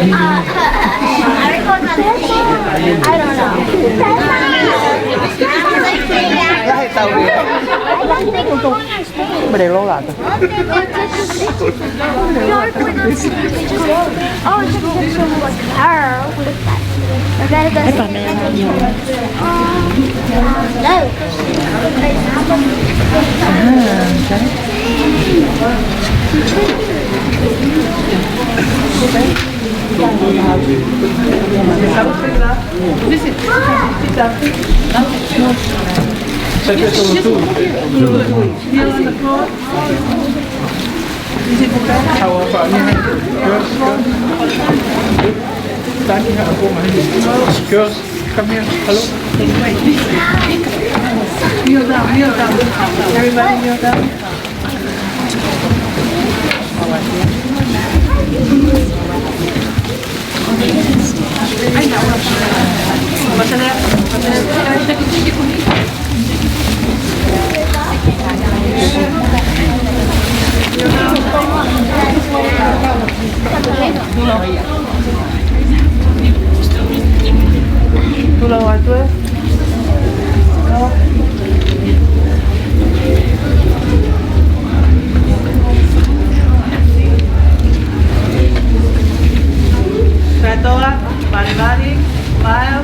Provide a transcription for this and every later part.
I don't know. Mà đều lâu lại. Girls, come here. Hello. Kneel down, kneel down. Everybody kneel down. Tulau aja. Kratoa, bari-bari, smile.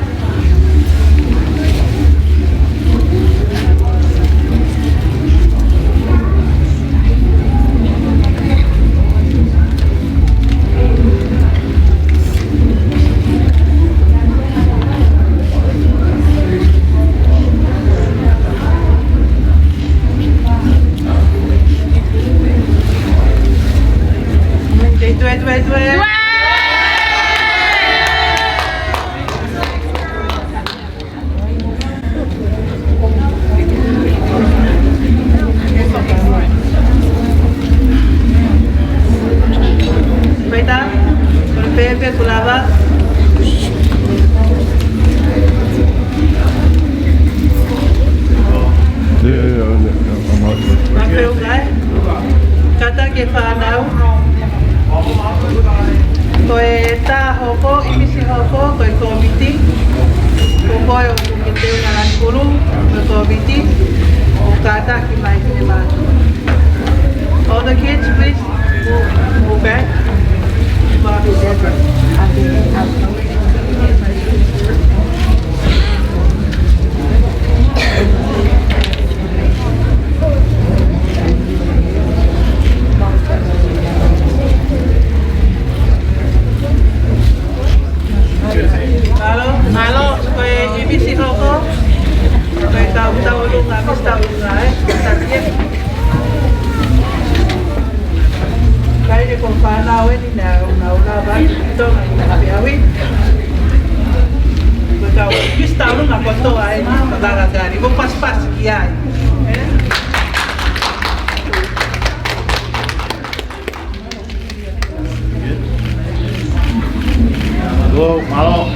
Dua. Baita, con Pepe, tu lava. Mapeu kai, kata ke whanau. Koe tā hoko, imisi hoko, koe komiti. Ko koe o kumite ngā rankuru, koe komiti. O kata ki mai ki ne mātu. All the kids, please, move back. Halo, koe imisi hoko. Koe tau lunga, mis tau lunga, tatie. Kai de kon whanau e ni nau wai, tonga i na hawi. Koe tau mis tau lunga kotoa e ni Langakali, mo pas ki ai. Hello, malo.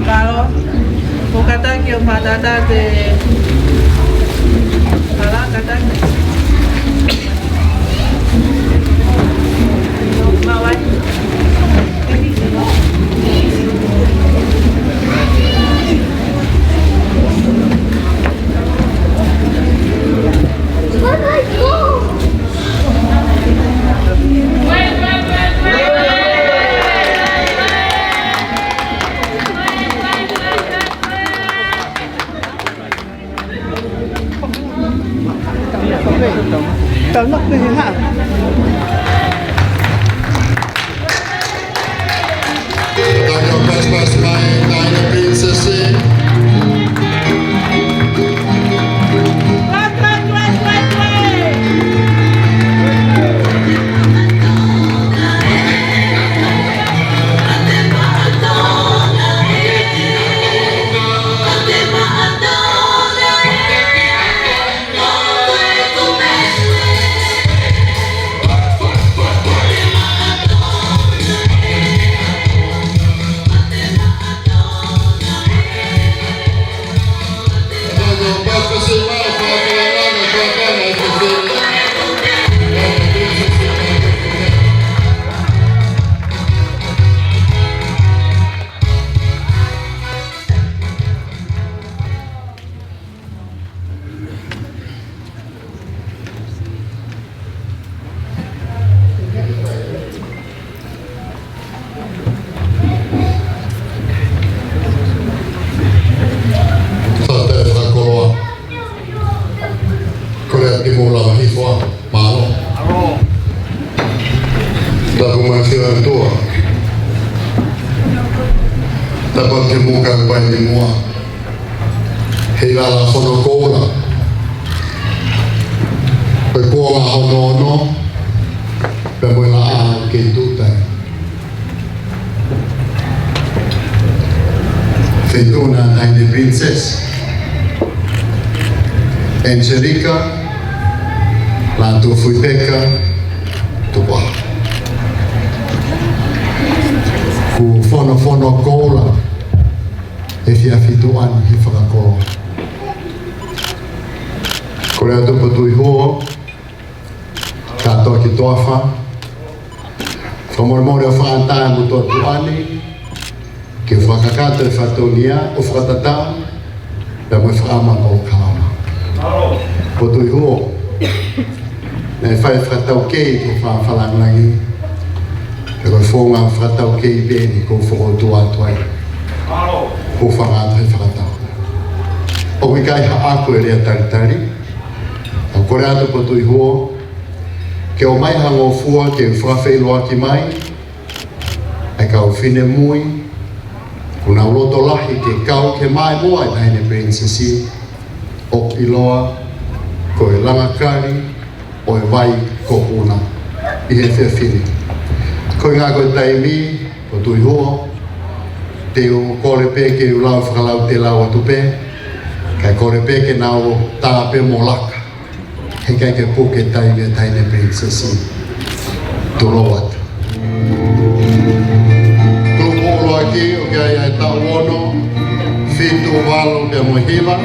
Kalau kau kata kau patata de Paula kata dapat ke muka pai ni mua hei la fono kola pe kola hono pe mo la a ke tutai Fetuna Tiny Princess Angelika Lātūfuipeka Tuku'aho ku fono kola e fia fituan hi whakakoro ko rea tupa tui hoa katoa ki toafa whamoremore o whaantae mo toa tuani ke whakakata e whatonia o whakatata pia mo e whaamaka o kalama po tui hoa e whai whakatau kei ke whaafalanglangi e koe whonga whakatau kei bēni ko whakaotu atuai ko whangata he whakatau o kui kai haako e rea taritari a kore atu po tui hoa ke o mai hango fua ke whawhailoa ki mai e ka o whine mui kuna uloto lahi ke kau ke mai moa i Highness princesi o iloa ko e Langakali o e vai ko Puna i he whiawhine ko i ngā koe taimi o tui hoa te o kore peke u lau whakalau te lau atu pē kai kore peke nao tāpe mo laka he kai ke puke taimi a Highness princesi turo atu grupo olo aki o ke ai ai tau ono fitu walo ke mohiva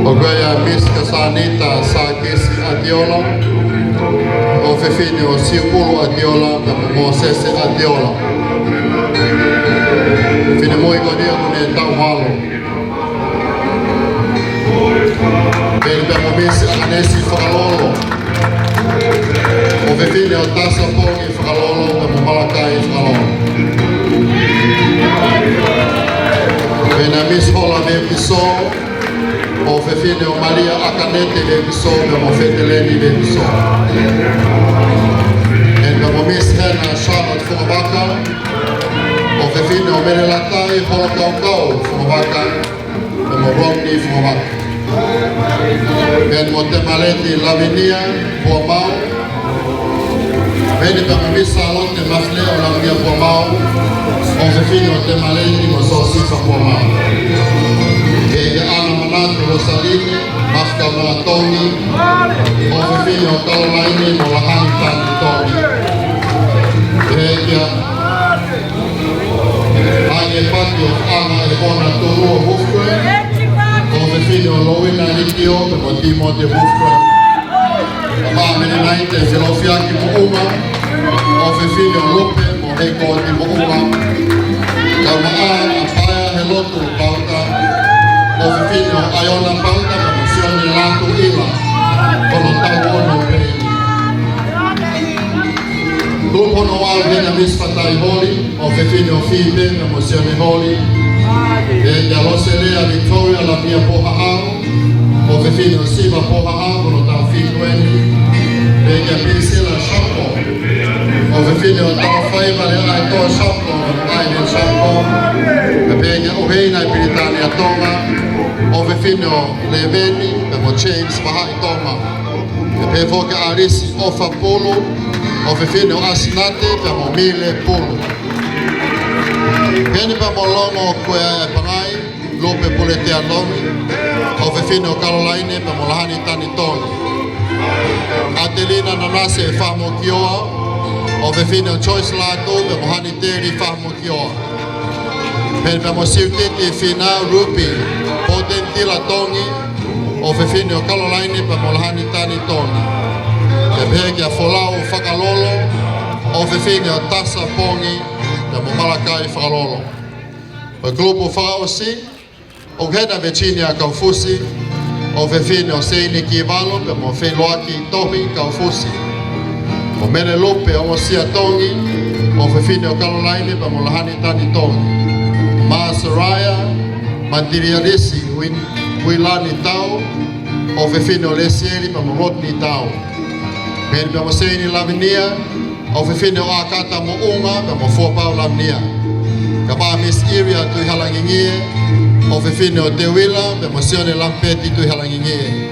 o gaya miska sanita sa kesi adiola o fefine o siukulu adiola ka mo sese adiola fine moi ko dia kune tau halo pele pe mo misi anesi whakalolo o fefine o tasa pongi whakalolo ka mo malakai whakalolo pena mis hola me piso o fefine o Maria Akanete me piso me mo feteleni me piso en me mo mis hena Charlotte Fuabaka o fefine o mele latai hola kau Fuabaka me mo Romney Fuabaka en mo te maleti Lavinia Fuamau Veni per me salotte masle o la mia Fuamau o fefine o te maleti mo sosifa Fuamau e ana manatu Rosalini maska o Tonga o fefine o Kalolaine mo la hangtani Tonga e kia aie pati o ana e ona toro o Hufkwe o fefine o Lowina Ritio pe mo Timote Hufkwe o maamene naite e Filofiaki mo uma o fefine o Lupe mo Heiko Oti mo uma ka maa a paia he lotu pauta o fefine o Aiona pauta ka mo sione Latu ila kono tau ono pēni Grupo no wao hena misfatai holi o fefine o Fibe ka mo sione holi e ya loselea Victoria la mia Poha'au o fefine o Siva Poha'au kono tau Fitueni e ya Pisela Shapo o fefine o tau Whaiva le ai toa Shapo ai ne Shapo e peña o heina i Piritania Tonga o fefine o Leveni pe mo James Mahai Tonga e pe foke Arisi o Fapulu o fefine o Asinate pe mo Mile Pulu Peni pa mo longo koe e pangai Lope Pulete Alomi o fefine o Caroline pe mo lahani tani Tonga Adelina Nanase e Famo Kioa o fefine o Choice Latu pe mo hani teri Famo Kioa Peni pe mo siutiki fina Rupi Potentila Tongi o fefine o Caroline pe mo lahani tani Tongi e peke a Folau Whakalolo o fefine o Tasa Pongi pe mo Malakai Whakalolo o grupo Whakaosi o hena Virginia Kaufusi o fefine o Seini Kivalo pe mo Wheloaki Tomi Kaufusi o Mene Lope o Sia Tongi o fefine o Caroline pe mo lahani tani Tongi Ma Soraya Mandiriarisi Puilani tau, o Fefine o Lesieri, pa mo Rodney tau. Pēri pa mo Seini Lavinia, o Fefine o Akata mo Unga, pa mo Fopau Lavinia. Ka pa Miss Iria tui halangingie, o Fefine o Tewila, pa mo Sione Lampeti tui halangingie.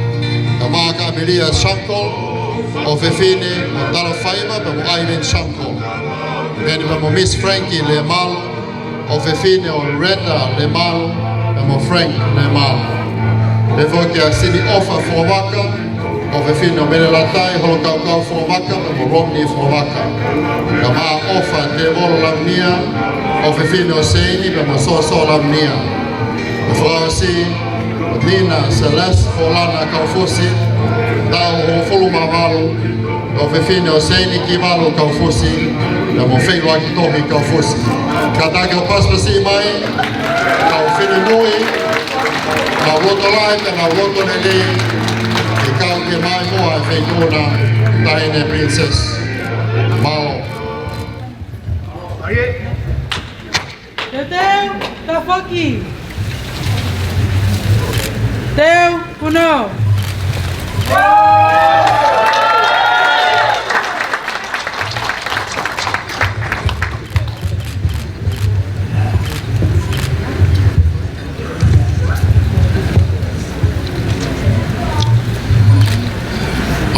Ka pa ka Amelia Shankol, o Fefine o Talafaiva, pa mo Irene Shankol. Pēri pa mo Miss Frankie Le Malo, o Fefine o Renda Le Malo, pa mo Frank Le Malo. Le voki a sini ofa Fuawaka, o Fefine o Menelatai, Holokaukau Fuawaka, pa mo Romney Fuawaka. Ka maa ofa Te Volo Lamnia, o Fefine o Seini, pa mo Soso Lamnia. O Fuawasi, Nina Celeste, Folana Kaufusi, Tau Hofulu Mavalu, o Fefine o Seini Kivalu Kaufusi, pa mo Feilu Akitohi Kaufusi. Kataka Paspasi Mai, Kaufini Nui, na woto lai ka na woto lele e kau ke mai moa e whaitona taine princess Mao. Te teu, ta whaki. Teu, Puna.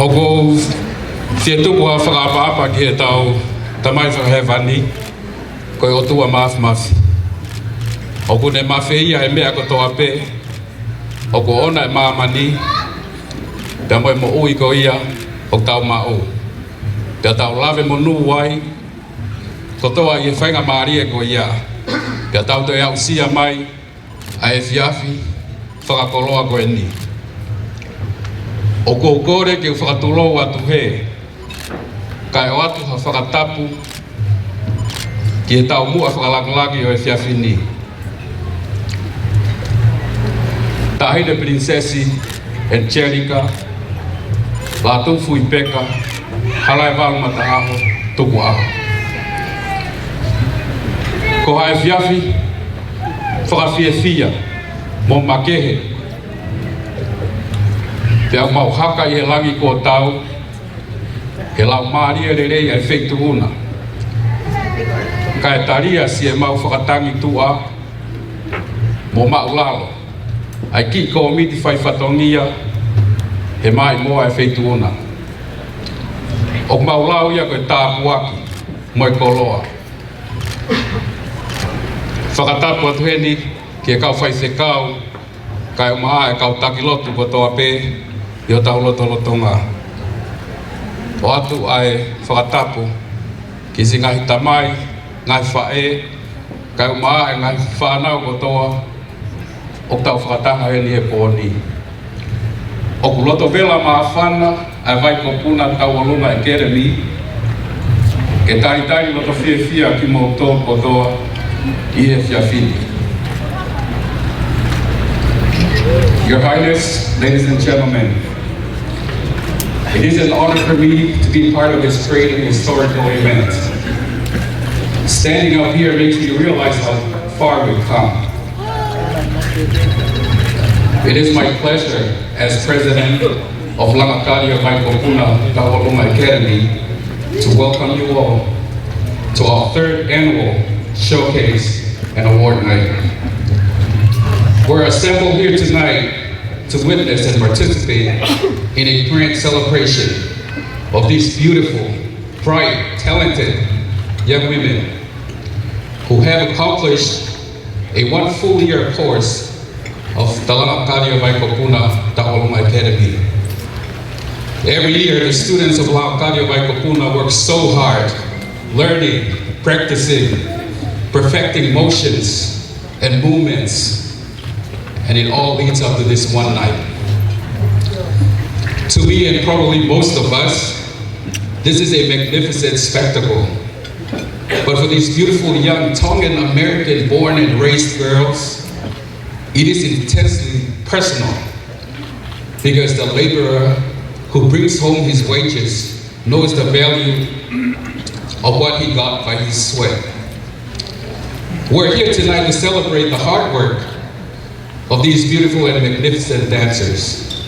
Oko fia tuku a whakapapa ki he tau tamai whakahewani koe o tua mafi. Oko ne mawhi ia e mea ko toa pe. Oko ona e maamani. Pea moe mo ui ko ia o tau mao. Pea tau lawe mo nuu wai. Ko toa i e whainga maari e ko ia. Pea tau te au sia mai a e fiafi whakakoloa ko e ni. O kore ke whakatulou atu he, kai o atu ha whakatapu ki e tau mua whakalaki o e whiawhini. Ta haide princesi Angelika, Lātūfuipeka, Halaevalu Mataaho, Tuku'aho. Ko hae whiawhi, whakawhiawhia, mo makehe, te au mau haka i he langi ko tau, he lau maaria rerei ai wheituhuna. Ka e taria si e mau whakatangi tua, mo mau lalo. Ai ki ko miti whai whatongia, he mai moa e wheituhuna. O mau lau ia koe tāpuaki, mo e koloa. Whakatapu atu heni, ki e kau whai se kau, kai o maa e kau takilotu ko toa pe, i o tau loto-lotonga. O atu ai whakatapu ki si ngahi tamai, ngahi whae, kai o maa e ngahi whanau ko toa, o tau whakatanga e ni e pōni. O ku loto vela maa whana, ai vai ko Puna Taualuma Academy, ke tari loto fia ki mo tō ko toa, i e whiawhini. Your Highness, ladies and gentlemen, it is an honor for me to be part of this great and historical event. Standing up here makes me realize how far we've come. It is my pleasure as president of Langakali Puna Academy to welcome you all to our third annual showcase and award night. We're assembled here tonight to witness and participate in a grand celebration of these beautiful, bright, talented young women who have accomplished a 1 full year course of the Langakali Puna Academy. Every year, the students of Langakali Puna work so hard, learning, practicing, perfecting motions and movements, and it all leads up to this one night. To me, and probably most of us, this is a magnificent spectacle. But for these beautiful young Tongan American born and raised girls, it is intensely personal, because the laborer who brings home his wages knows the value of what he got by his sweat. We're here tonight to celebrate the hard work of these beautiful and magnificent dancers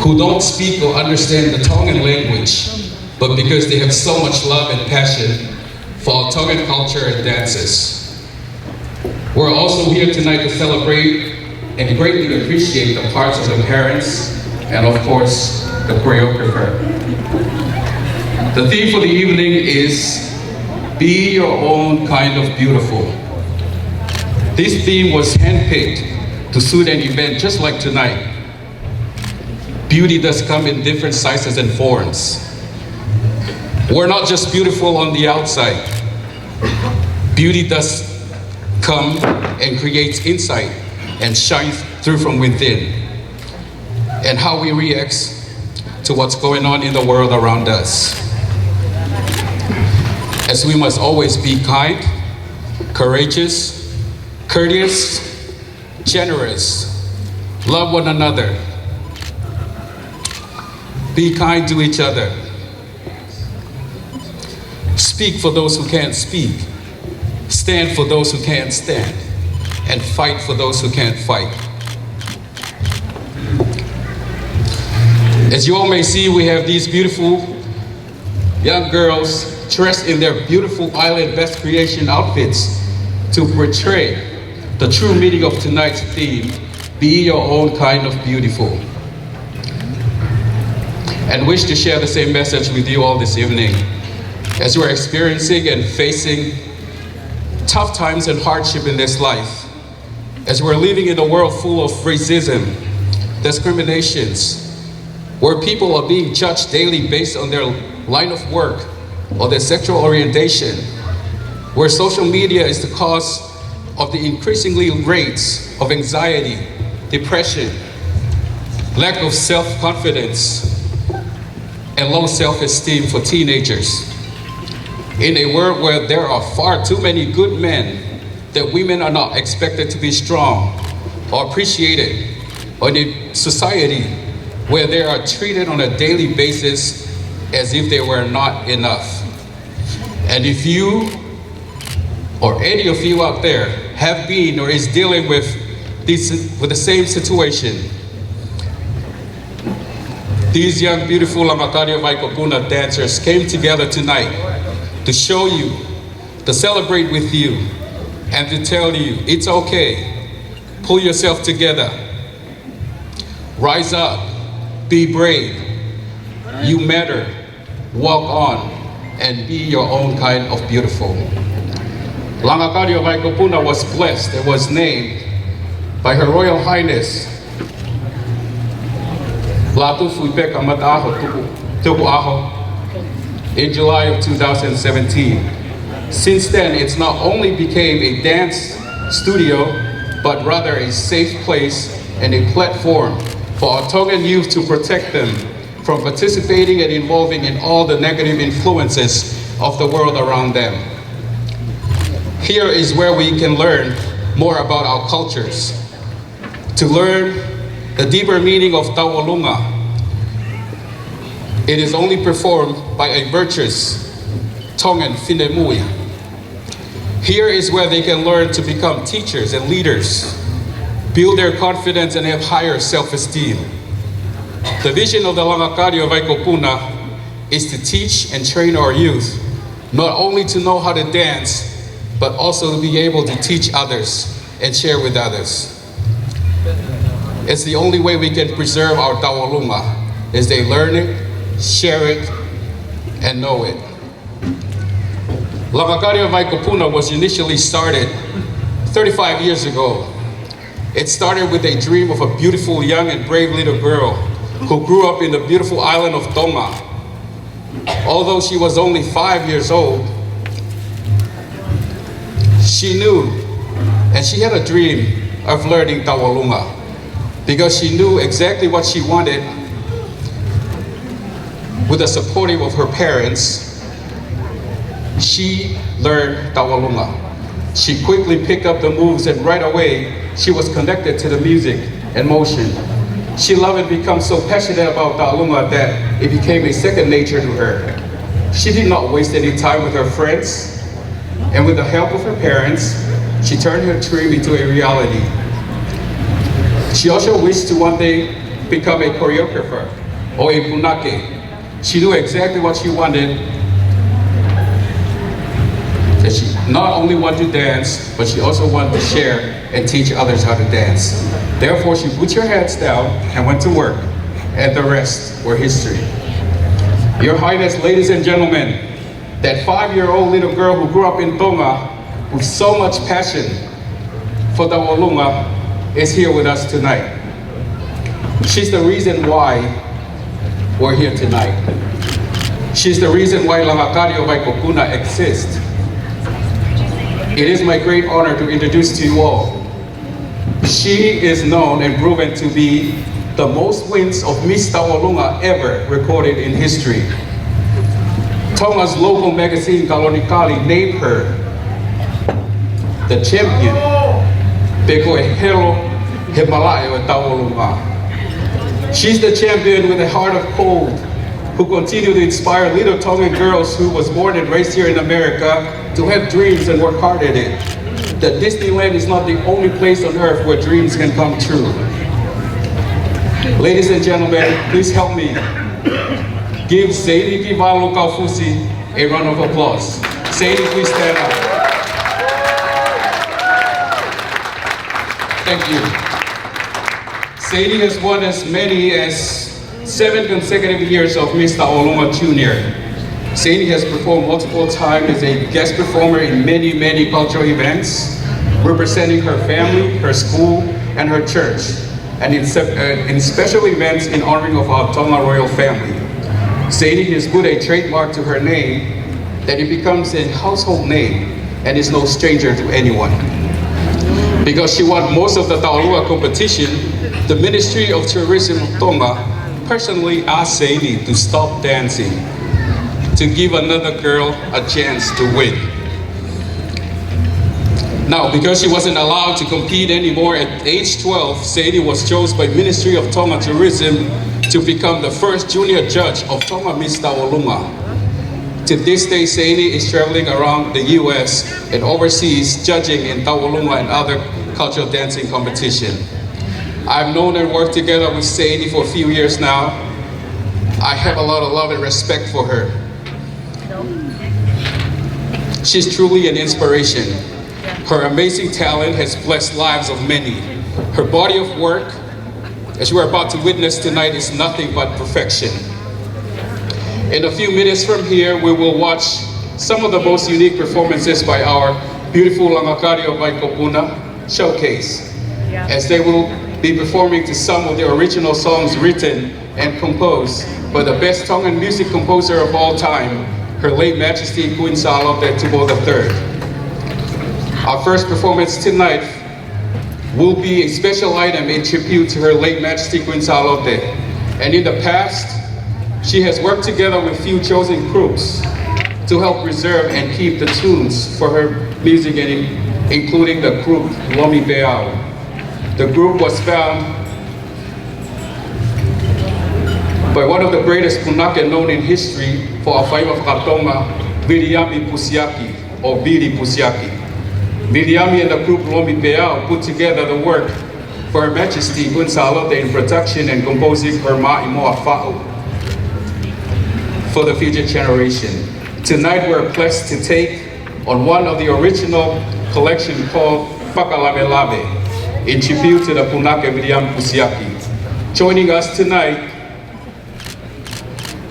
who don't speak or understand the Tongan language, but because they have so much love and passion for our Tongan culture and dances. We're also here tonight to celebrate and greatly appreciate the parts of the parents and of course the choreographer. The theme for the evening is Be Your Own Kind of Beautiful. This theme was handpicked to suit an event just like tonight. Beauty does come in different sizes and forms. We're not just beautiful on the outside. Beauty does come and creates insight and shines through from within. And how we react to what's going on in the world around us. As we must always be kind, courageous, courteous, generous, love one another, be kind to each other, speak for those who can't speak, stand for those who can't stand, and fight for those who can't fight. As you all may see, we have these beautiful young girls dressed in their beautiful island best creation outfits to portray the true meaning of tonight's theme, Be Your Own Kind of Beautiful. And wish to share the same message with you all this evening. As we're experiencing and facing tough times and hardship in this life, as we're living in a world full of racism, discriminations, where people are being judged daily based on their line of work or their sexual orientation, where social media is the cause of the increasingly rates of anxiety, depression, lack of self-confidence, and low self-esteem for teenagers. In a world where there are far too many good men, that women are not expected to be strong or appreciated, or in a society where they are treated on a daily basis as if they were not enough. And if you or any of you out there have been or is dealing with the same situation, these young, beautiful Halaevalu Puna dancers came together tonight to show you, to celebrate with you, and to tell you it's okay. Pull yourself together. Rise up. Be brave. You matter. Walk on and be your own kind of beautiful. Langakali Puna was blessed and was named by Her Royal Highness Lātūfuipeka Tuku'aho in July of 2017. Since then, it's not only became a dance studio, but rather a safe place and a platform for our Tongan youth to protect them from participating and involving in all the negative influences of the world around them. Here is where we can learn more about our cultures, to learn the deeper meaning of Tawalunga. It is only performed by a virtuous Tongan Finemui. Here is where they can learn to become teachers and leaders, build their confidence and have higher self-esteem. The vision of the Langakali Puna is to teach and train our youth, not only to know how to dance, but also to be able to teach others and share with others. It's the only way we can preserve our Tawalunga, is they learn it, share it, and know it. Langakali Puna was initially started 35 years ago. It started with a dream of a beautiful, young, and brave little girl who grew up in the beautiful island of Tonga. Although she was only 5 years old, she knew, and she had a dream of learning Tawalunga, because she knew exactly what she wanted. With the support of her parents, she learned Tawalunga. She quickly picked up the moves, and right away, she was connected to the music and motion. She loved and became so passionate about Tawalunga that it became a second nature to her. She did not waste any time with her friends, and with the help of her parents, she turned her dream into a reality. She also wished to one day become a choreographer or a punake. She knew exactly what she wanted. That she not only wanted to dance, but she also wanted to share and teach others how to dance. Therefore, she put her heads down and went to work, and the rest were history. Your Highness, ladies and gentlemen, that 5-year-old little girl who grew up in Tonga with so much passion for the Walunga is here with us tonight. She's the reason why we're here tonight. She's the reason why Langakali o Waikokuna exists. It is my great honor to introduce to you all. She is known and proven to be the most wins of Miss Tawalunga ever recorded in history. Tonga's local magazine, Langakali, named her the champion. She's the champion with a heart of gold, who continue to inspire little Tongan girls who was born and raised here in America to have dreams and work hard at it. That Disneyland is not the only place on earth where dreams can come true. Ladies and gentlemen, please help me give Sadie Kivalu Kaufusi a round of applause. Sadie, please stand up. Thank you. Sadie has won as many as 7 consecutive years of Miss Tawalunga Junior. Sadie has performed multiple times as a guest performer in many, many cultural events, representing her family, her school, and her church, and in special events in honoring of our Tonga royal family. Sadie has put a trademark to her name that it becomes a household name and is no stranger to anyone. Because she won most of the Taurua competition, the Ministry of Tourism of Tonga personally asked Sadie to stop dancing, to give another girl a chance to win. Now, because she wasn't allowed to compete anymore at age 12, Sadie was chosen by Ministry of Tonga Tourism to become the first junior judge of Tonga Miss Tawalunga. To this day, Sadie is traveling around the US and overseas judging in Tawalunga and other cultural dancing competition. I've known and worked together with Sadie for a few years now. I have a lot of love and respect for her. She's truly an inspiration. Her amazing talent has blessed lives of many. Her body of work, as you are about to witness tonight, is nothing but perfection. In a few minutes from here, we will watch some of the most unique performances by our beautiful Langakali o Waikokuna showcase, as they will be performing to some of the original songs written and composed by the best Tongan music composer of all time, Her late Majesty Queen Salote Tubo III. Our first performance tonight will be a special item in tribute to Her late Majesty Queen Salote. And in the past, she has worked together with few chosen groups to help preserve and keep the tunes for her music, including the group Moimoi. The group was found by one of the greatest punake known in history for Halaevalu Tonga, Viliami Pusiaki, or Vili Pusiaki. Viliami and the group Moimoi put together the work for Her Majesty Queen Salote in production and composing her Moimoi Fa'u for the future generation. Tonight we're blessed to take on one of the original collection called Whakalawelawe, in tribute to the Punake Viliami Pusiaki. Joining us tonight,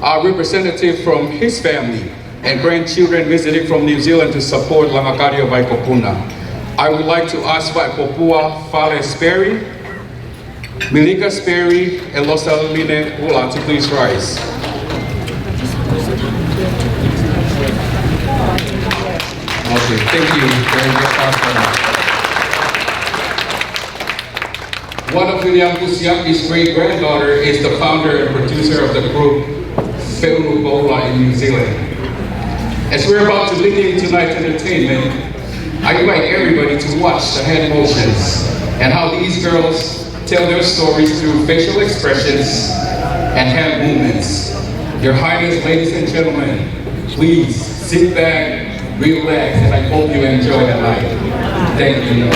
our representative from his family and grandchildren visiting from New Zealand to support Langakali o Waikokuna. I would like to ask Popua Fale Sperry, Milika Sperry, and Losaline Paula to please rise. Okay, thank you very much. One of Viliami Pusiaki's great-granddaughter is the founder and producer of the group Paula in New Zealand. As we're about to begin tonight's entertainment, I invite everybody to watch the hand motions and how these girls tell their stories through facial expressions and hand movements. Your Highness, ladies and gentlemen, please sit back, relax, and I hope you enjoy the night. Thank you.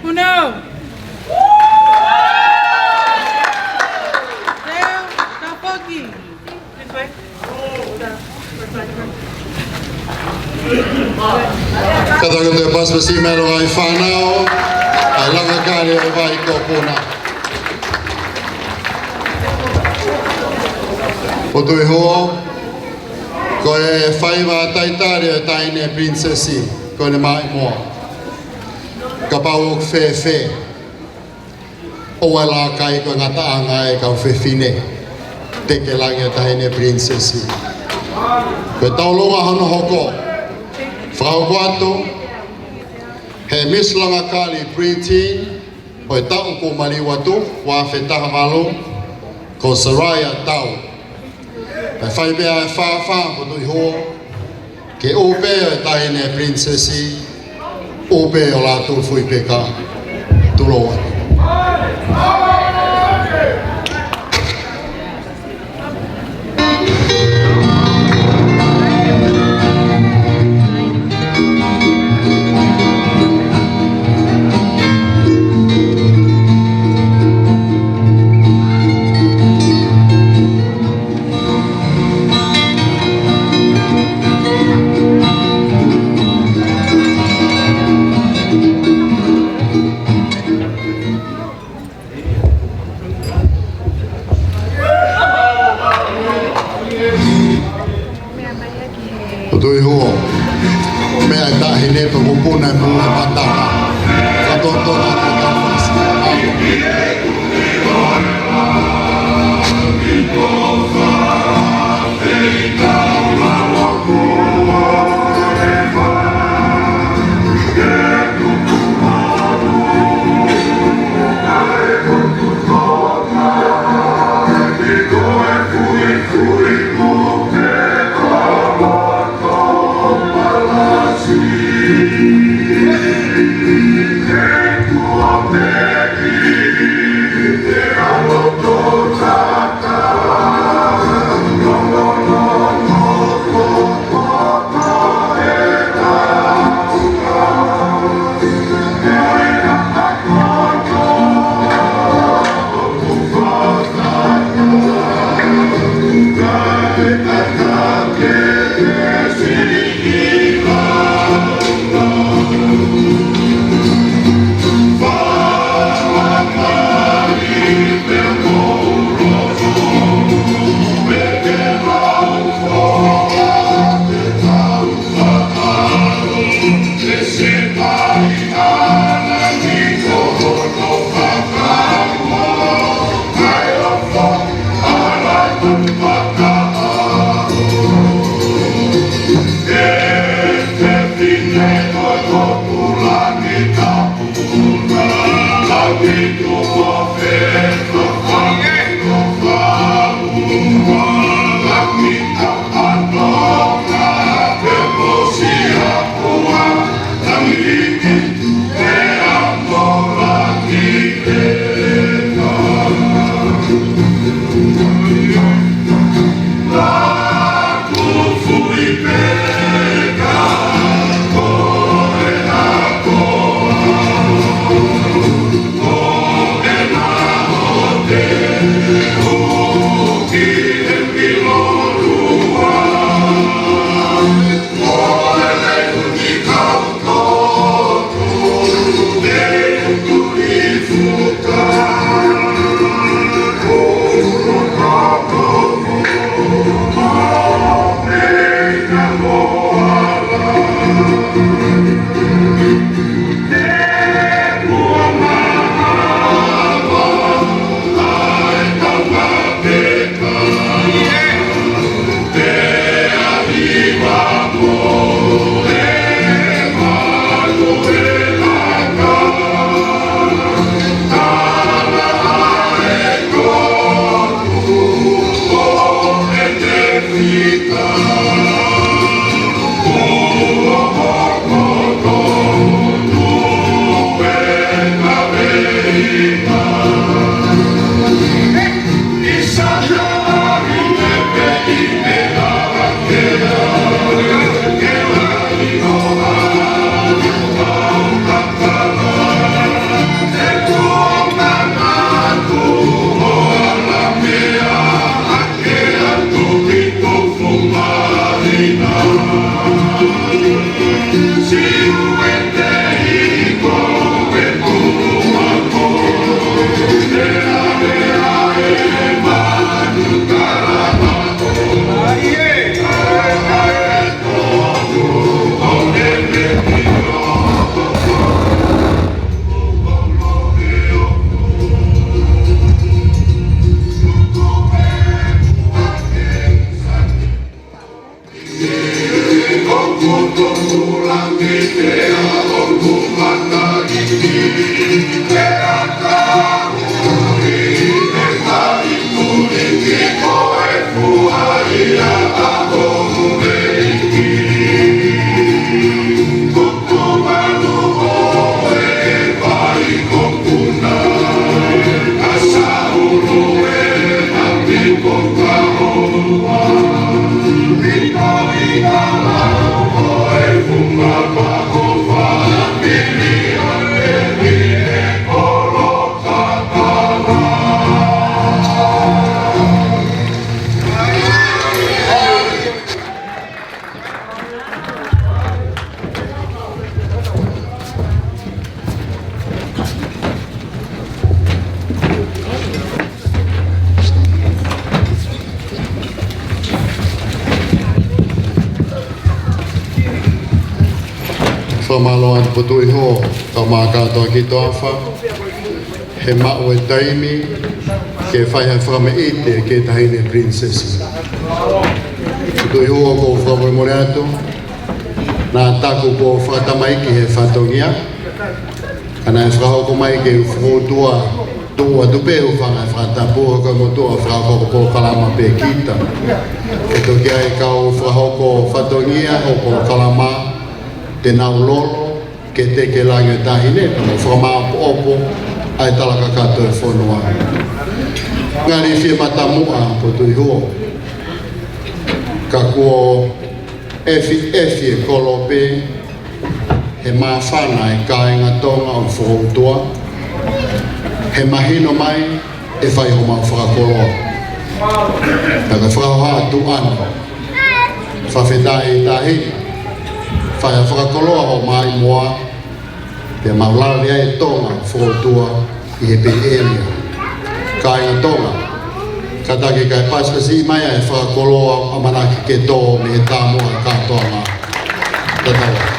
Uno. Deo, Tapoki. This way. Kata ko te pas basi mero ai whanau, ai Langakali ai vai ko Puna. O tui hoa, ko e whaiwa taitari o taine princesi, ko ne mai moa. Ka pau ok whewhe. O e la kai ko ngata anga e kau whewhine. Teke langi o taine princesi. Ko e taulonga hono hoko. Frau Guato, he Miss Langakali preteen, o e tau ko maliwatu, wa whetaha malo, ko Saraya tau. Pai whai bea e whawha po tui hoa, ke ope o e taine princesi, ope o Lātūfuipeka, tuloa. Tui hoa, mea e tahi neto ko Puna e Puna pataka. Ka tontona te kawhasi. whamaloan Tuku'aho, tau mākātoa ki toawha, he mao e taimi, ke whaiha whamaite ke tahine princesi. Tuku'aho ko whamoi atu, nā taku po whatamaiki he whatongia, ana e whahoko mai ke whotua tua tupeu whanga e whatapua koe motua whahoko ko kalama pe kita. E toki ai kau whahoko whatongia o ko kalama te nau lolo ke teke lange tahine, no whamao opo ai talaka kato e whanua. Ngari whia matamua po Tuku'aho. Ka kua efi e kolope he mawhana e kāinga Tonga o whakautua. He mahino mai e whai ho mau whakakoloa. Taka whakahoa tu ana. Whawhetai e tahini. Whai a whakakoloa ho mai moa. Te maulari e Tonga whakautua i he pe area. Kāinga Tonga. Kataki kai paskasi mai e whakakoloa a manaki ke tō me he tāmua katoa ngā. Tatawa.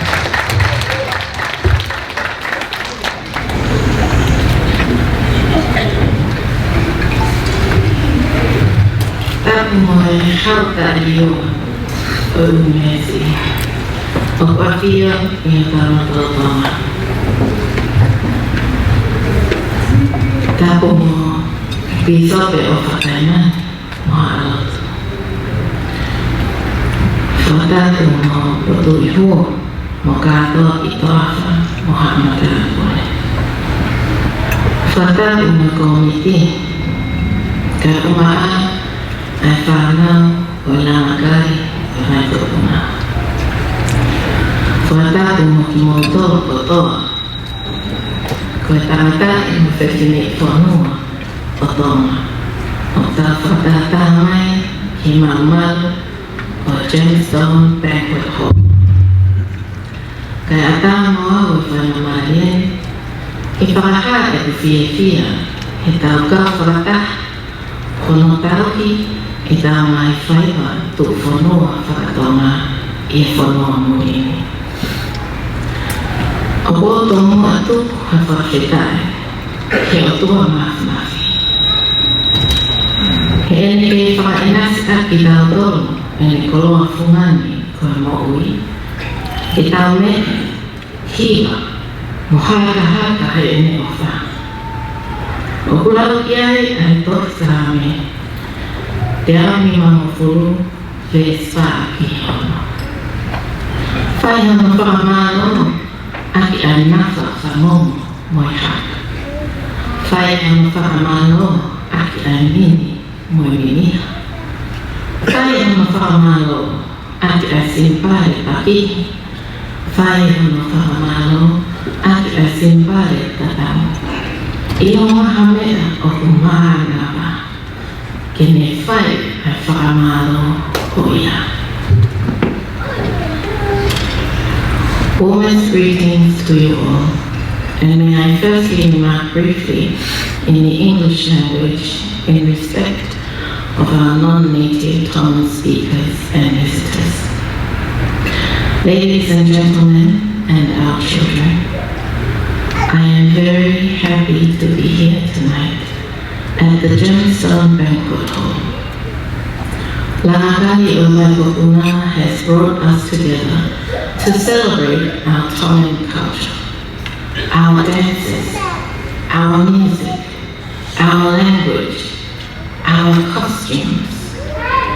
Moimoi hauta iua o umesi. O whawhia i a tamatotoma. Tapo mo pisope o whakaina mo halotu. Whatatu mo Tuku'aho mo katoa i toafa mo hamatapone. Whatatu mo komiti ka umaa ai whanau o Langakali o Puna. Whatatu mo ki motoro kotoa. Koe tangata i mo whewhine i whanua o Tonga. O tā whatata mai ki maumalu o Gemstone Banquet Hall. Kai ata moa o whanamarien i whakahata ku whia he tau ka whakata kono tauki i tā mai whaiwa tū whanua whakatonga i e whanua murini. O kōto mua tuku ha whawhetai, he o tua mawhi. He ene ke whakainasi aki tau tolu, ene koloa whungani koe moui. He tau me, hiwa, mo haka he ene o wha. O kulau ki ai toki tāme, te ami mamo furu, le spa ki hono. Whai hono whakamāno, aki ai nafa whamomo moi haka. Whai hono whakamāno, aki ai mini moi miniha. Whai hono whakamāno, aki ai simpare pakihi. Whai hono whakamāno, aki ai simpare tatamu. Io maha mea o kumāna wa. Ke ne whai ai whakamālo hoia. Warmest greetings to you all, and may I firstly remark briefly in the English language in respect of our non-native Tongan speakers and visitors. Ladies and gentlemen, and our children, I am very happy to be here tonight at the Gemstone Banquet Hall. Langakali o Puna has brought us together to celebrate our Tongan culture, our dances, our music, our language, our costumes,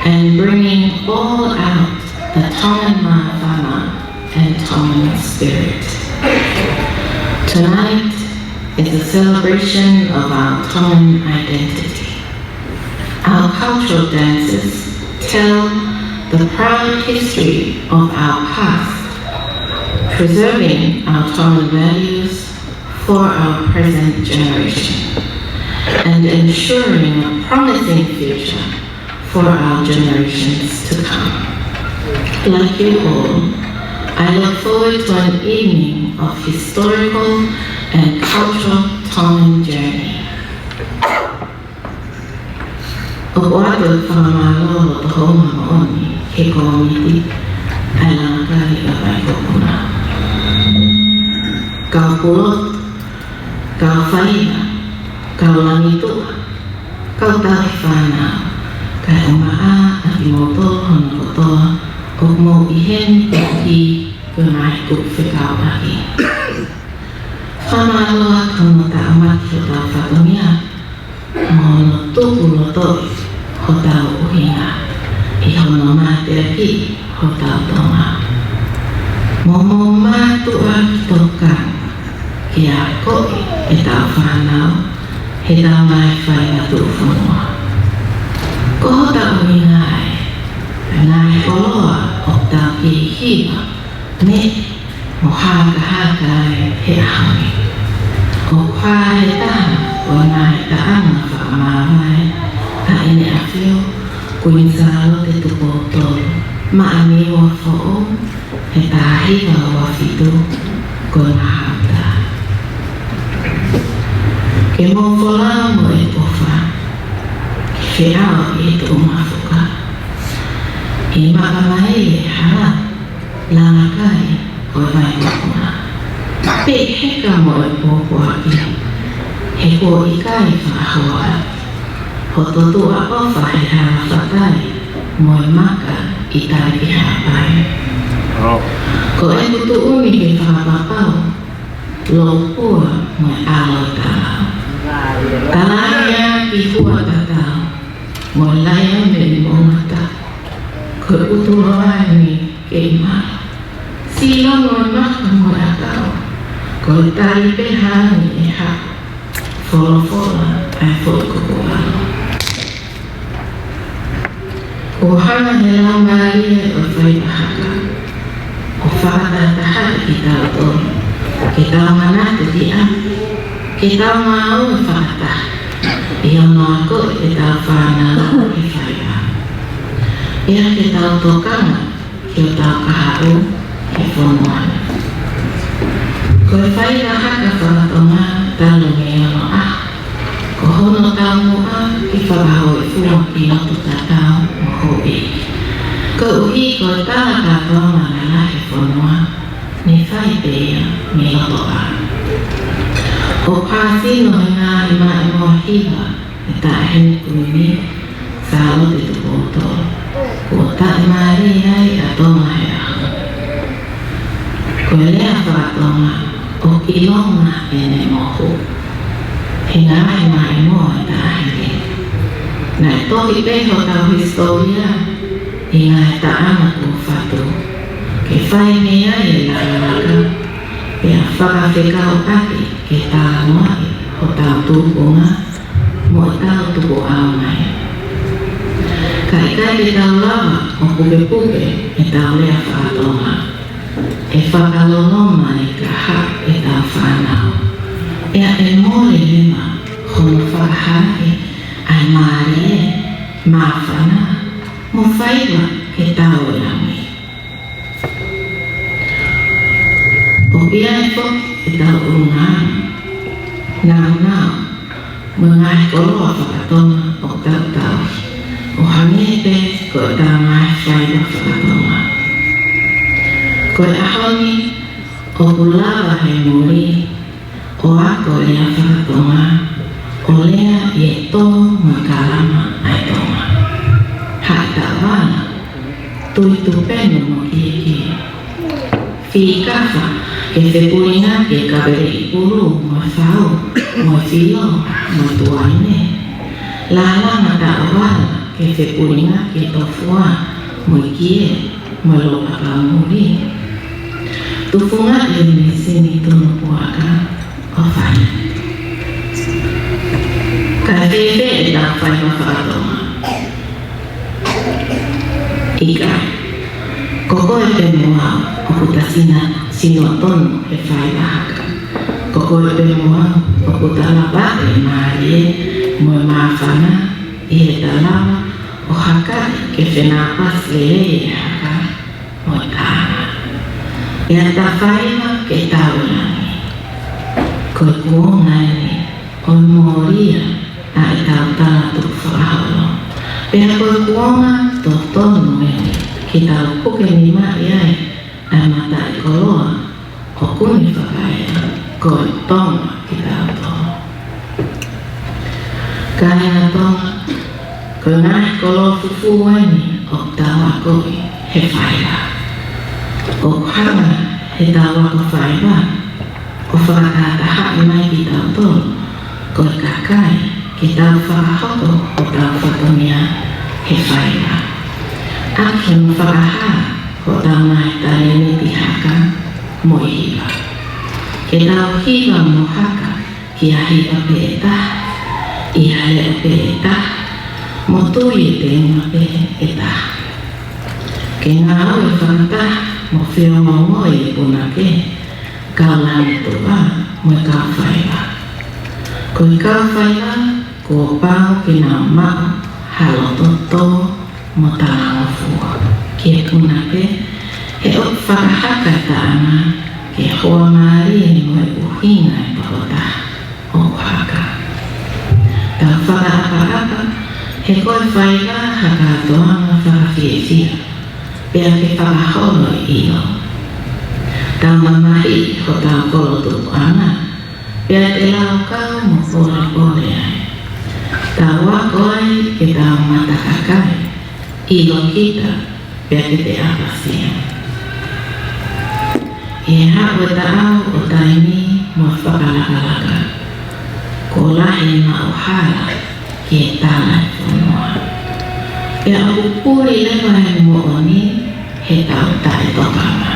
and bringing all out the Tongan mawhana and Tongan spirit. Tonight is a celebration of our Tongan identity. Our cultural dances tell the proud history of our past, preserving our Tongan values for our present generation, and ensuring a promising future for our generations to come. Like you all, I look forward to an evening of historical and cultural Tongan journey. O wātua whakamālo o te homa maoni ke komiti ai Langakali o Puna. kau whaina, kau langitua, kau tahi whanau, kai o maa a ki motoro hana kotoa, o mo i heni ki koe mai Tuku'aho aki. Whanaloa tono ta amaki o tau whatongia, mo no tuku lotoi ho tau uhinga, i hono mate aki ho tau Tonga. Momo mātua ki toka, ki a koe e tau whanau, he tau mai whai atu whanua. Ko ho tau uhinga e nai koloa o tau ki hiwa, ne mo haka he ahangi. O kwa he taha o nai taanga whaamawai, a ene a whio, kuinsalo te tukoto, maani o whao, he tahiwa o wafitu, ko na hauta. Ke mo wholao mo e ofa, ki whiao i tu umafuka. I makamai e hala, Langakali o vai Puna. Pe heka mo e pōpua ki, he ko i kai whaahoa. Ho totua ofa he hala whakai, mo e maka i tai i hapai. Ko e kutu umi ke whakapapau, lopua mo e alo tālau. Talaya ki hua tatau, mo e laia me i mongata. Ko e kutu roa ni ke maa. Sila mo e maka mo e atau, ko e tai pe hangi e ha, wholofola ai fwoi Tuku'aho. Ko hana he lau maria o whai pahaka, o whakatataha ki tau tonu, ke tau manate ti a, ke tau ngāo e whakataha, i ono ako e tau whanau e whai a. Ia ke tau tokanga, ki o tau kahau, he whonuana. Ko e whai la haka whakatonga talo me ono a. Ko hono tau mua ki whakaho e fua ki notu tatau mo ho eki. Ko uhi ko e tala katonga na la he whonua, ne whai pēa me loto a. O pāsino he ngā i mai moa hiwa e tae hene kuimi sa lote tu kōtoro. Ko tae maari ai a tonga he aho. Ko e lea whakatonga o ki longa e ne mohu. He ngai mai moa e tāhiri. Nai tohi peho tau historia i ngai taama ku whatu. Ke whai mea e lalaka, pia whakawhekau aki ke tā moai ho tau tūpunga mo e tau Tuku'aho mai. Kai te tau lawa o puke e tau lea whakatonga. E whakaloloma e ka ha e tau whanau. Ea e mole lima hono whakahae ai maari e mawhana mo whaiwa ke tau e langi. O pia e fok e tau urungana. Nau, mo ngai koloa whakatonga o tau tau. O hangepe ko e tau ngai whaiwa whakatonga. Ko e ahoni o pulawa he muri, o ako lea whakatonga, o lea i e tō mo kalama ai tonga. Hai tāwana, tui tupeno mo kie. Fi kafa, ke te puringa ke kabere i puru mo whao, mo filo, mo tuaine. La langa tāwana, ke te puringa ke tofua, mo kie, mo lopa kaumuri. Tufunga i me sini tono puaka o whai. Ka whewe e tā whai wa whakatonga. Ika, koko e te moa o kuta sino tono e whai wahaka. Koko e te moa o kuta lapa e maari e mo e mawhana i he talawa o haka ke whenapas lere e haka mo e tāna. E a ta whaiwa ke tau langi. Ko e kuonga ene o moria a e tau tala tu whakaholo. Pea ko e kuonga to tono ene ki tau puke ni mai ai a mata e koloa o kuni whakaea ko e tonga ki tau tono. Kaya Tonga, ko ngā kolo fufu wani o tawa koe he whaiwa. O hanga he tawa ko whaiwa, o whakata hae mai ki tau tolu, ko i kakai ki tau whakahoto o tau whatonia he whaiwa. Aki no whakaha o tau mai tale ni ti haka mo i hiwa. Ke tau hiwa mo haka ki a hiwa pe e taha, i hale o pe e taha, mo tui e te inga pe e taha. Ke ngā au e whakataha, mo whio Moimoi e Puna ke, kau lani tua mo i kau whaiwa. Ko i kau whaiwa, ko pāo ki nā mao, halo toto mo tāna fua. Ki e Puna ke, he o whakahaka tāna, ke hoa maari e mo e uhinga e pahotaha o haka. Tau whakaapa, he koe whaiwa haka toanga whakawhiewhia, pia ke whakaholo i ilo. Tau mamahi ho tau kolo Tuku'aho, pia te lau kau mo pole ai. Tau wako ai ke tau matakakai, ilo kita pia ke te apasia. E hawa tau o taimi mo whakalakalaka, ko lahi ma o hala ki e tāna e whanua. E a upuri lewa e mo oni he tau tae tokama.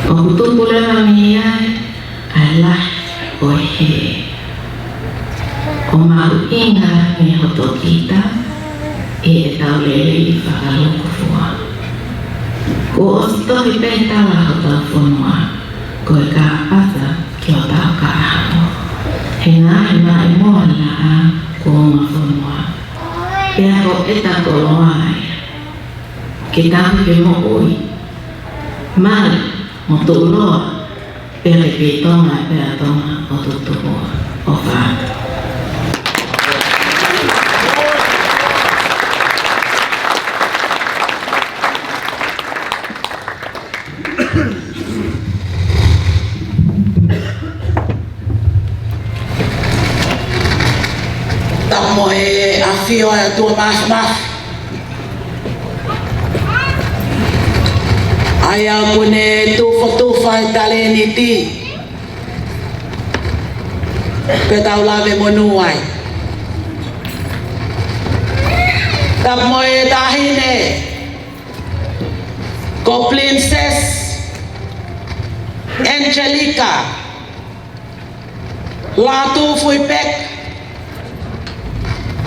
O kutupu lewa mi ai, ai lahi o e he. O mau inga mi hoto kita, e tau lele i whakaluku fua. Ko o stohi pe tala ho tau whanua, ko e ka pata ki o tau ka ahamo. He ngāhi mai moa la a ko o ma whanua. Pea ko eta tolo ai. Ke tahu ke mo ui. Mari mo tuuloa. Pea le pe tonga e pea tonga o tutuhua o whāta. Mo e awhio a tua mas. Ai au kone tufa e tale ni ti. Pe tau lawe monu ai. Tap mo e tahine. Ko Princess Angelika. Lātūfuipeka.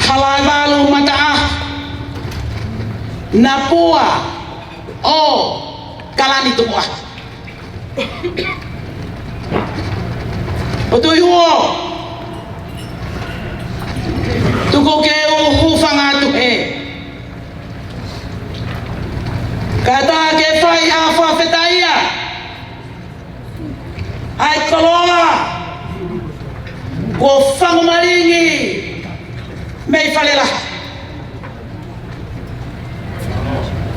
Halaevalu mataah Napua-o-Kalani Tuku'aho. Tuku'aho tuku ke uhu whangatu he. Kata ke whai a whawhetaia ai koloa ko whangumaringi mei falela.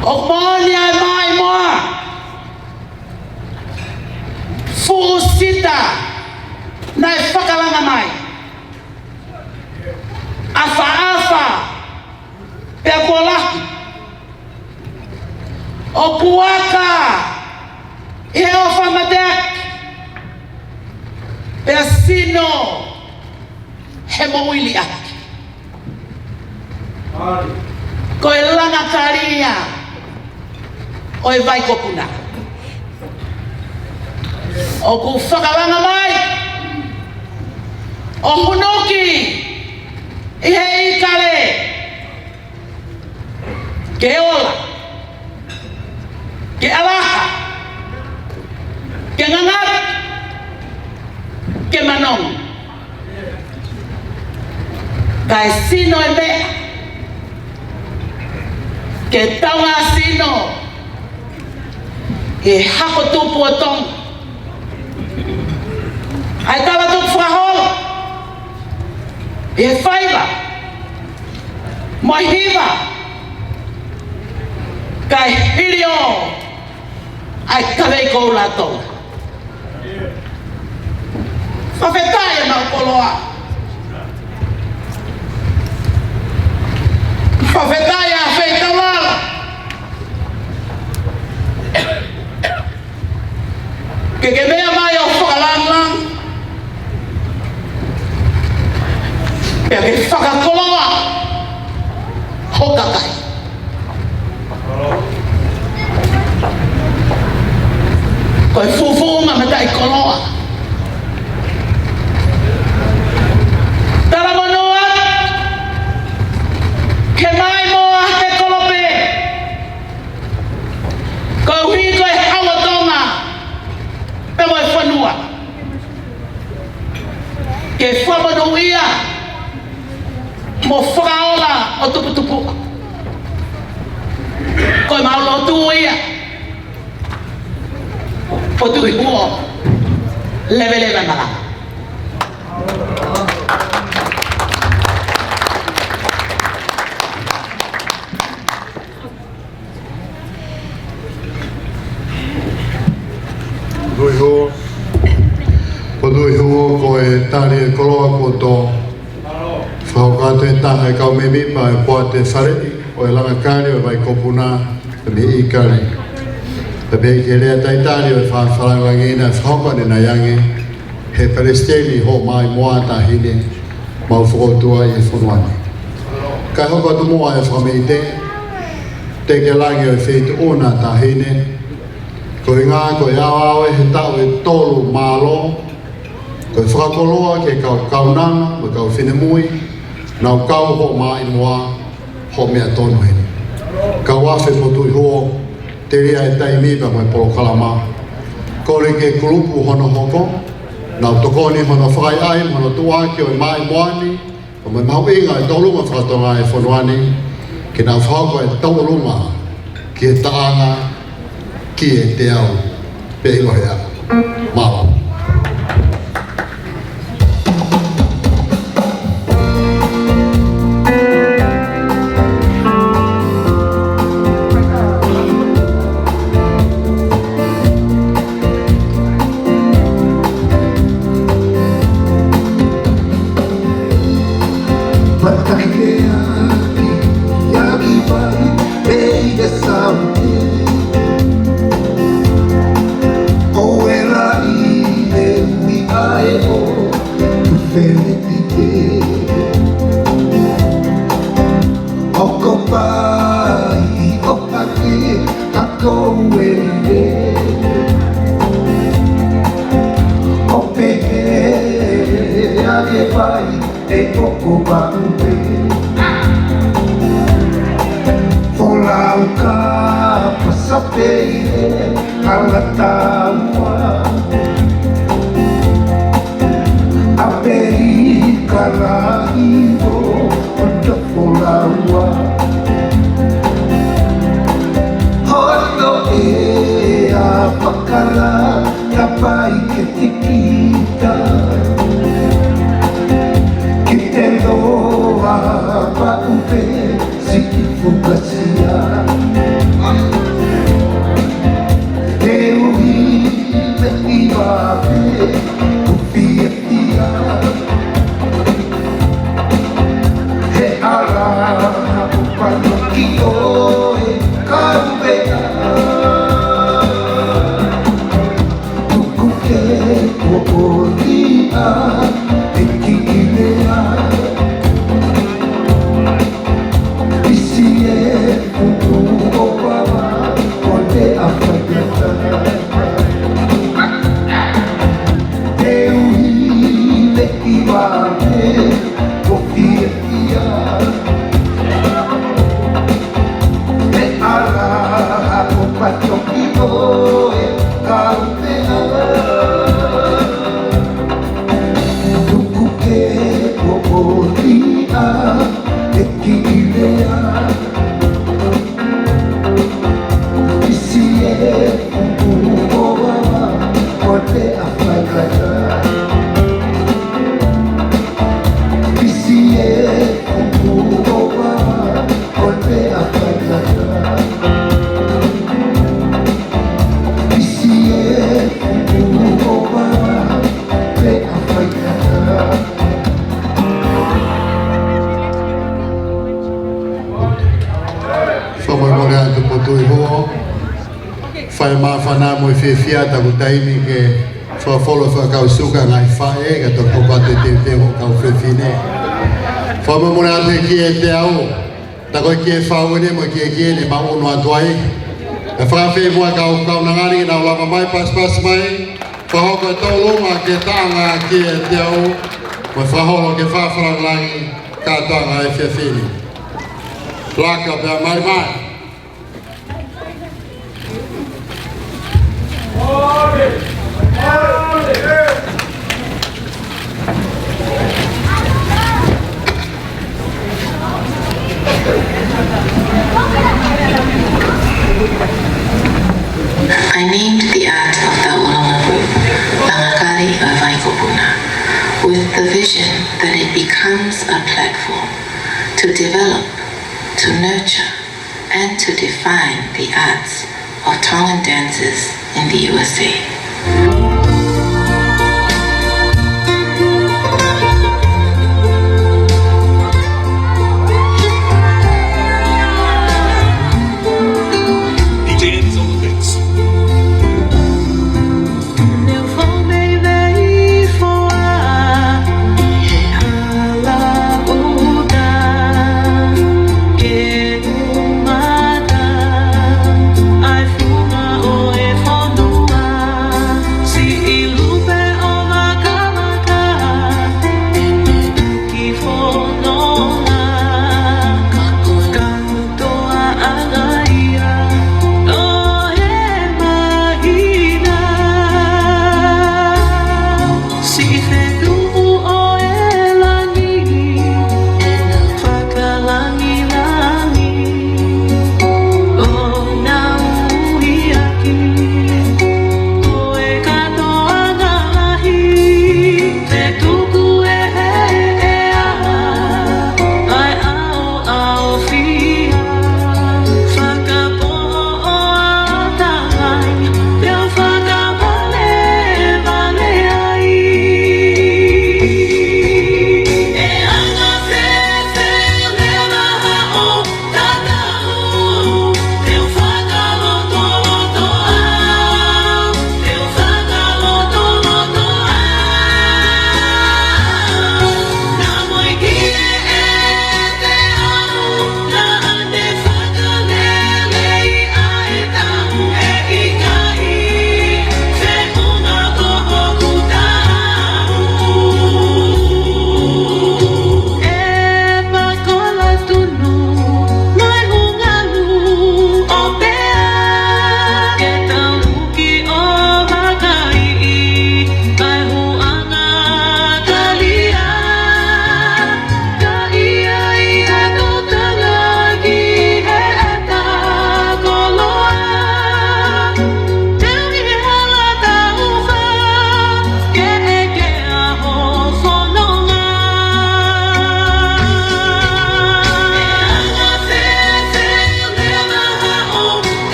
O moni ai mai moa. Fusita nai whakalanga mai. Afa pea kolaki. O puaka i he ofa mateak. Pea sino he mawili aki. Ko e Langakali o e vai ko Puna. O ku whakalanga mai. O hunuki i he ikale. Ke ola. Ke alaha. Ke ngangat. Ke manong. Kai sino e mea. Ke taunga sino e hako tupu o Tonga. Ai tala tupu whaholo e whaiva moihiva kai hirio ai kawei kou la Tonga. Whawhetai e mau koloa Whawhetaya whaitawala. Ke mea mai o whakalangang. Pea ke whakakoloa. Hokakai. Koe fufu ma matai koloa. Tara manoa. Ke mai moa te kolope. Koe hui koe hawa Tonga. Pe moe whanua. Ke whamanu ia. Mo whakaola o tuputupu. Koe maulo tu ia. O tui huo. Leve mala. Podui huo ko e tari e koloa ko tō whaukato e taha e kau me mipa e poa te wharei o e Langakali o e Puna e me i kari. Te pei ke rea taitari o e whawharangangina e whaukane na yangi he Palestini ho mai moa tahine mau whakotua i e whanuani. Kai hoka tu moa e whameite te ke langi o e whetu ona tahine ko i ngā ko e awawe he tau e tolu mālo ko e whakakoloa ke kau kaunanga me kau whenemui nau kau ho mai moa ho mea tonu heni. Kau wafe potui huo te ria e taimipa mai polo kalama. Ko re ke kulupu hono hoko nau tokoni hono whai ai hono tuaki o e mai moani o mai mau inga e tolunga whakatonga e whanuani ke nau whauko e tolunga ki e taanga ki e te au pe ilohea. Mālo. Tuku'aho. Whai mawhana mo I whiwhia taku taimi ke whawholo whakausuka ngai whae ka toko pate te ho kau whiwhine. Whamamura ate ki e te au, tako ki e whauene mo ki e ki e ni maunu atuai. E whawhi mua kau nangari na ulama mai pas mai, whahoko e tōlunga ke tāanga ki e te au, mo whaholo ke whawharangi ka tāanga e whiwhine. Laka pia mai. I named the art of the Ulama group Langakali of Puna, with the vision that it becomes a platform to develop, to nurture, and to define the arts of Tongan dancers in the USA. See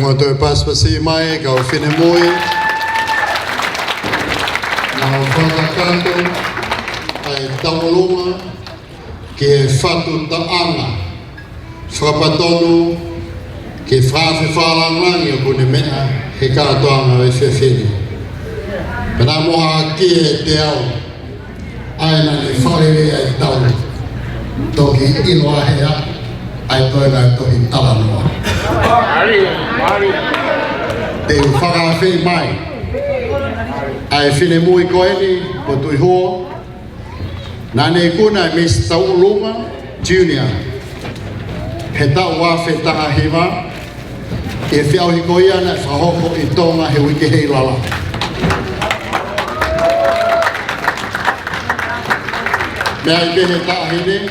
mo to pas pasi mai kau fine moi. Na fata kanto ai taulunga ke fatu taanga. Frapatonu ke frafe falangang yo kune mea he katoanga e fefeni. Pena moha ki te au aina ni wharewe ai tau toki inoa hea ai toena toki talanoa. Te whakawhi mai ai whine mui koeni ko tui hoa nane kuna Miss Taulunga Junior he tau wafe taha hiwa e whiau hiko ia na whahoko i Tonga he wiki hei lala. Mea i pehe taha hine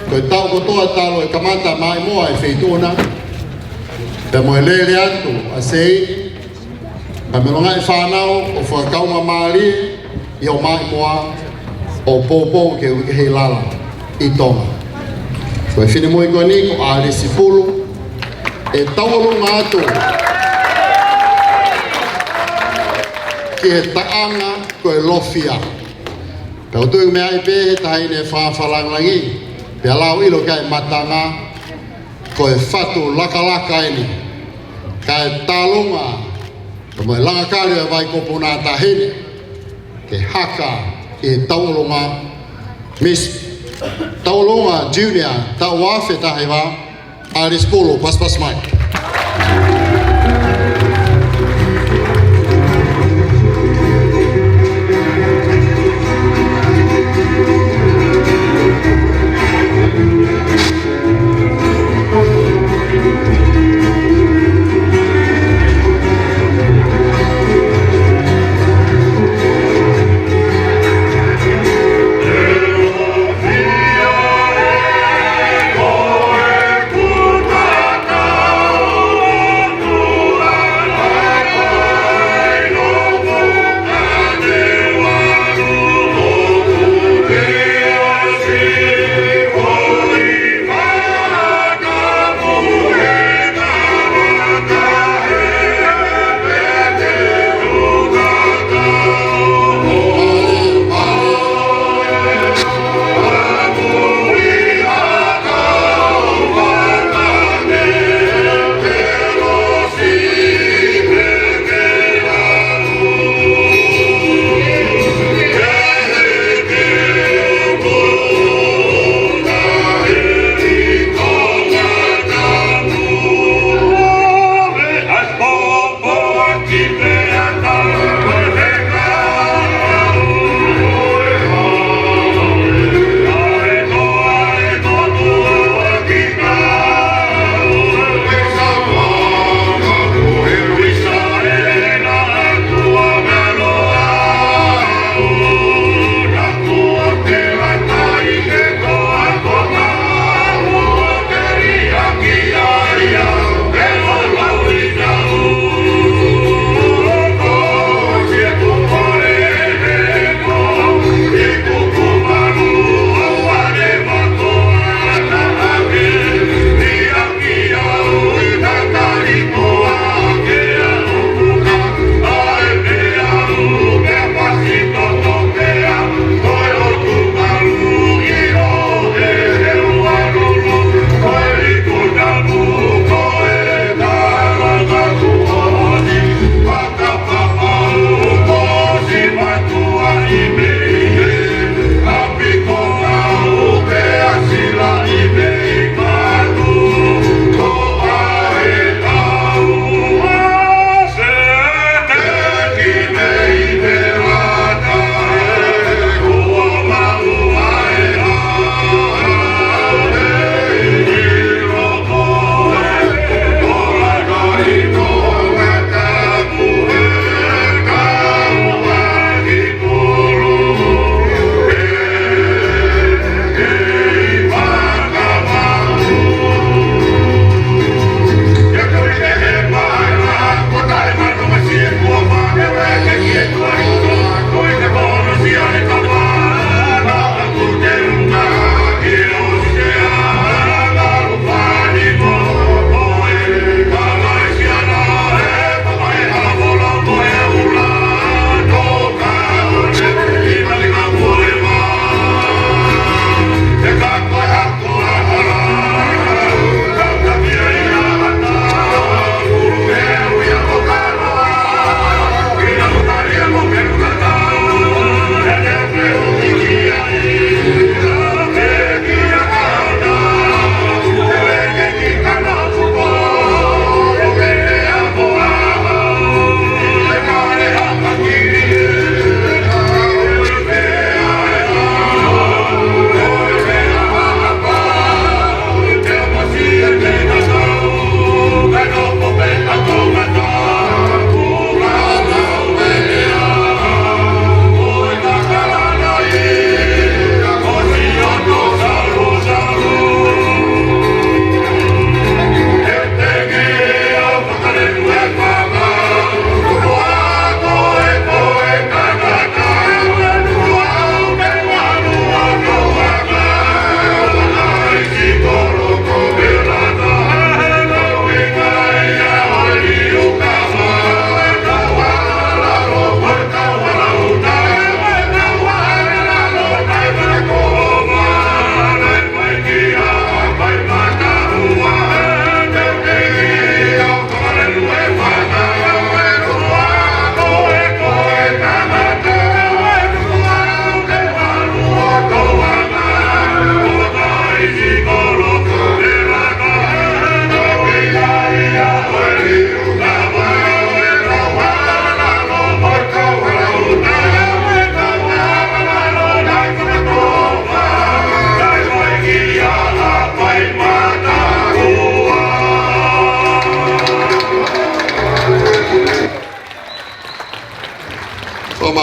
koe tau kotoa talo e kamata mai moa e whituna pe moe lele atu a sei ka melonga i whanau o whakauma maari i o mai moa o popo ke wiki hei lala i Tonga. Koe whine moi koe ni ko a resi pulu e taurunga atu ki e taanga koe lofia. Kau tui mea i pehe tahi ne whawhalanglangi pe alau ilo kai matanga koe whatu lakalaka ini kai talunga ka moe Langakali e vai ko Puna tahine ke haka i taurunga Miss Taulunga Junior tau wafe tahi wa aris pulu pas mai.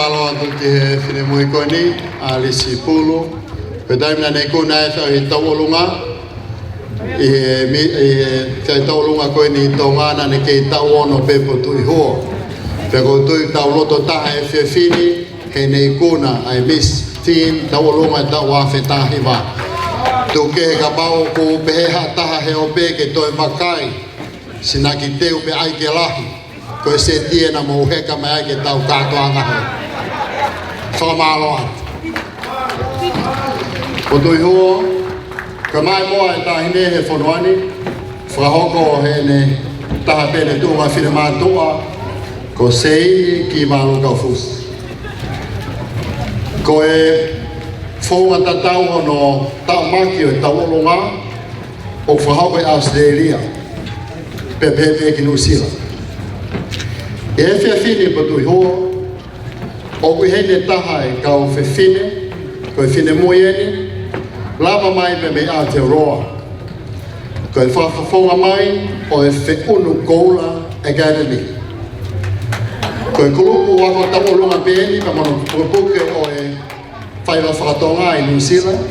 malo atu te whine mui koe ni, a lisi pulu. Pe taimina nei kuna e whau i tauolunga. Te tauolunga koe ni Tongana ne kei tauono pepo tui hoa. Pe ko tui tau loto taha e whiawhini, he nei kuna ai miss tin tauolunga e tau wawhetahi wa. Tu ke he ka pao ko peheha taha he ope ke toi makai. Sina ki teu pe ai ke lahi. Koe se tie na mo heka mai ai ke tau katoa ngahe. Whamalo atu. O tui hoa, ka mai moa e tahine he whanuani. Whahoko he ne taha pene tunga whine mātua. Ko sei ki mālo kau fusi. Ko e whaunga tatau no tau maki o e tau olonga o whahoko e Australia. Pepe ki New Zealand. E whiawhine pa tui hoa, o kui hene taha e kau whiwhine, ko e whine moieni, lava mai pe me Aotearoa. Ko e whawhawhonga mai o e whiunu Koula Academy. Ko e kulupu wako tau olonga pēni, ka mono puke o e whaiwa whakatonga i New Zealand,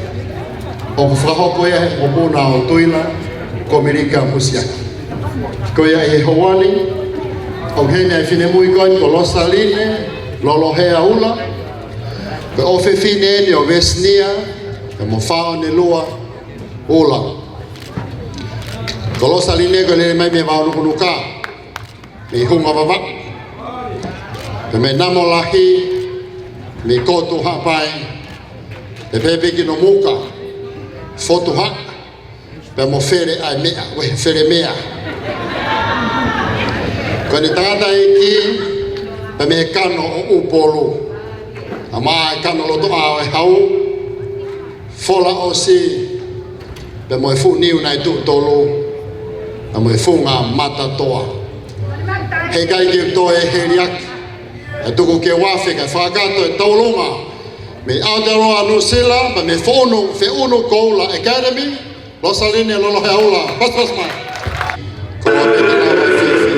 o ku whahoko ea he o Puna o Tuila, ko Amerika Musiaki. Ko ia e Hawani, o hene ai whine mui koe ko Losaline, Lolohea Ula, ko o whiwhine eni o Vesnia, e mo whao ne lua Ula. Ko Losaline ko nene mai me waunukunuka, me hunga wawa, me namo lahi, me kotu hapai, e pepe ki no muka, fotu hak, pe mo fere ai mea, fere mea. Ko ni tangata iki, pe me kano o upolu. Ama e kano loto a e hau, fola o si, pe mo e fu niu nai tu tolu, a mo e fu ngā mata toa. He kai ki to e heriaki, e tuku ke wawhika, whakato e taulunga, me Aotearoa New Zealand, pe me whiunu Koula Academy, Losaline Lolohea Ula, pas mai. Ko o te tana wa whiwhi.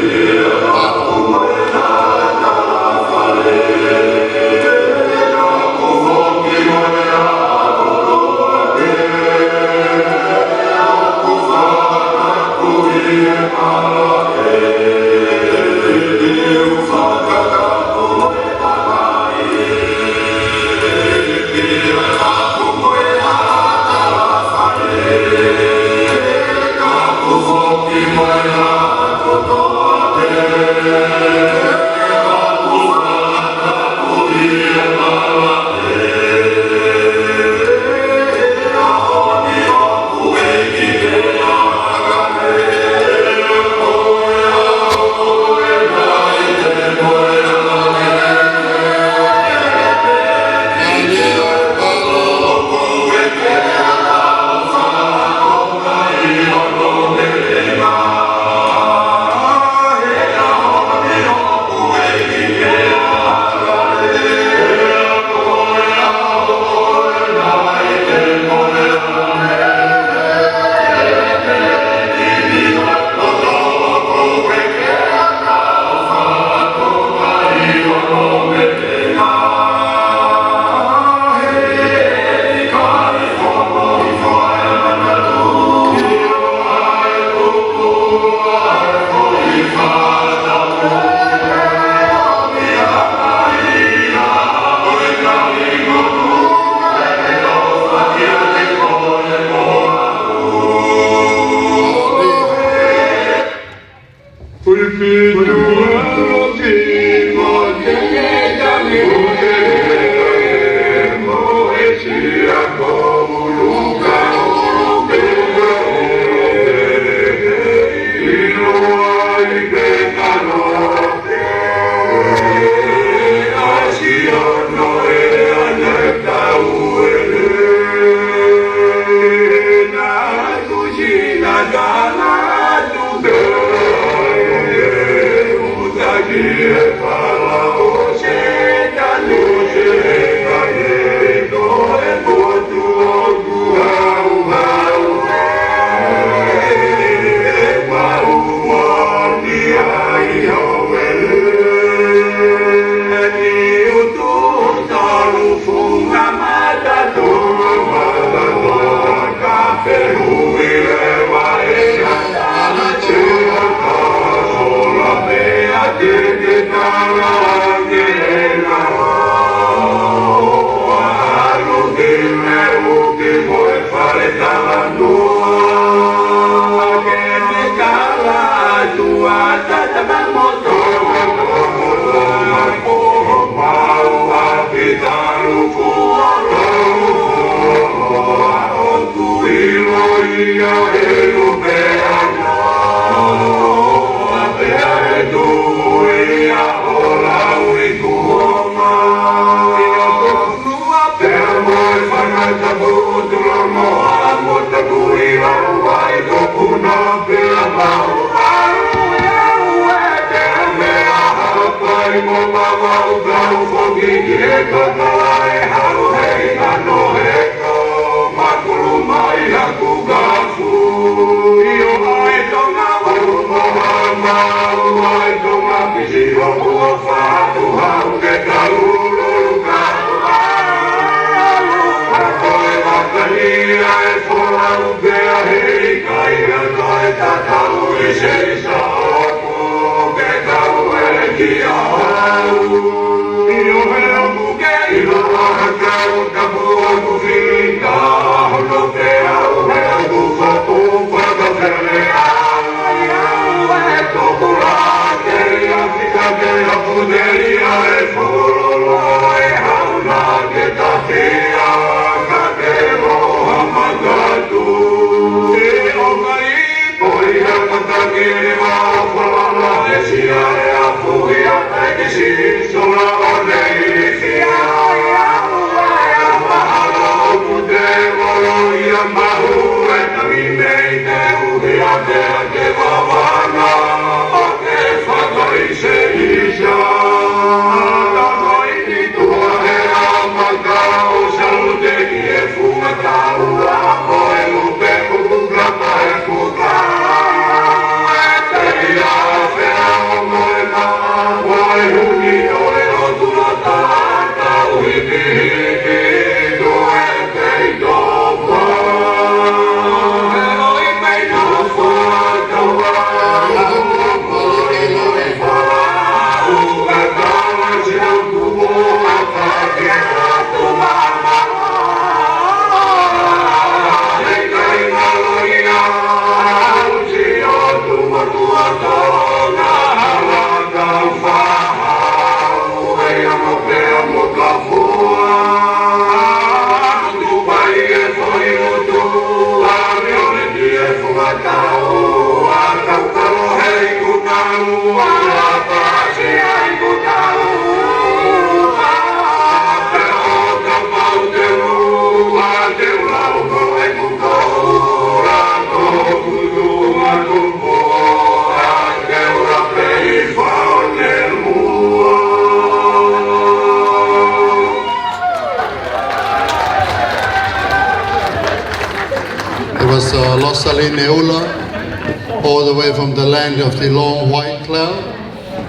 all the way from the land of the long white cloud,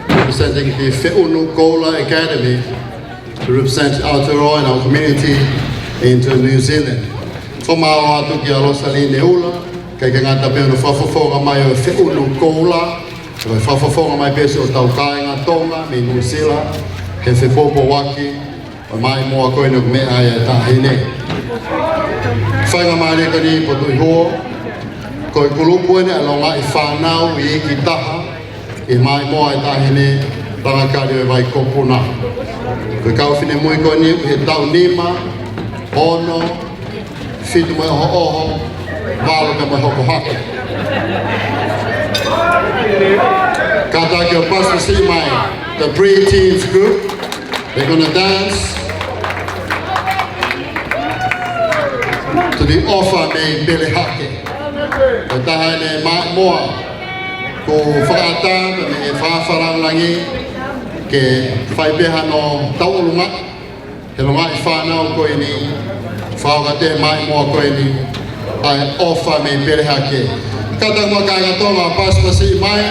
representing the Tuku'aho Academy to represent Aotearoa and our community into New Zealand. From our atu ki Losali Neula, kay ngata pe no whafafonga mai o Tuku'aho, o whafafonga mai pe o tau kāinga Tonga, me New Zealand, ke whepopo waki, o mai moa koe no mea e tahine. Whainga mai reka ni po tui hoa, ko i kulupu ene alonga I whanau I ki taha I mai moa I tahine Langakali e vai ko Puna. Ko I kawhine mui ko ni he tau nima, ono, fitu mai oho oho, walo ka mai hoko hake. Kata ki o pasu si mai, the pre-teens group, they're gonna dance to the offer me Pele Hake. O taha ne moa ko whakaata me e whawharangangi ke whaipeha no taurunga he longa I whanau koe ni whaokate mai moa koe ni ai offer me Pele Hake. Kata mua kāinga tonga paspasi mai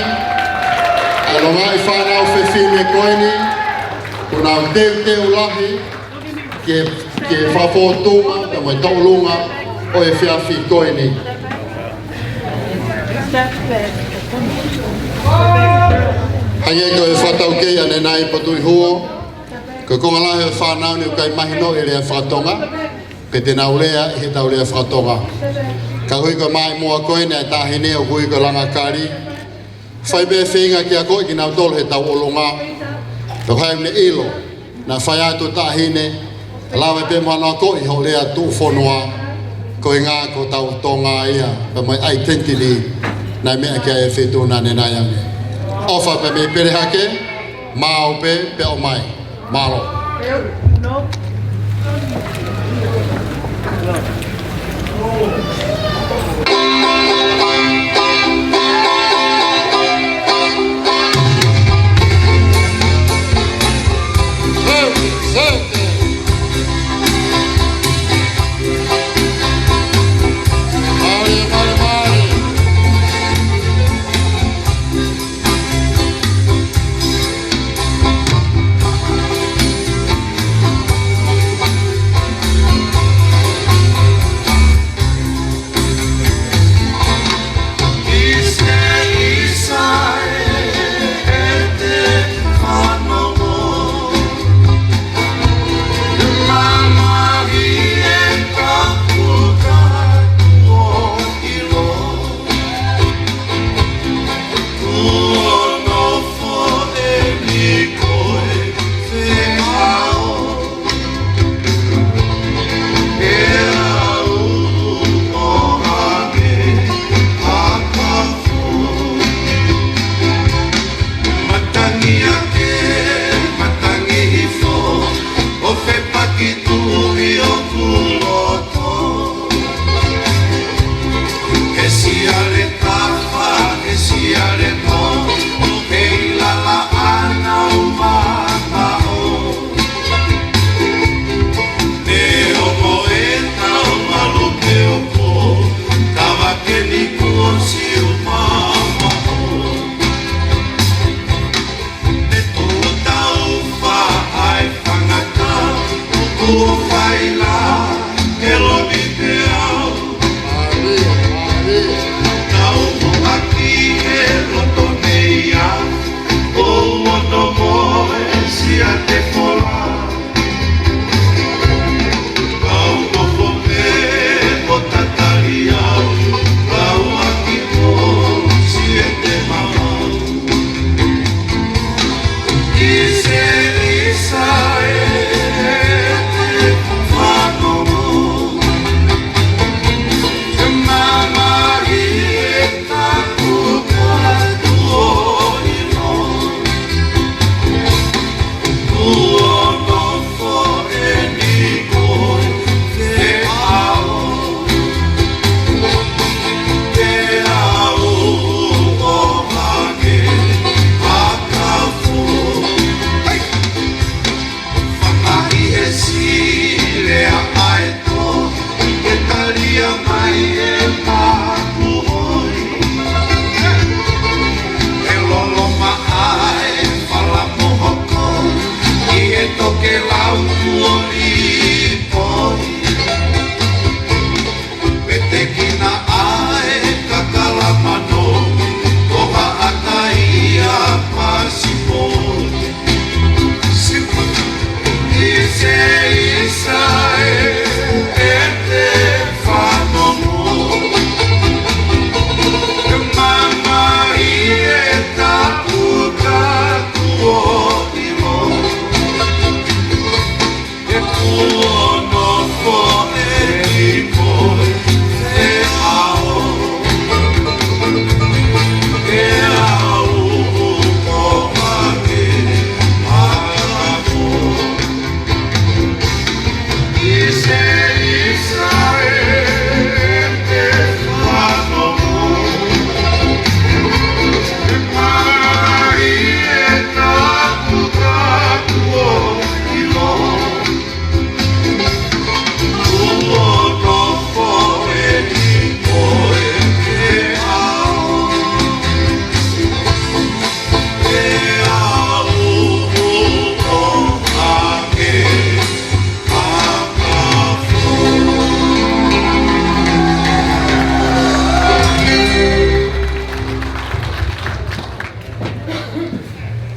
ai longa I whanau whewhine koe ni kuna teu lahi ke whawhotuma ta mai taurunga o e whiawhi koe ni. Hange ko e whatau kei ane nai patui huo, ko konga lahe o whanau ni o kai mahino I lea whatonga, ke te nau lea I he tau lea whatonga. Ka hui ko mai mua koe ne tahine o hui ko Langakali, whai be whinga ki a koe ki nau tol he tau olonga, to hai me ilo, na whai atu tahine, lawe pe mana koe I ho lea tu whonua, ko I ngā ko tau tonga ia, pa mai identity, nai mea kia e whetuna ne nai ame. Ofa pe me Pele Hake, mao pe o mai, malo.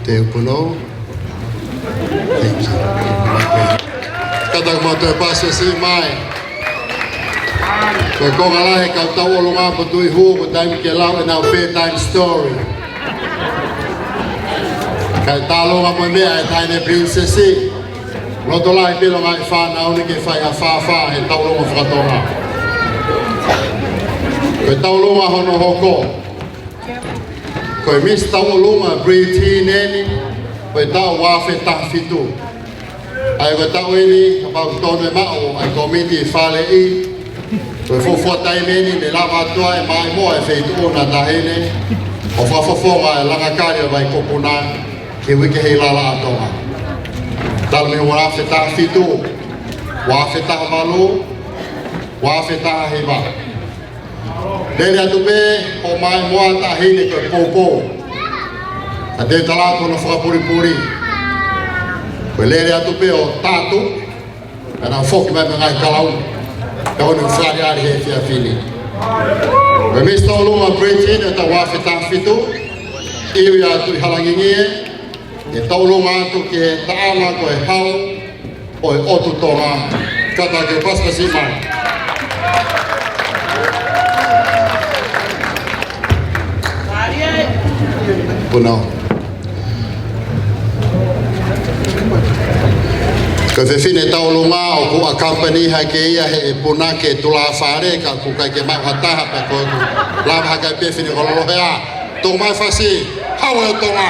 Te upuno. Thank you. Katang mo to paso si mai. Ko ko ngalahe ka tau lunga potui hu ko time ke lau na bedtime story. Kai talo nga mo me ai taine princess. No to lai pelo ngai fa na oni ke fa ya fa e tau lunga fratonga. Ko tau lunga hono hoko. Ko mis tau lunga breathe neni. Ko tau wa fe ta fitu. Ai ko tau ini ka tonu mao ai komiti fale I. Ko fo tai meni me lava toa e mai mo e fe tu na ta hele. O fa nga Langakali vai ko Puna ke wike he lala atonga. Tal me wa fe ta fitu. Wa fe ta malu. Wa fe ta heba. Dele atu be o mai mo ta hele ko popo. Ate tala ko no fa puri. Belere atu pe o tatu ana foki mai ngai kalau tau no fari ari he fia fili we mista longa breaking ta wa fita fitu iwi atu halangingi e tau longa atu ke taama ko e hau o e otu tonga kata ke pasta si mai Puna. Ko fe fine tau lunga o ku a company ha ke ia he Puna ke tula fare ka ku ka ke ma hata ha pe ko la ha ka pe fine ko lo hea to mai fasi ha o to ma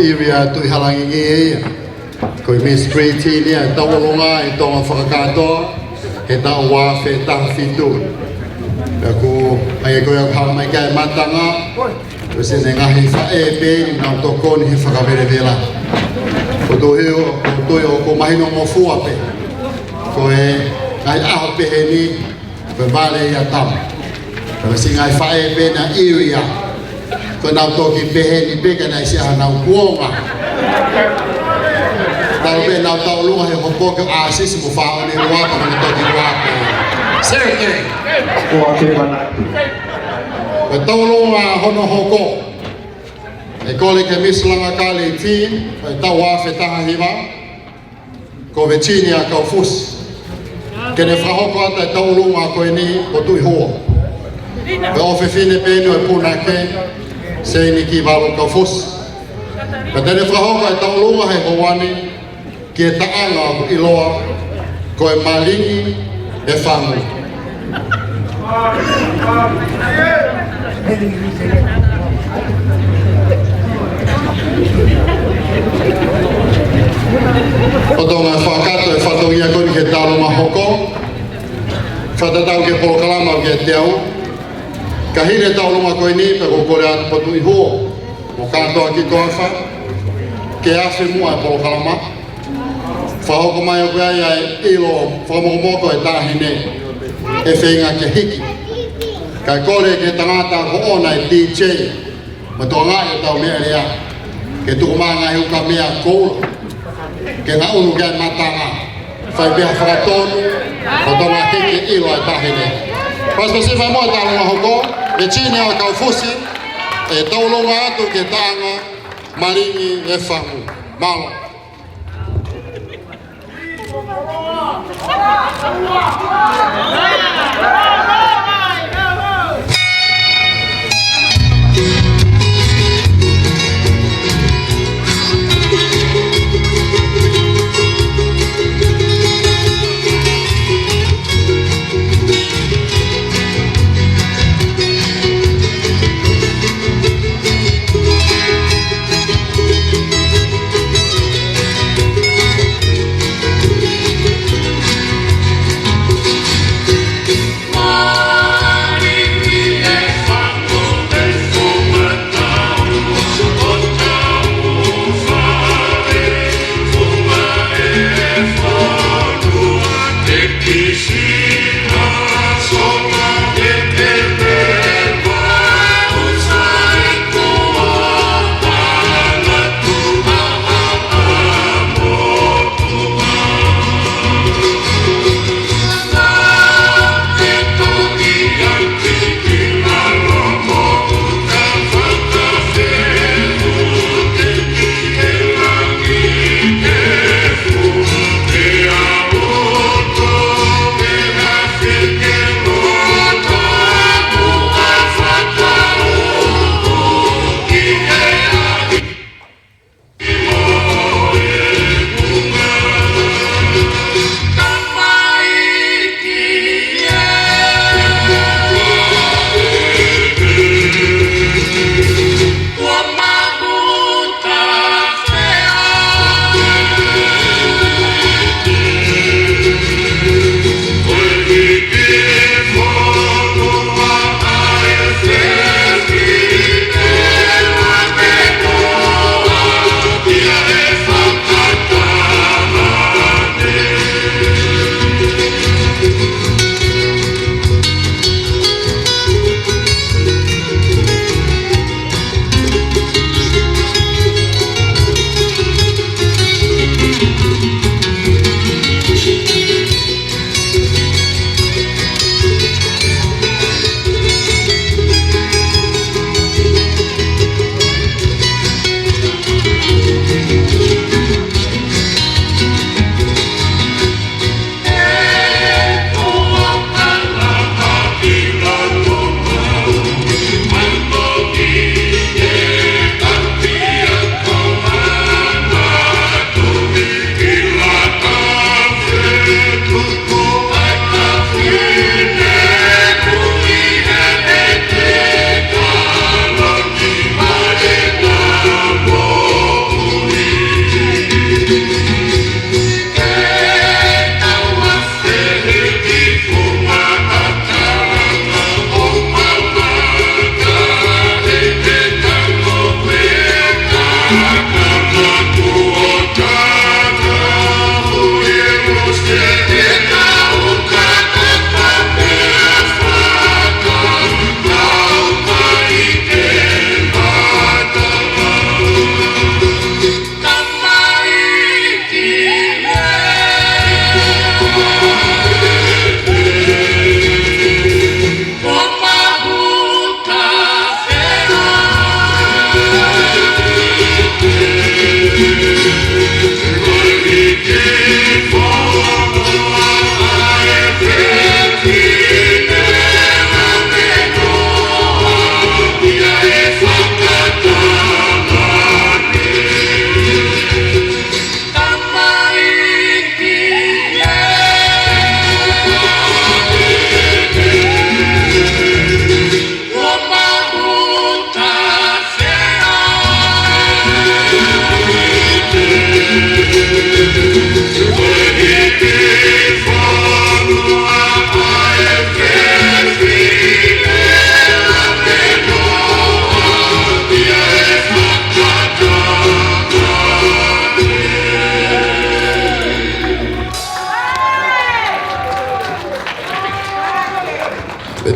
Area tu halangi ngi ko Miss Pretty ni tau longa i tonga whakakatoa he tau wā whe tang whitu aku ai ko ia kha mai kai matanga ko se ne ngahi whae pe ni nau toko ni he whakawere vela ko to ko mahino mo fua pe ko e ai aho pe he ni pe vale ia tam ko se ngai whae pe na area ko nau toki pehe ni peka na isi nau kuonga tau pe nau tau lunga he hopo ke asis mo whao ni waka na toki waka Sergei ko tau lunga hono hoko e kole ke Miss Langakali team ko tau wafe taha hiwa ko Virginia kau fus ke ne whahoko ata tau lunga ko ni ko tui hoa ko ofe fine penu e Puna ke sei ni ki valo ka fos ka tene whahoka e tau lunga he hoani ki e taanga ku iloa ko e malingi e whangu o tonga whakato e whatogia koni ke talo mahoko whatatau ke polokalama ke te au Kahine taulunga koe ni pe kore atu patu I huo. Mo katoa ki koefa. Ke afe mua e polo kalama. Whahoko mai o koe ai ilo whamomoko e tāhine. E whenga ke hiki. Kai kore ke tangata ko ona e DJ. Ma toa ngai o tau mea rea. Ke tuku maa ngai uka mea koura. Ke ngā unu kai matanga. Whai beha whakatonu. O tonga hiki ilo e tāhine. Pastor Sifa mo tālunga hoko. E tine o kau fusi. E taulunga atu ke tāanga. Maringi e whangu. Malo.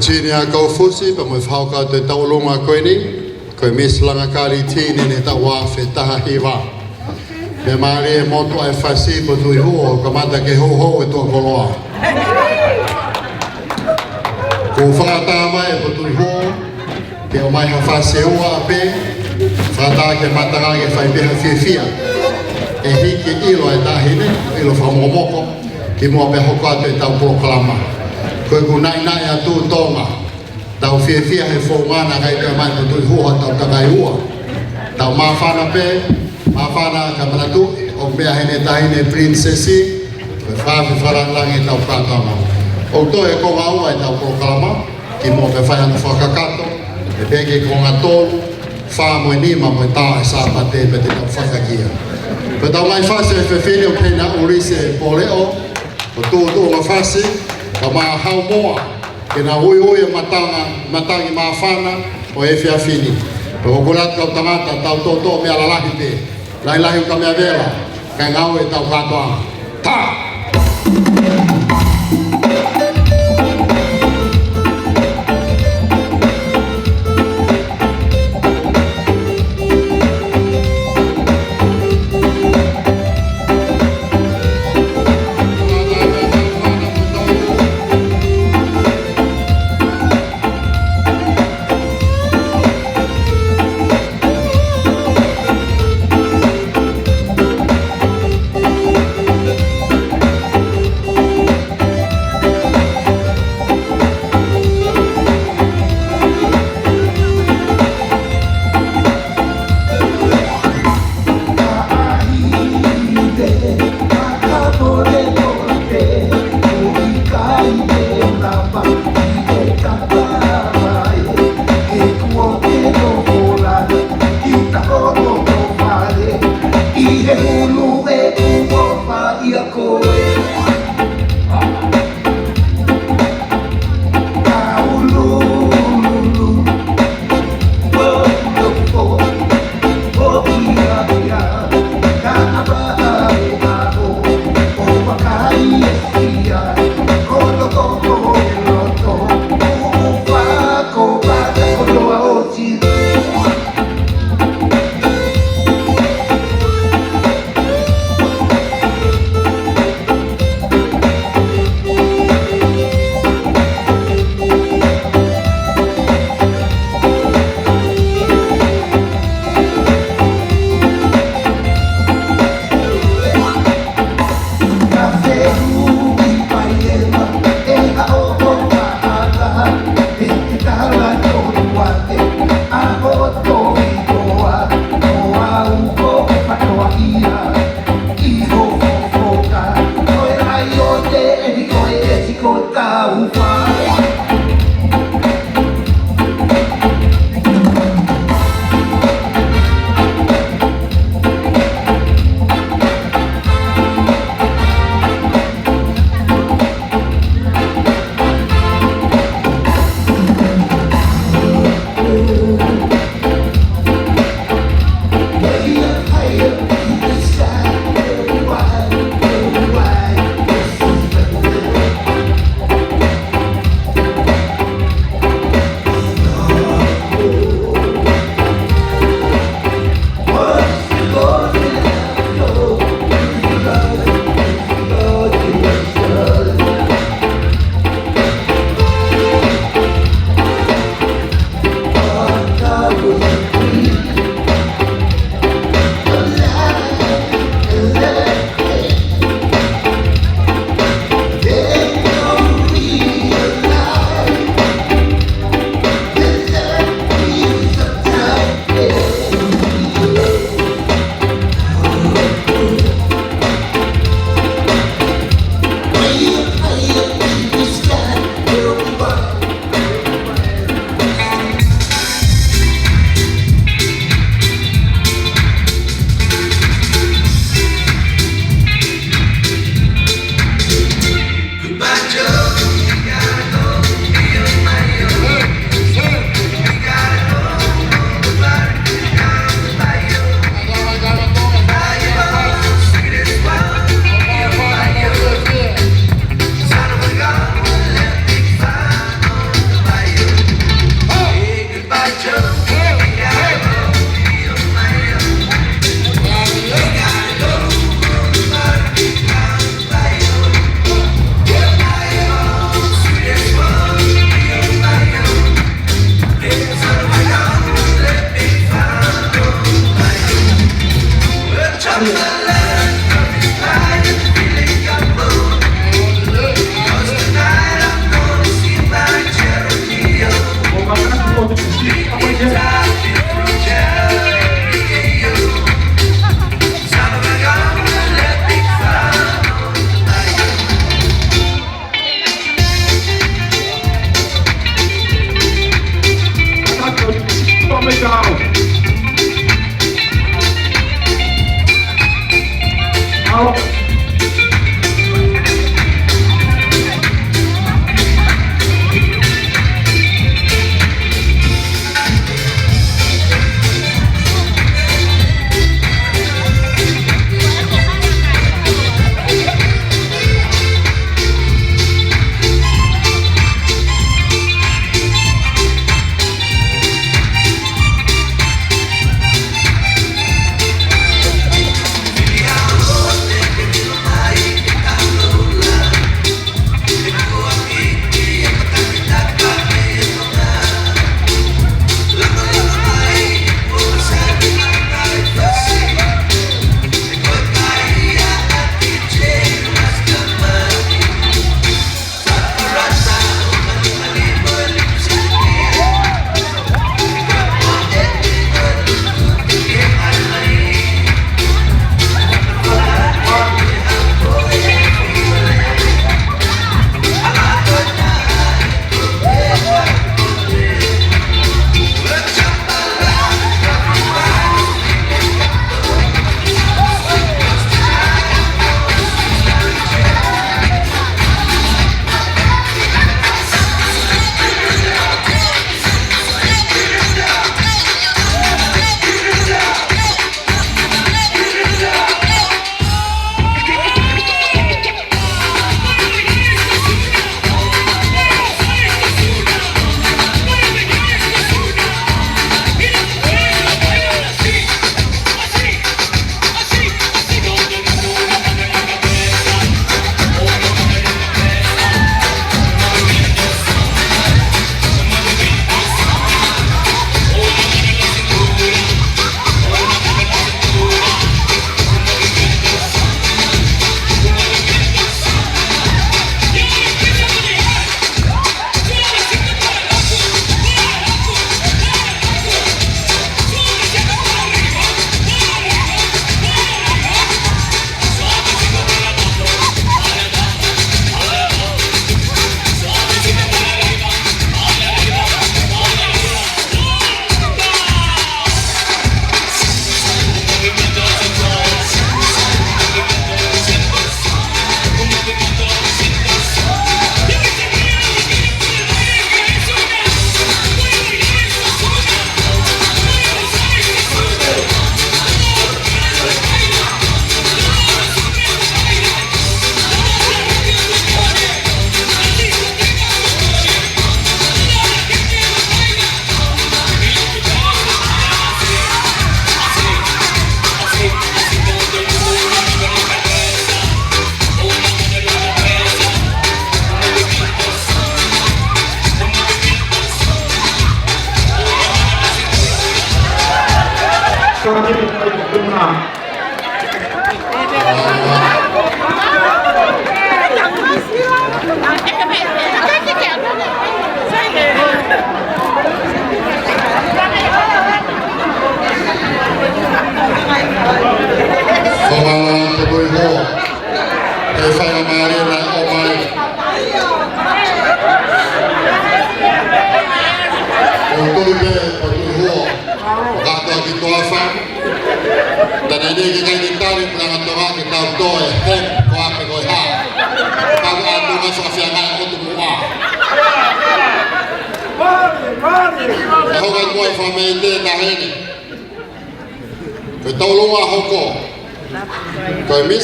tini a kau fusi, pa mo whau ka te taulonga koe ni, koe Miss Langakali tini ne ta wā whetaha hiwa. Me maare e moto ai whasi po tui huo, ka mata ke ho e tō koloa. Ko whakata mai po tui huo, ke o mai ha whase ua a pe, whakata ke matanga ke whaipeha whiwhia. E hiki ilo e tahine, ilo whamomoko, ki mua pe hoko atu e tau Kalama. Koe ku nai atu Tonga, tau whiwhia he whongana kai te mai po tui huo tau takai ua. Tau mawhana pe, mawhana ka manatu, o mea hene tahine princessi, koe whawhi wharangangi tau kātama. O to e konga ua e tau Kalama, ki mua pe whaiana whakakato, e peke konga tolu, wha moe nima moe tā e sāpate pe te tau whakakia. Pe tau mai whase e whiwhine o pena urise po leo, o tō ngā whase, ka maa hau moa, ke nā ui e matangi maa whana o e whiawhini. Pe o kurat kau tangata tau tō mea lalahi te, lai ka mea vera, kai ngau e tau katoa. Tā!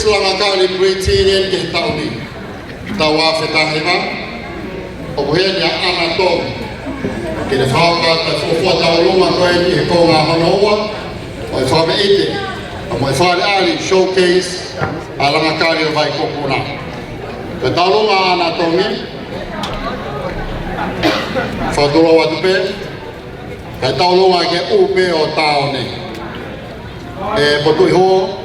Langakali Britanian ke tauni tawa fetahiva obuhen ya anatom ke fauka ta fofo tauluma ko e ko nga honoa o fa me ite mo fa ali showcase Langakali vai ko Puna ke tauluma anatomi fa dolo wa tupe ke tauluma ke upe o taone e Tuku'aho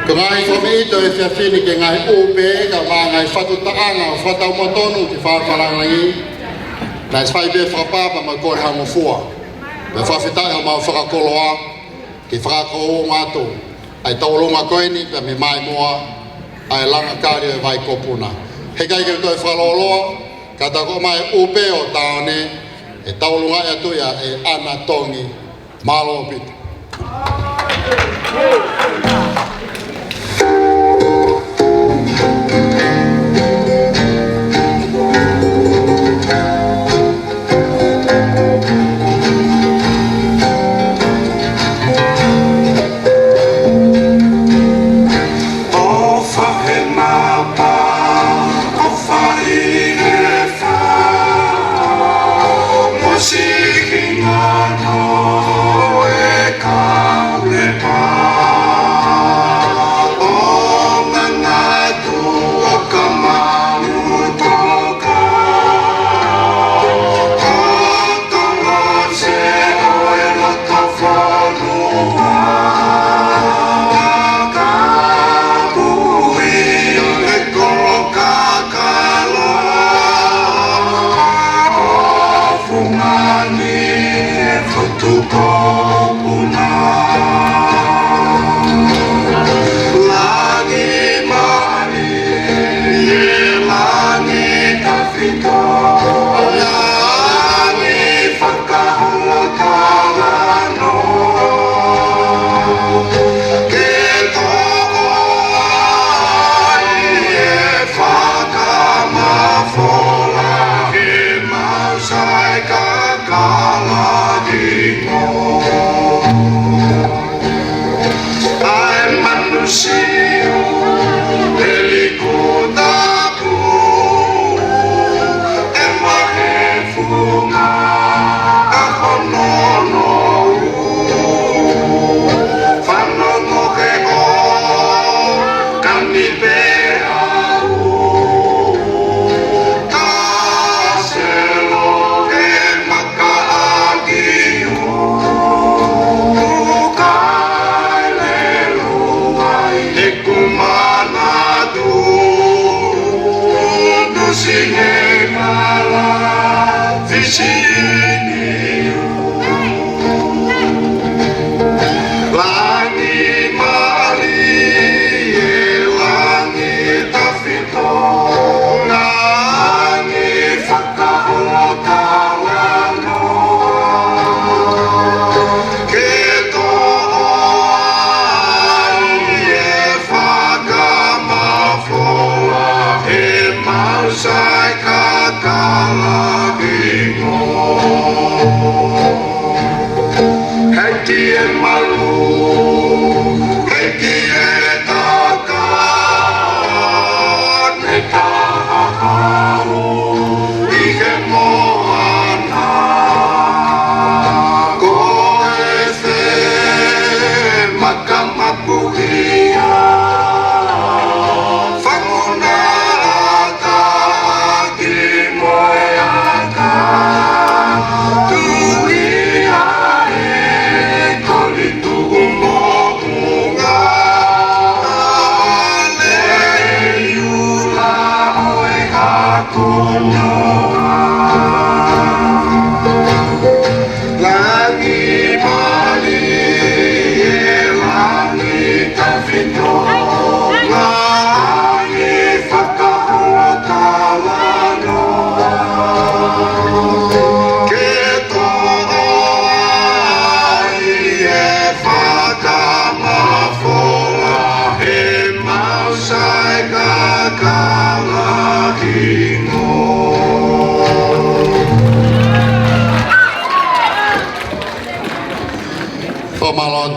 Ko ngai whameito e whiawhini ke ngai ope ka wā ngai whatutaanga o whatau motonu ki whāwharangangi. Nai whaibe whapapa ma kore hango fua. Me whawhitai o mau whakakoloa ki whakako o ngātou. Ai taulunga koeni pe me mai moa ai Langakali e vai ko Puna. He kai ke toi whaloloa ka tako mai ope o taone e taulunga e tuia e ana tongi malo pita.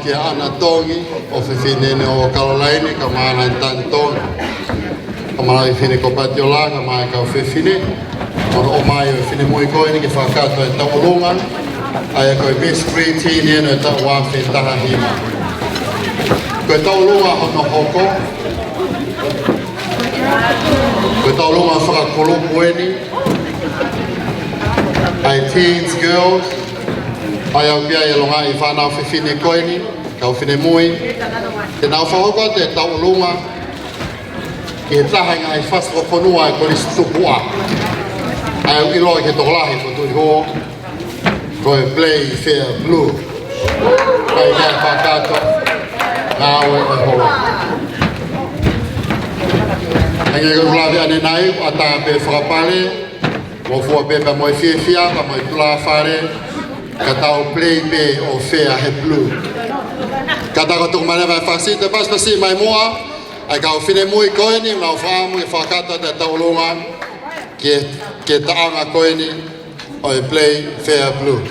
Kia ana tongi o whiwhinene o Kalalaini ka maana i tani tongi. Ka maana i whine ko Patiola ka maana ka whiwhine. O mai o whine mui koini ki whakato e taulunga. Ai koe best free teen eno e tau wawhi taha hima. Koe taulunga hono hoko. Koe taulunga whakakolopu eni. Ai teens, girls. Ai au pia e longa i whanau whiwhine koini. kau whine mui, te nau whahoko te tau lunga, ki he taha ngai whasako whanua e kolisi Tuku'aho. Ai au ilo ke tokolahi ko tui ho, ko e play fair blue. Kai kai whakato, ngā oe e holo. Ai ngai kau lawe ane nai, a tā pe whakapale, mo fua pe pa moe whiawhia, pa moe tula whare, ka tau play pe o fair he blue. Ka tako tuku mane vai whasi, te paspasi mai moa, ai kau whine mui koe ni, nau whaamu e whakata te taulunga, ke taanga koe ni, o e play fair blue.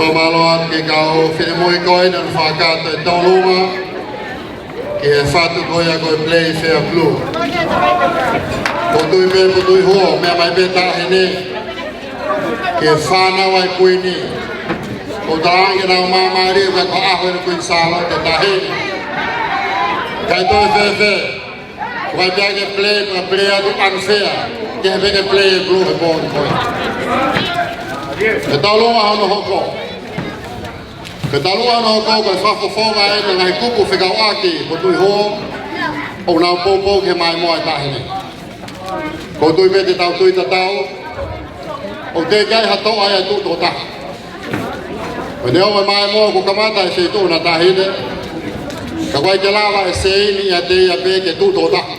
Koto maloa ke kau whine mui koe na whakato e tōluma ki he whatu koe a koe play fair blue. Potui me potui hoa, mea mai me tahine ki he whanau ai kuini. Ko tarangi nao mamari ka ko aho e kuin sala te tahine. Kai toi whewhe, kai pia ke play na play atu unfair, ki he peke play e blue he bōn koe. Ke tōluma hono hoko. Ke talua no ko ko whafofonga e na ngai kupu whikau aki ko tui ho o nau popo ke mai moa tahine. Ko tui pete tau tui tatau o te kai hatoa e tu to taha. Ko te oe mai moa ko kamata e se tu na tahine ka wai ke lawa e se ini a te ia pe ke tu to taha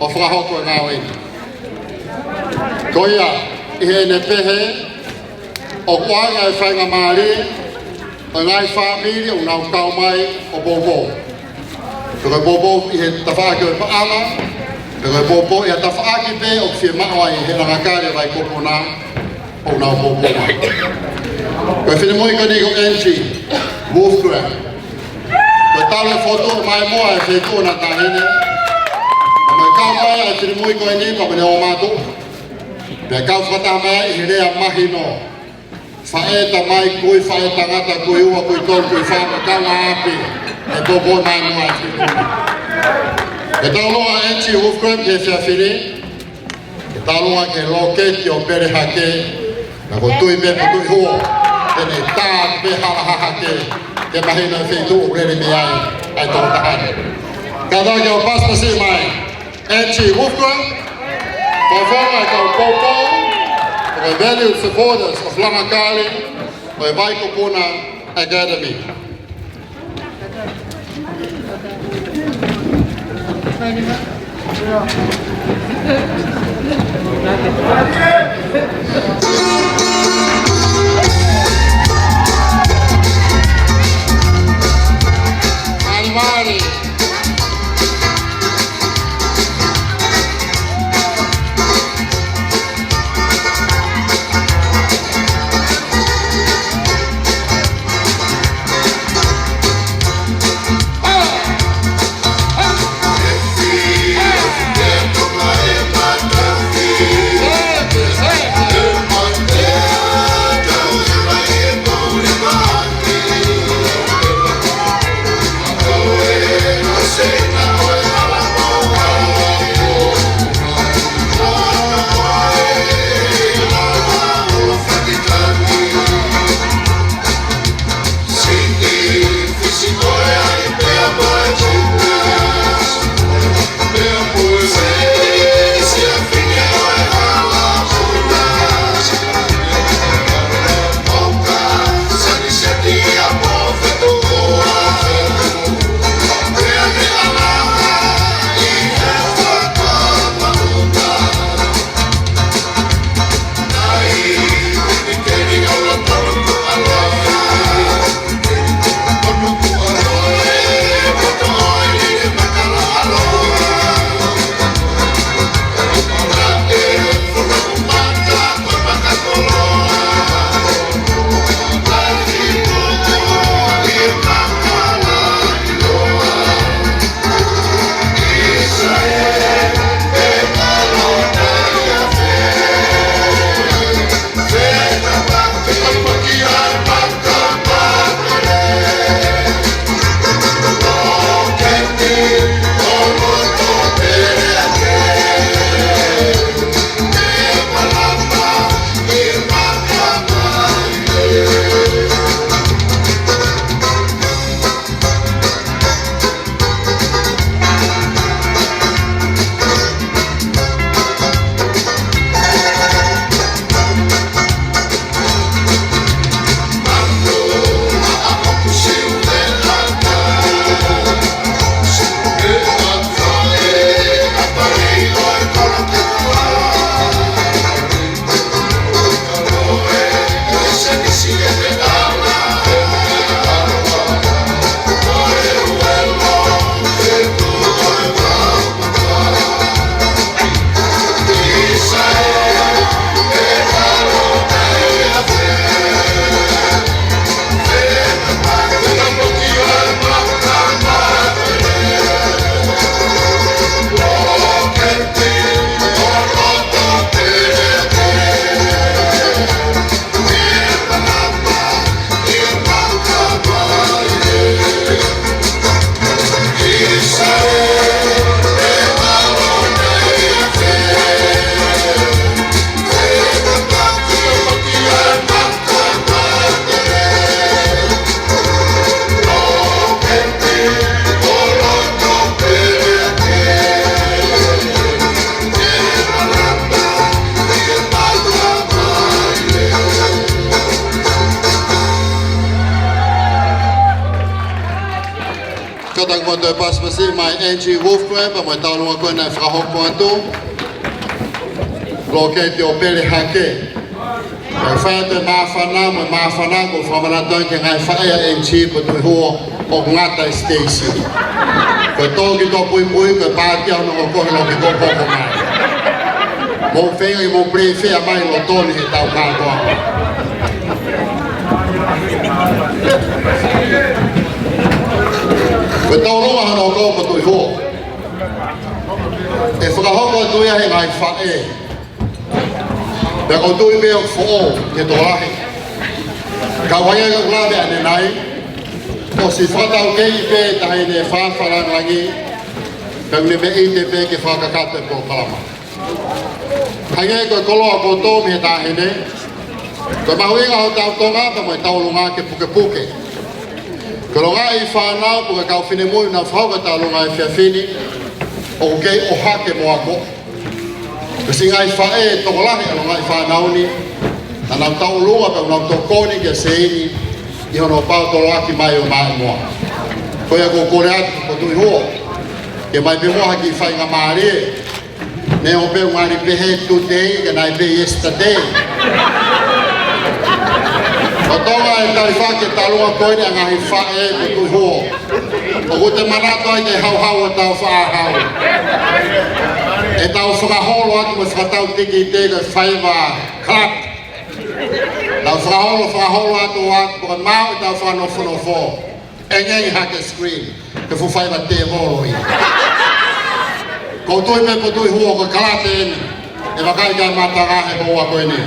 o whakahoko e ngau ini. Ko ia i he ne pehe o kuanga e whainga maari o ngai whamiri o nau kau mai o bobo. Ko kai bobo i he tawhaaki o Paula, ko kai bobo i he tawhaaki pe o whia maua i he Langakali vai Puna o nau bobo mai. Ko whine moi ka ni ko Angie, Wolfgram. Ko talo e foto mai moa e whetu na tahine. Ko mai kau mai a whine moi ko e ni pa mene o mātu. Pea kau whata mai i he rea mahi no. Whaeta mai kui whaeta ngata kui ua kui tol kui whaama kawa api e bobo mai mua e whituna. E tauloa Angie Wolfgram ke whiawhiri, e tauloa ke loketi o pere hake, na ko tui me po tui huo, tene tāku pe halaha hake, te mahina whitu o rere me ai, ai tō tahane. Ka tāke o pasta si mai, Angie Wolfgram, ka whonga e kau popo, the valued supporters of Langakali by Puna Academy. Halaevalu. te pas pasi mai Angie Wolfgram pa mo taulunga ko na whakahoko atu. Lo ke te o pele hake. Kai whai te mawhana ko whamanatoi ke ngai whaia Angie pa tui hoa o ngata Stacy. Koe tōki tō pui koe pātia hono o kohe lo ki kōkoko mai. Mō whenga i mō prei whea mai lo tōni he tau kātoa. Koe tau ronga hana o kōpa tui hoa. E whakahoko tui ahe ngai whae. Pea ko tui mea who'o ke tō ahe. Ka waia ka klawe ane nai. O si whatau kei pē tahi ne whawharangangi. Ka une me i te pē ke whakakate po kalama. Hange koe koloa ko tō me tāhene. Koe mahuinga ho tau tonga pa moe taulunga ke puke puke. Koe longa i whanau puke kau whine mui na whauka taulunga e whiawhini. O kei o hake moa ko. Koe si ngai whae toko lahi a longa i whanau ni. Na nau taulunga pa nau tokoni ke seini. I hono pao tolo aki mai o mai moa. Koe a ko kore atu ko tui hoa. Ke mai pe moa ki whainga maare. Ne o pe ngari pehe today ke nai pe yesterday. O tonga e tari whake talua koine a ngahi whae ko tui hoa. O ko te manato ai te hau o tau whaahau. E tau whakaholo atu me whakatau tiki te ke whaiva club. Tau whakaholo atu koe mau i tau whanofo. E ngai hake screen. Ke whaiva te volo i. Ko tui me ko tui hua ko kalate eni. E wakai kai matara he hoa koe ni.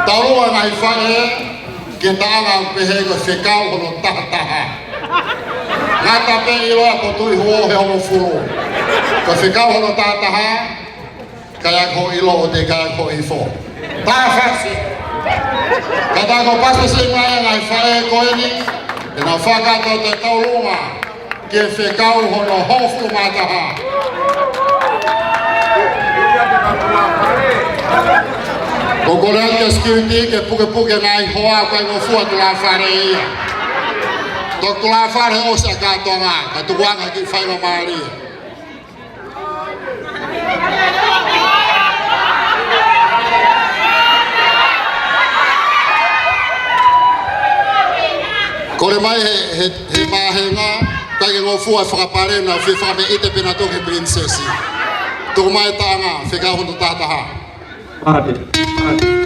Tau roa ngai whae. Ke taanga pehe ko whekau hono tahataha. Ngata pe i roa ko tui hua he hono furu. Ko whekau hono tahataha. Kaya ko ilo o te kaya ko i fo. Tā whasi. Kata ko pasasi ngai whae koe ni. E na whakato te taurunga. Ke whekau hono hofu mataha. Ko kore ake security ke puke ngai hoa koe ngofua tu la whare ia. Tok tu la whare o sa katoa ngā, ka tu wanga ki whainga maari. Kore mai he mahenga, kai ke ngofua whakapare na whiwhame ite pena toke princesi. Tuku mai taanga, whikau hono tātaha. Thank you.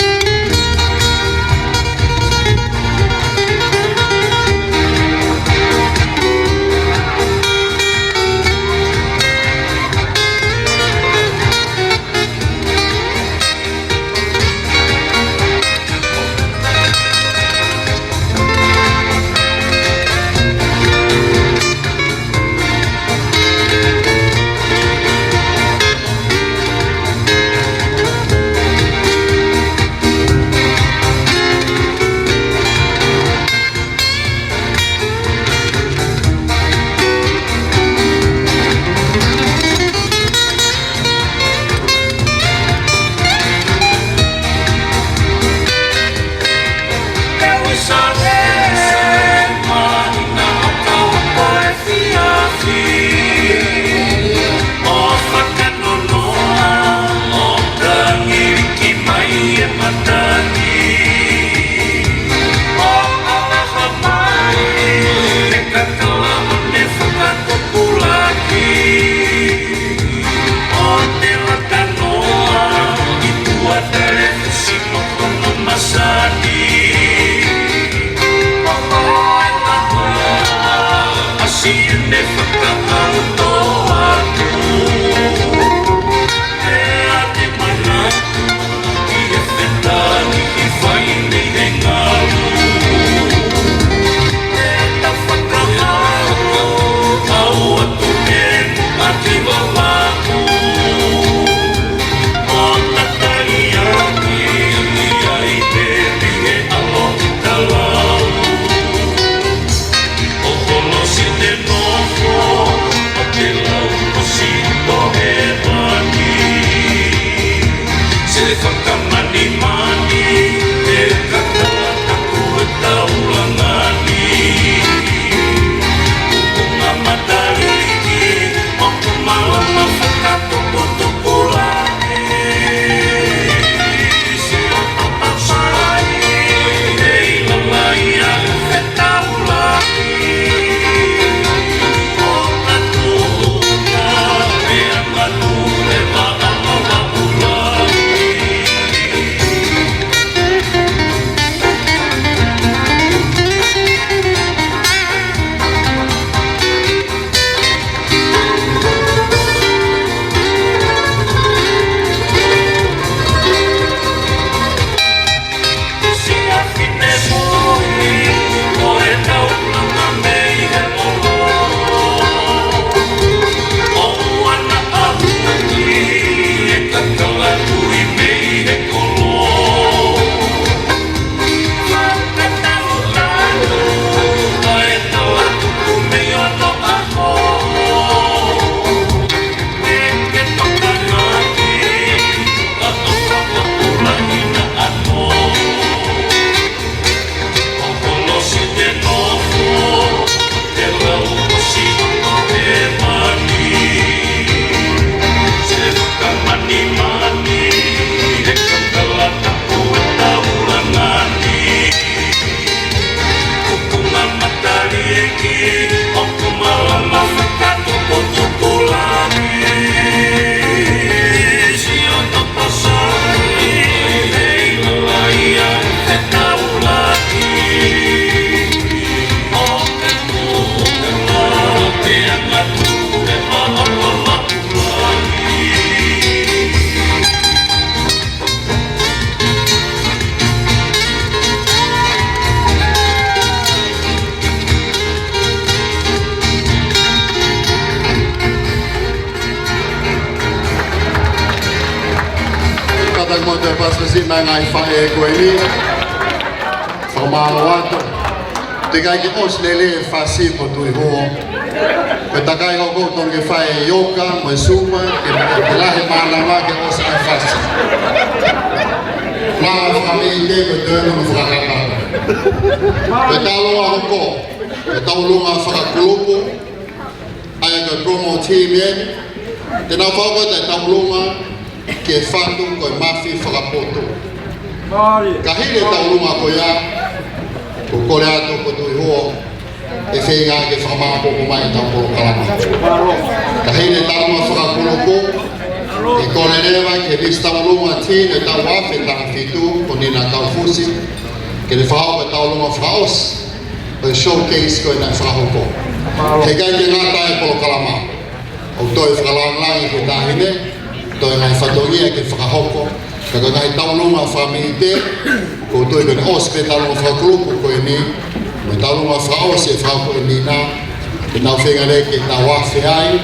te pasasi ngai whae koe ni. Whamāwato. Te kai ki os lele whasi po tui hoa. Pe takai ho kouton ke whae yoka, moe suma, ke lahe mānama ke os ai whasi. Maa whame i te koe tēnu me whakakata. Pe tāloa hoko, pe taulunga whakakulupu, ai koe promo team yen. Te nā whauka te taulunga ke whatu koe mawhi whakapoto. Ka hire taulunga koe ia, ko kore ato ko tui hoa, e whenga ke whakamāpoko mai Napua-o-Kalani. Ka hire taulunga whakakulupu, e kore rewa ke ris taulunga tīne tau awhi tanga whitu ko nina kaufusi, ke le whauka taulunga whaos, o showcase koe nai whahoko. He kai ke ngata e polo kalama. O toi whakalangangi ke tāhine, toi ngai whatongia ke whakahoko, ka ko ngai taulunga whamite, ko toi kone os pe taulunga whakulupu koe ni, me taulunga whaos e whako e ni nā, ke tau whengare ke tau awhi ai,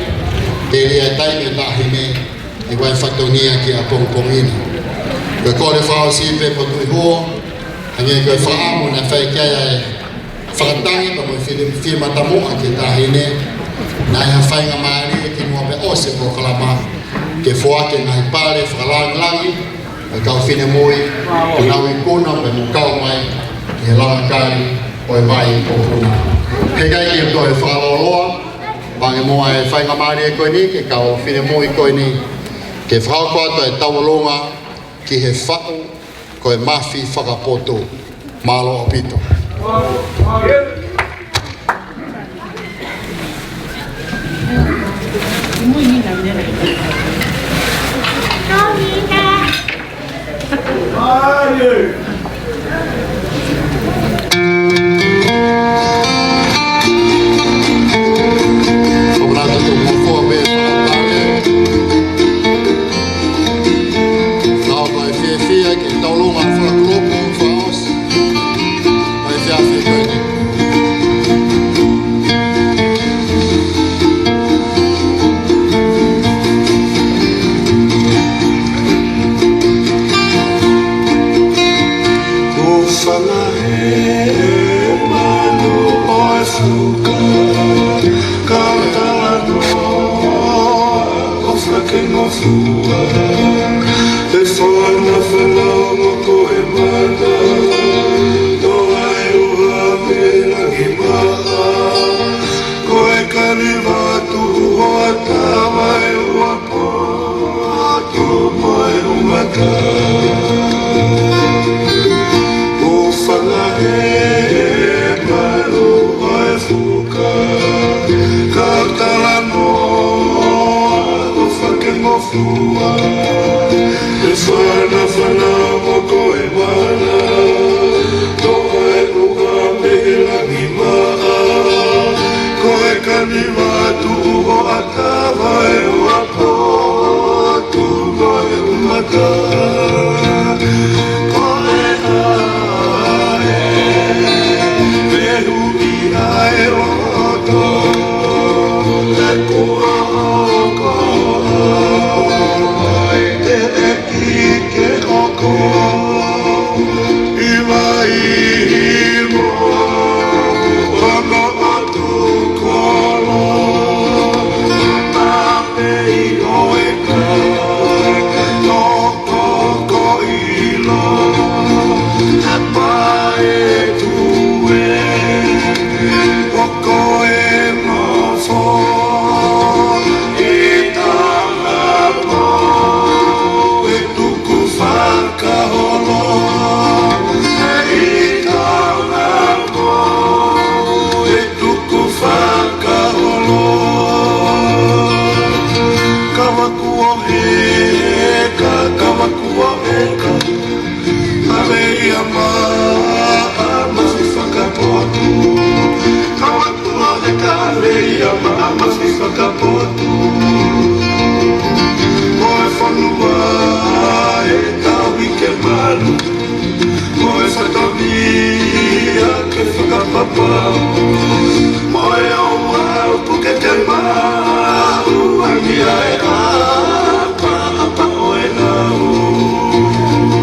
te ria taime tāhine, e wai whatongia ki a pongpongina. Ka kore whaosi pe po tui hoa, hange koe whaamu na whaikia e whakatangi pa mo whima tamoa ke tāhine, nai ha whainga maari e ki mua pe ose po kalama ke whoake ngai pare whakalangi, e kau whine mui, ke naui kuna pe mukau mai, ke Langakali, oi mai po Puna. He kai ki to e whakaloloa, wange mua e whainga maari e koe ni, ke kau whine mui koe ni, ke whakakoato e taualonga ki he whau koe mawhi whakapoto, malo o pito. Apa apa oe nau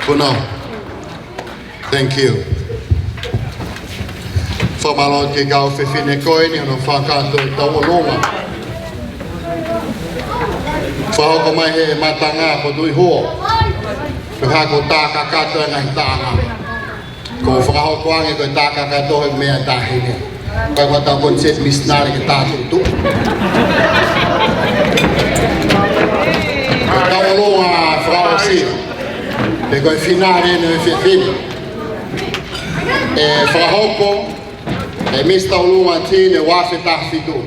Puna, thank you. Whamalot ke kau whiwhine koe ni ono whakato I tau longa. Whahoko mai he matanga po tui hoa. Whako tāka katoa ngai tāanga. Ko whahoko ange koe tāka katoa he mea tāhine. Kai wata konsep misnari ke tātutu. Ko tau longa whao si. Pe koe finare no e whiwhine. E whahoko e mista ulunga tine wafe tahfitu.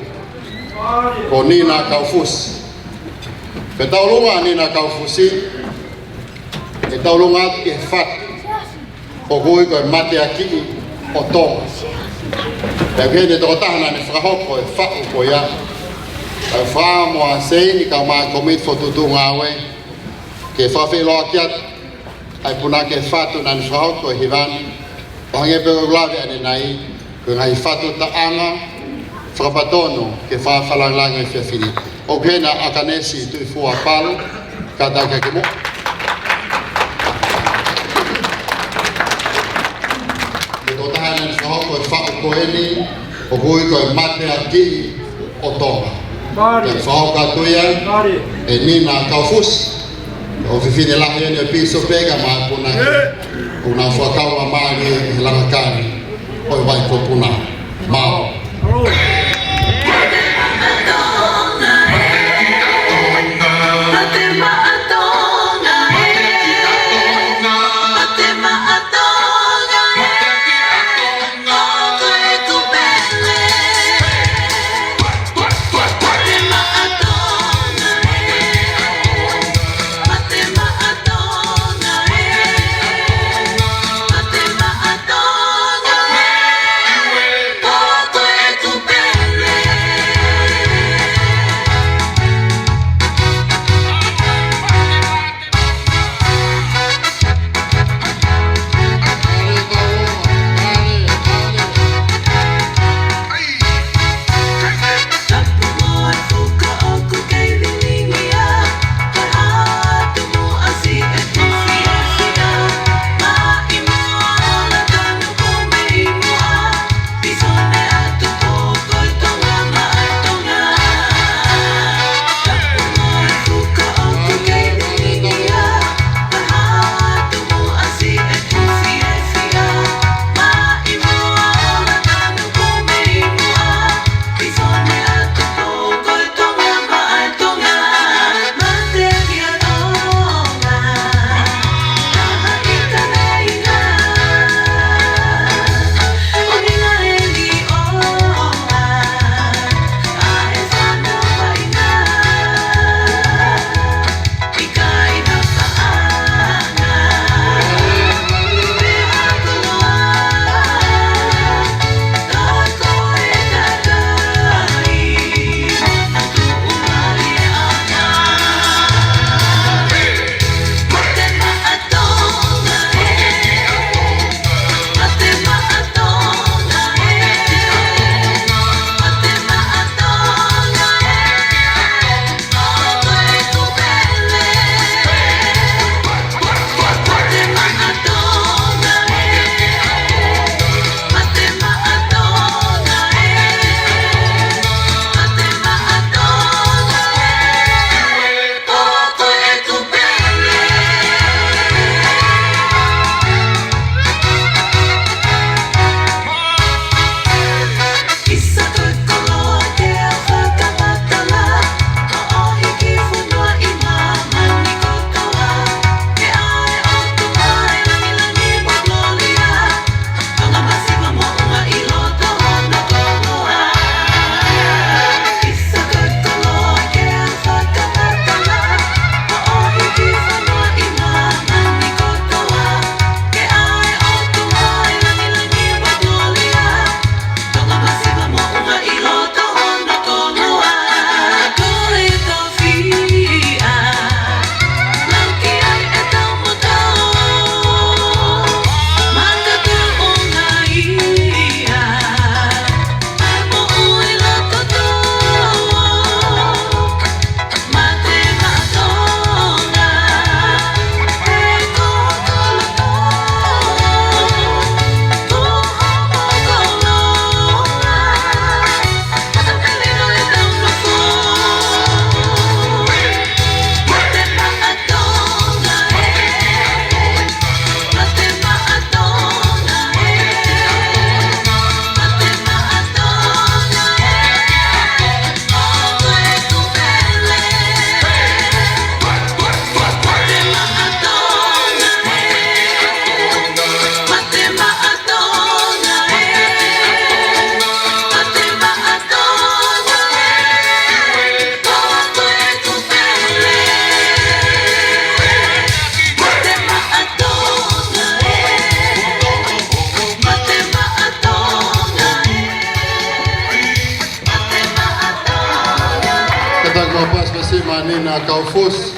Ko nina kaufusi. Pe taulunga nina kaufusi. E taulunga ke fat. O kui koe mate aki o Tonga. Pe kene toko tahana ne whahoko e whau ko ia. Kai whaa moa seini ka maa komit fotutu ngawe. Ke whawhiloa kiat. Ai puna ke whatu na ne whahoko e hiwani. O hange pego glave ane nai. Ko ngai whatu taanga. Whakapatono ke whawhalanglango e whiawhiri. O kena akanesi tui fua palu. Kata ke mo. Ko tahana ni whahoko e whau koeni, o kui koe mate a ki o Tonga. E whahoko atuia, e nina kaufusi. O whiwhine lahi ane o Lātūfuipeka maa puna ki. Una whakaua maari e Langakali. Oi vai ko Puna. Mao. Tuku'aho na kaufus.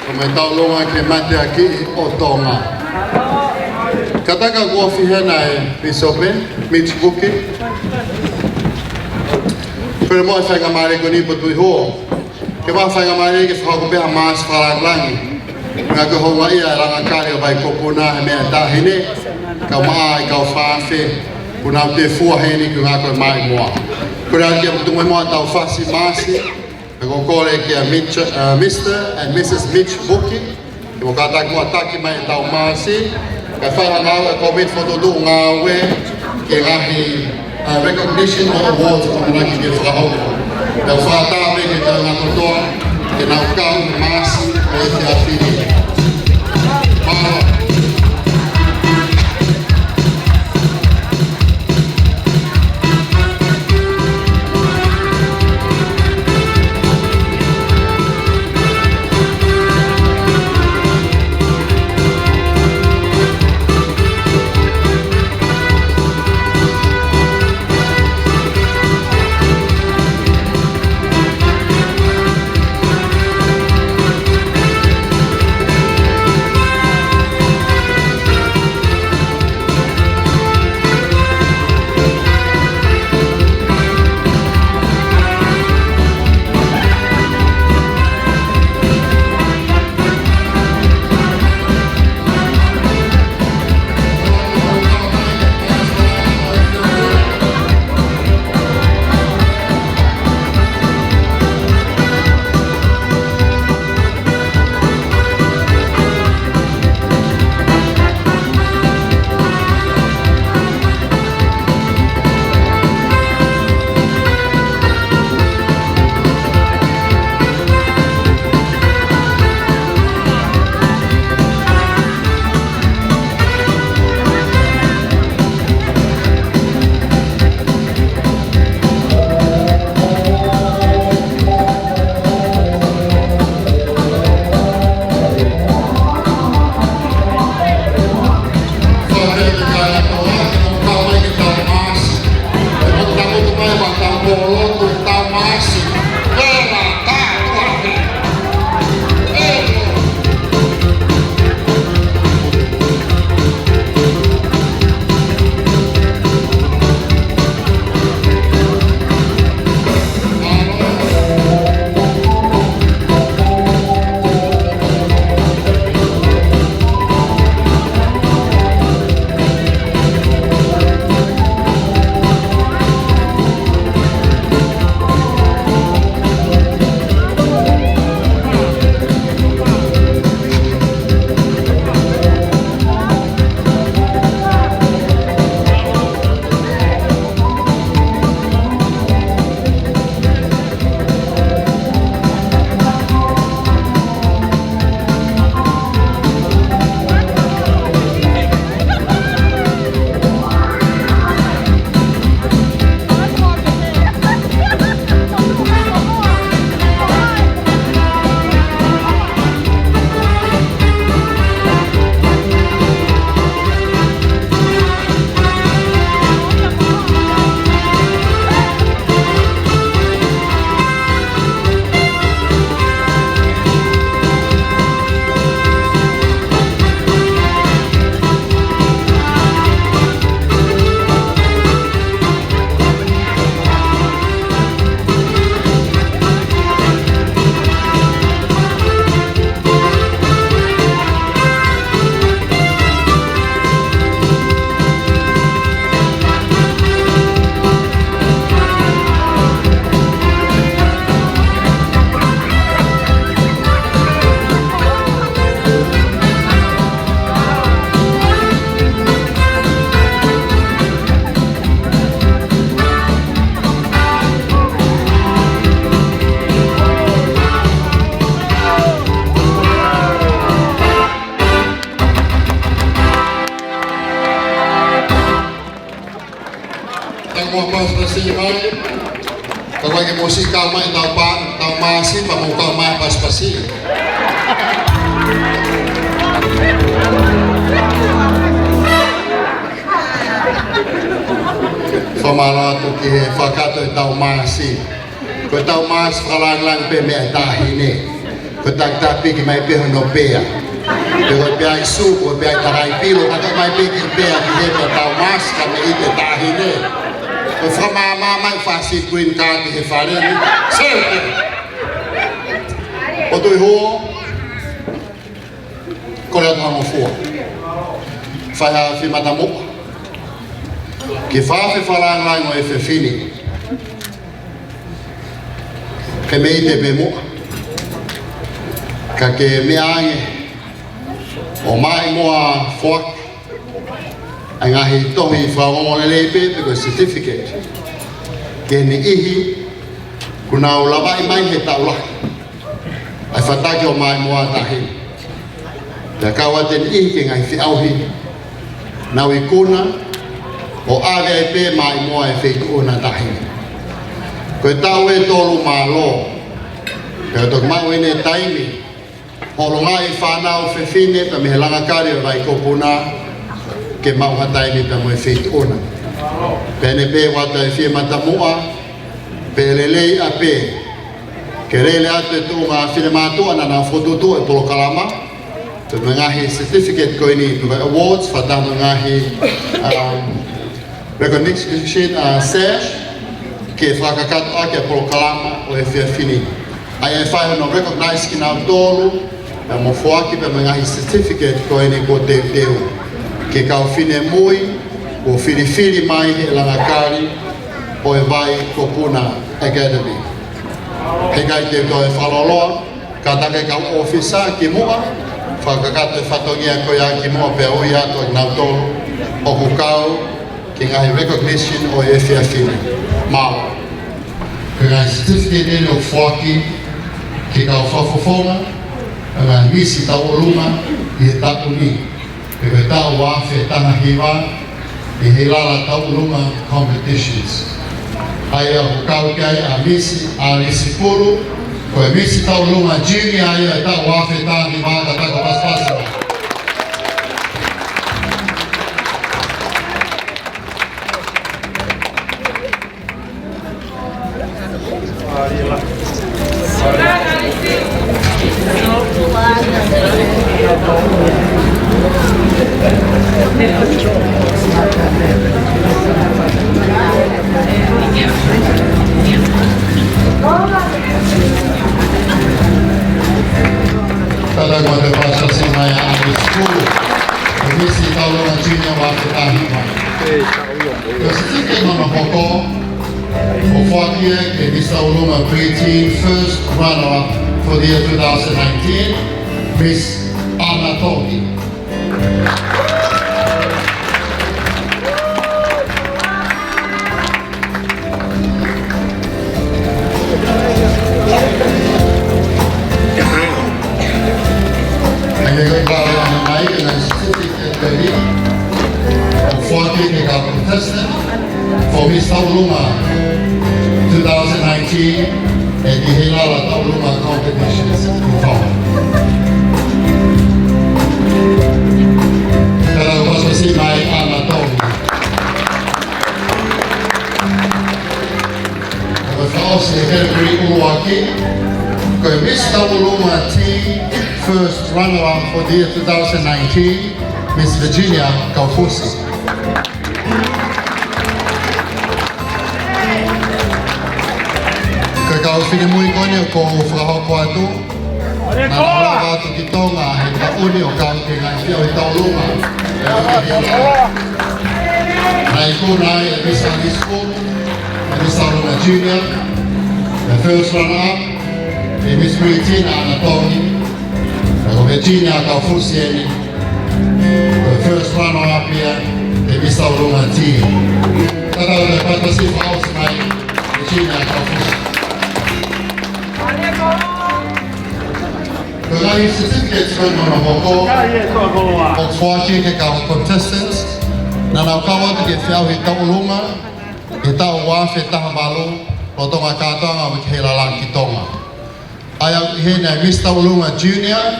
Kami tau longa ke mate aki o Tonga. Kataka kua whihena e Bisope, Mitch Buki. Pere mo e whainga maare ko ni patui hoa. Ke wā whainga maare ke whako peha maas wharaklangi. Ngā ko honga ia Langakali o Puna he mea tahine. Kau maa i kau whaafe. Kuna te fua heni ku ngā koe mai moa. Kore aki a tunga moa tau whasi maasi. Ko kore ki a Mr. and Mrs. Mitch Buki. Ke mo kātak moa taki mai tau maasi. Ka whainga ngāu e komit whatotu ngā we ke ngahi recognition or awards o naki ke whakahoko. Ka whātāme ke tau ngā kotoa ke nau kau maasi o e te awhiri. Paula. Moimoi. Kalau lagi musik kau main tahu masih, kamu kau main pas-pasi. Famala tu que facato tahu masih. Ko tau mas lang pe me tahine. Ko tak tapi ki mai pe no pea. Ko pe ai su ko pe ai tarai pilo ka mai pe ki pea ki he tau mas ka me ite tahine. Ko fra mama mai fasi green card ki he fare ni. Sempre. O tu ho ko le tamo fo. Fa ha fi matamu. Ki fa fi lang o e fe fini. Ke me ite be mo ka ke me ange o mai moa fok anga hi tohi fra o le lepe ko certificate ke ni ihi kuna o lava mai he taula ai fataki o mai moa tahi ta kawaten ihi ke ngai fi auhi na wi kuna o ave pe mai moa e fe kuna tahi ko tau e tolu malo ke to mau ene taimi holo ngai whanau whewhine pa me Langakali o Puna ke mau ha taimi pa mo e whetona pene pe wata e whie matamua pe lelei a pe ke rele atu e tunga whine matua na na whotutu e polo kalama to me ngahi certificate ko ini to awards whatamu ngahi recognition sash ke whakakato ake polo kalama o e whia whini. Ai e whai hono recognize ki nau tolu, e mo whoaki pe ngahi certificate ko ene ko te teu. Ke kau whine mui, o whiri mai he Langakali, o e vai ko Puna Academy. He kai te ko e whaloloa, ka take kau ofisa ki mua, whakakato e whatongia ko ia ki mua pe ui ato i nau tolu, o kukau, ki ngahi recognition o e whia whini. Mau. Kaya certificate ene o whaki ki kau whawhawhonga nga misi tau olunga i he tapu ni. Kaya tau wawhe tanga hiwa i he lala tau olunga competitions. Ai a hukau kai a misi a risipuru ko e misi tau olunga junior ai a tau wawhe tanga hiwa ka tako paspasima. Kada kau terpaksa semai ambil school, misi tahu orang Cina waktu tahima. Ketika mana pokok, Ofakia ke bisa ulunga pre-teen first runner-up for the year 2019, Miss Anatoli. For Miss Tauluma 2019 and the Hilala Tauluma competitions in Tonga. Kaya ko si Mai Anatoli. The first category Uwaki, kaya Miss Tauluma team first runner-up for the year 2019, Miss Virginia Kaufusi. Kau whine mui kone o ko whakahoko atu. Nā whaka atu ki Tonga he ka uni o kau ke ngai whio i Taulunga. Nā i kūna ai e Miss High School, e Miss Taulunga Junior, the first runner-up, e Miss Britina Anatoli, e ko Virginia Kaufusieni, the first runner-up here, e Miss Taulunga Team. Tata o te patasi whaosi mai, Virginia Kaufusieni. Kaya certificates ko na poko o whaki ke kau contestants na naukawa te ke whiau he Taulunga he tau wawhe Halaevalu o tonga kātoanga wiki he lala ki Tonga. Ai he nei Miss Taulunga Junior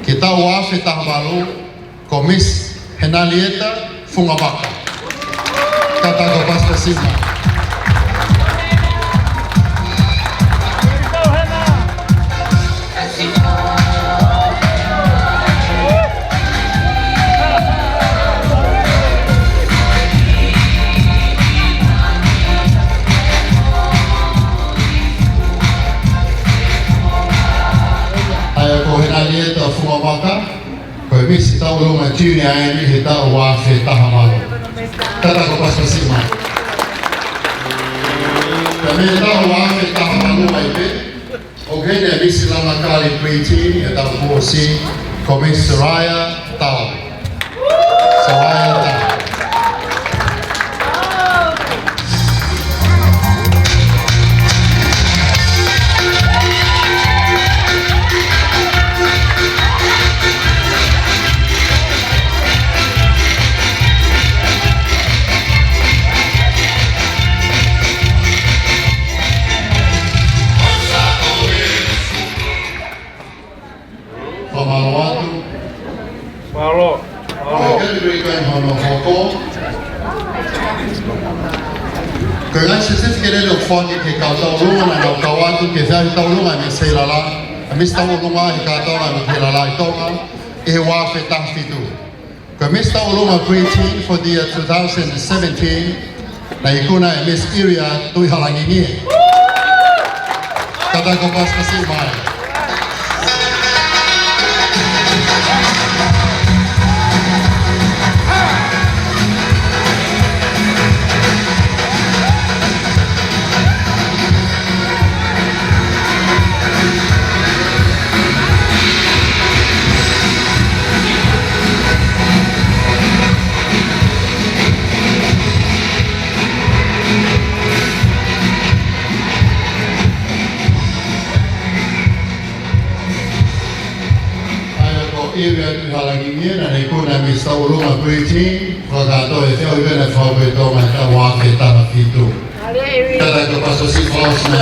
ke tau wawhe Halaevalu ko Miss Henalieta Fungawaka. Kata ko pasta sima. koe misi tau lunga tūni aeni he tau wāwhi taha maru. Tata ko pasasi mai. Ka me tau wāwhi taha maru ai pe, o kene misi Langakali Preteen e tau kuosi, ko misi Soraya tau. Soraya tau. Malo. Koe ngai certificate ele o whaki ke kātau runga na nau kawatu ke whiahi tau runga me sei lala. A mis tau runga he kātau na me ke lala I Tonga e he wāwhi tahwhitu. Koe mis tau runga Preteen for the year 2017 na ikuna e Miss Area tui halangi nie. Kata ko paskasi mai. Area tu halangi nie na nei kuna mi stau lunga Preteen whakato e whiau I wena whaupe tonga ta wāwhi taha whitu. Tata ko paso si whaos na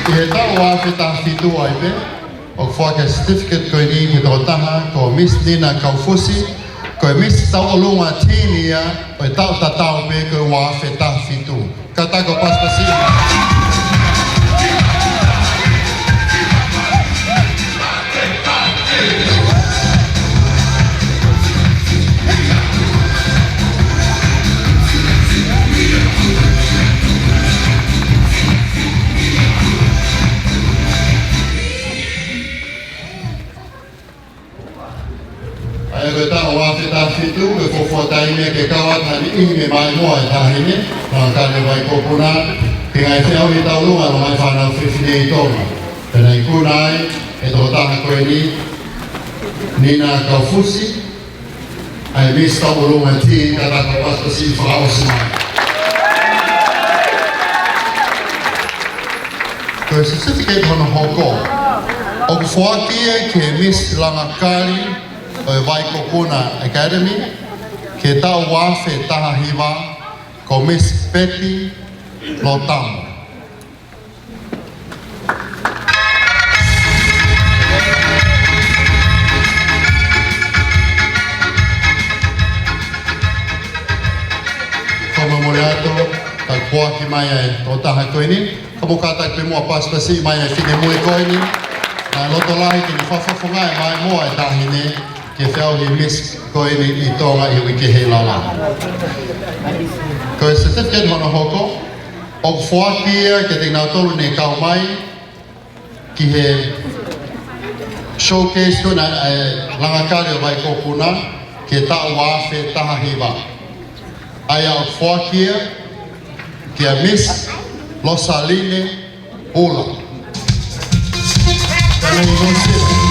I he tau wāwhi taha whitu ai pe, o whaka certificate koe ni ki tō taha ko Miss Nina Kaufusi, ko Miss tau lunga Tīnia o e tau tatau pe koe wāwhi taha whitu. Kata ko paso si Ko tau wāwhi tāwhitu, ko whawhatai mea ke kawatani I me mai moa e tahine, nā kane vai ko Puna, ki ngai whiau I tau lunga no mai whanau whiwhine I Tonga. Pena I kuna ai, e tō taha koe ni, Nina Kaufusi, ai Miss tau lunga ti, kata ko paspasi whaosi mai. Koe certificate hono hoko, o whakia ke Miss Langakali, o e Waiko Puna Academy, ke tau wāwhi taha hiwa, ko Miss Betty Lātūfuipeka. Whamamore ato, ta kua ki mai ai tō taha koe ni, ka mokata pe mua paspasi mai ai whine mui koe ni, na loto lahi ki ni whawhawhunga e mai moa e tahine, ke whiau hi Miss koe ni I Tonga I wiki hei lala. Koe certificate hono hoko, o whakia ke te ngau tolu ne kau mai, ki he showcase tuna Langakali o Waiko Puna, ke tau wāwhi taha hiwa. Aia o whakia, ki a Miss Losaline Paula. Tēnei nōsira.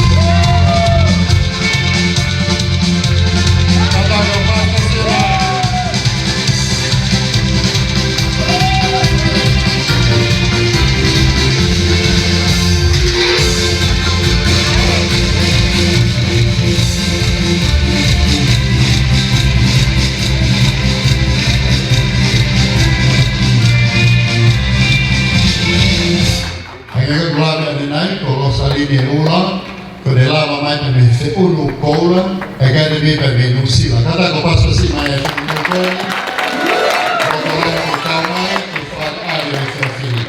Ini ula, ko ne lava mai pe me se ulu Paula, e kare me pe me nusila. Kata ko paso si mai e fino koe, ko koe ko kau mai, ko whaat ari e whiawhini.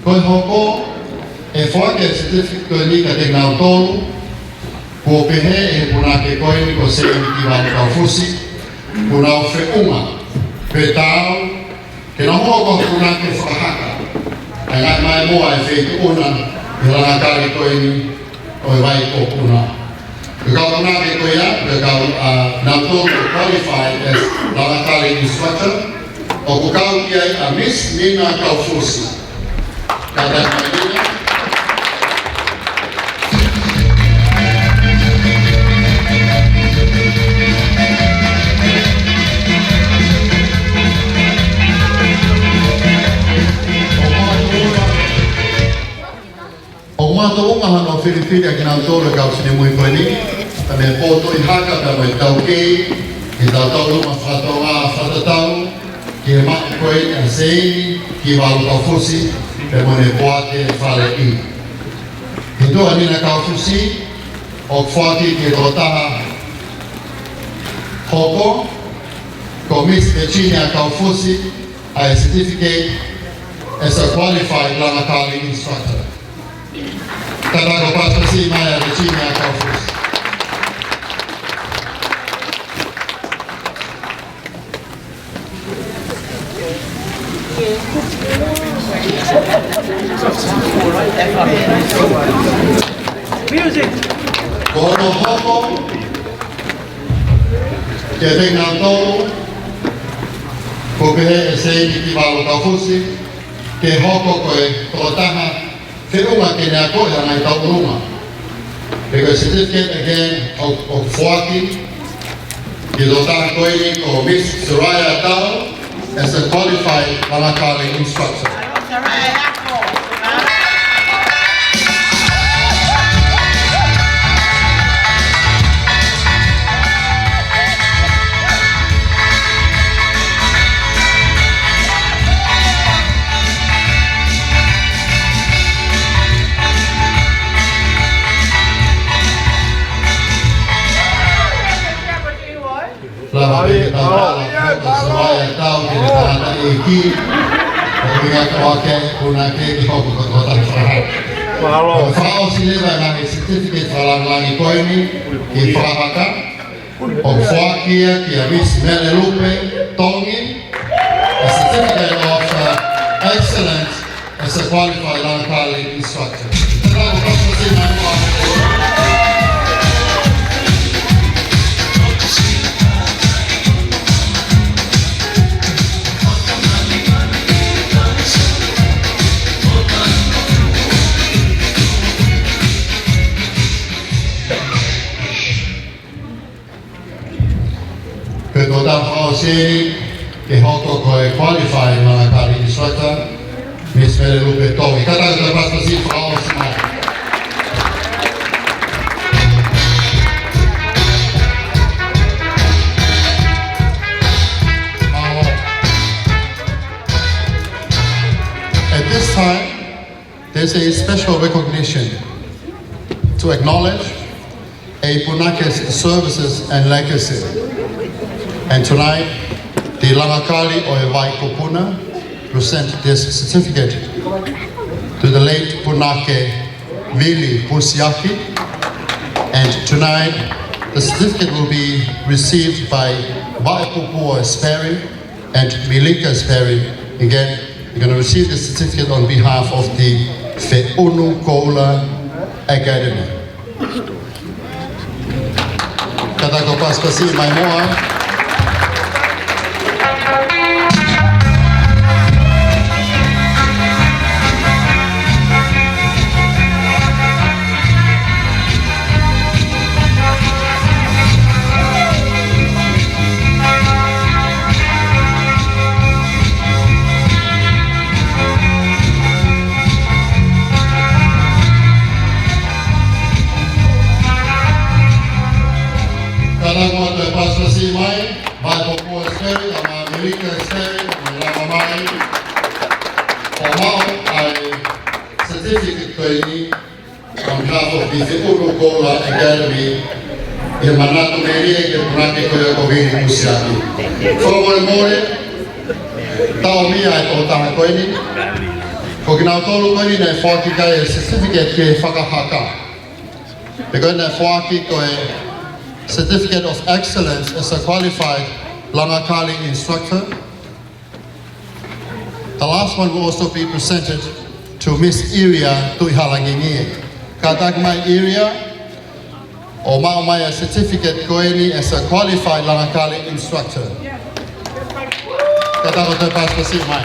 Koe hoko, e whaake certificate koe ni ka te ngau tolu, ko pehe e puna ke koe ni ko se ki wale kaufusi, puna o whiunga, pe tau, ke na hoa ko puna ke whahaka, e ngai mai moa e whitu una, i Langakali koini o vai ko Puna. Kau Puna ke koia, kau Latu qualified as Langakali instructor, o kau kiai a Miss Nina Kaufusi. Kata Nina. O mātou ngaha no Whiriwhiri a kina tōra kau sini Moimoi ni, tane pōto I haka ka mai tau ki, ki tau tau ma whātou ngā whatatau, ki e maki koe a seini, ki walu Kaufusi, pe mone poate whale I. Ki tua nina Kaufusi, o whāti ki tō taha hoko, ko Miss Virginia Kaufusi, a certificate as a qualified Langakali instructor. Kata ko pastor si Maya Virginia Kaufusi. Music. Kono hoko, ke tenga tolu, ko pehe e seini ki walu Kaufusi, ke hoko koe totaha, Whirunga ke nea koe a ngai tau urunga. Because certificate again of Fuaki, ki do taha koe ni ko Miss Soraya Tau as a qualified Langakali instructor. Lawawi Soraya Tau ki le tahana e ki, o minga kawake Puna ke ki hoku kota whahat. O whao si lewa ngā certificate whalangangi koe ni ki whahaka, o whakia ki a Miss Halaevalu Tongi, a certificate of excellence as a qualified Langakali instructor. Tēnā ko kasi mai mua. Ko tā whao sēni, ke hoko koe qualified Langakali instructor, Miss Halaevalu Tongi. Kata kata pastor si whao si mai. At this time, there's a special recognition to acknowledge a Punake's services and legacy. And tonight, the Langakali o Waiko Puna present this certificate to the late Punake Vili Pusiaki. And tonight, the certificate will be received by Waipupua Sperry and Milika Sperry. Again, you're going to receive the certificate on behalf of the Fe'unu Koula Academy. Kata ko paspasi mai moa. Si mai, Waipupua Sperry, ama Angelika Sperry, ama mai, o mau ai certificate koe ni on behalf of the Tuku'aho Academy i manatu meria ke Punake koe ko Vili Pusiaki. Moimoi, tau mi ai o taha koe ni, ko kina tolu koe ni nei whaki kai e certificate ke whakahaka. Te koe nei whaki koe Certificate of Excellence as a qualified Langakali instructor. The last one will also be presented to to Miss Area tui halangingi. Katak mai area o mau mai a certificate koeni as a qualified Langakali instructor. Katak o te pastor si mai.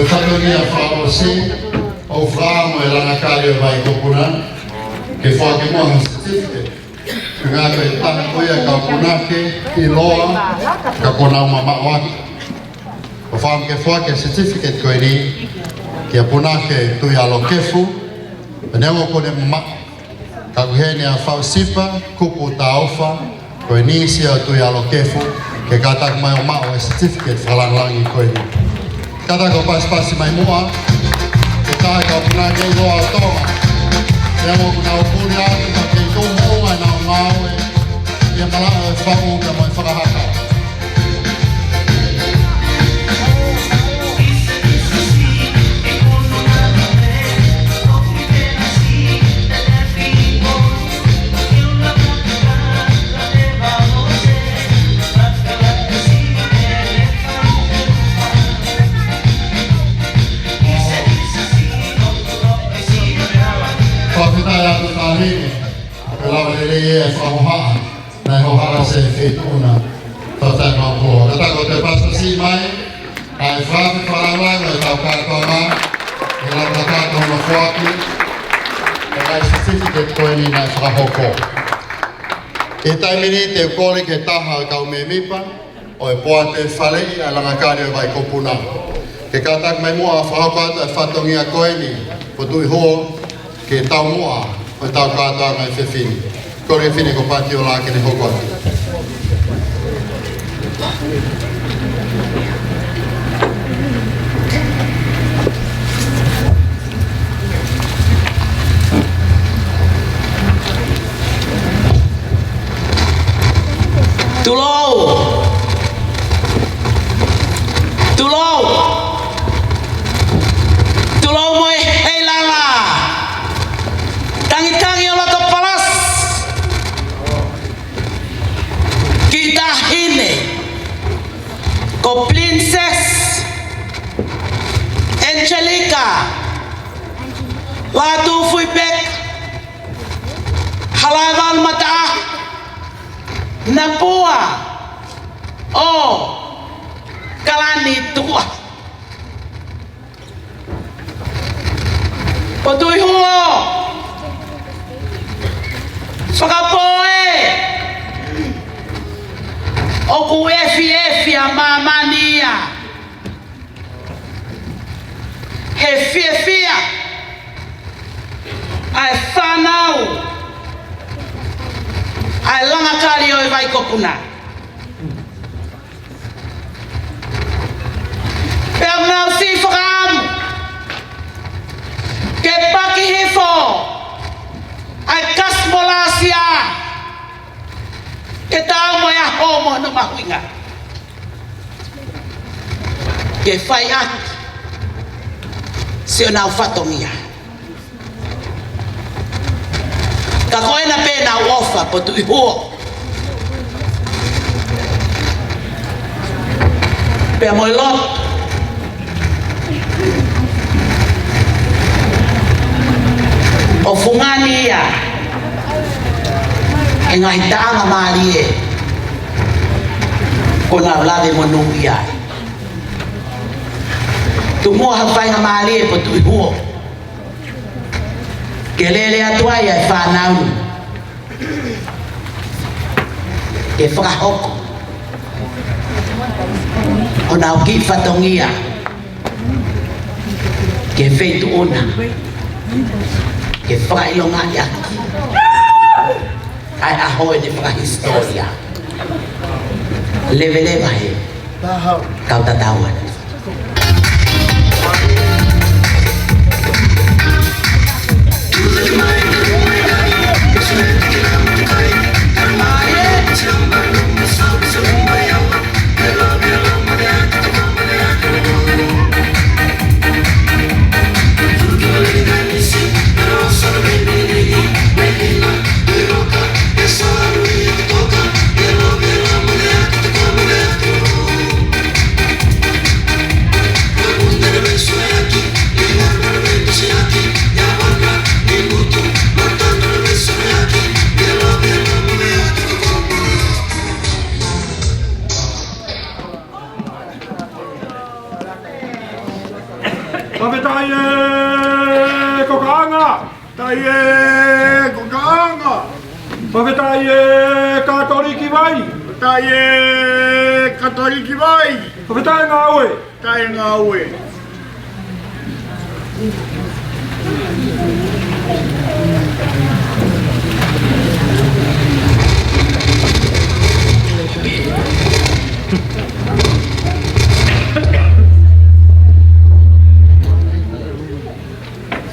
Whakaunia whaose o whaamo e Langakali o Puna ke whake moha certificate. Ngā koe tana koia ka punake I loa ka kona umamawaki. O whaam ke whake certificate koe ni kia punake tui alo kefu e neongo kone mama ka kuhene a whausipa kupu taofa koe ni sia tui alo kefu ke katak mai o mao e certificate whalanglangi koe ni. Kata ko pas-pasi mai mua, kita kau pernah jauh atau Tonga. Yang mau kena ukuri aku pakai tumbuh, nak mau yang malah fahu kamu farahaka. Kalau dia fahamah, naik hohara sefit Puna, total mampu. Kata kau terpaksa si mai, ai faham fahamlah, ai tahu kata mana, kalau kata kau membuatnya, ai certificate kau ini naik fahoko. Kita ini teukoli kita kau memipa, oi puate falei, Langakali vai kau Puna. Kekata mai mua fahoko fatongia kau ini, Tuku'aho, kita mua. O tau kātā ngai whewhini. Kore whini ko pāti o lākene hoko atu. Tulou! Tulou! Tulou moi hei lala! Tangi-tangi o Latu palas. Kita ini ko Princess Angelika Lātūfuipeka Halaevalu mata Napua-o-Kalani tua Tuku'aho whakapoe o ku efi a mamania he fia ai whanau ai Langakali o vai Puna pēr nau si whakaamu ke paki hifo ai kasmolasia ke tau mo ya homo no mahuinga ke fai atu se ona fatongia ka koe na pena ofa po Tuku'aho pe mo lot o fungani ia e ngai tanga mali e kona lave monu ia tu mo ha fai nga mali e po Tuku'aho ke lele atua ia e whanau ke whakahoko o nau ki whatongia ke fetu ona ke whakailonga ia ai aho e ne whakahistoria leveleva he kau tatawana Pavetaye Katoliki vai. Taye Katoliki vai. Pavetaye ngawe. Taye ngawe.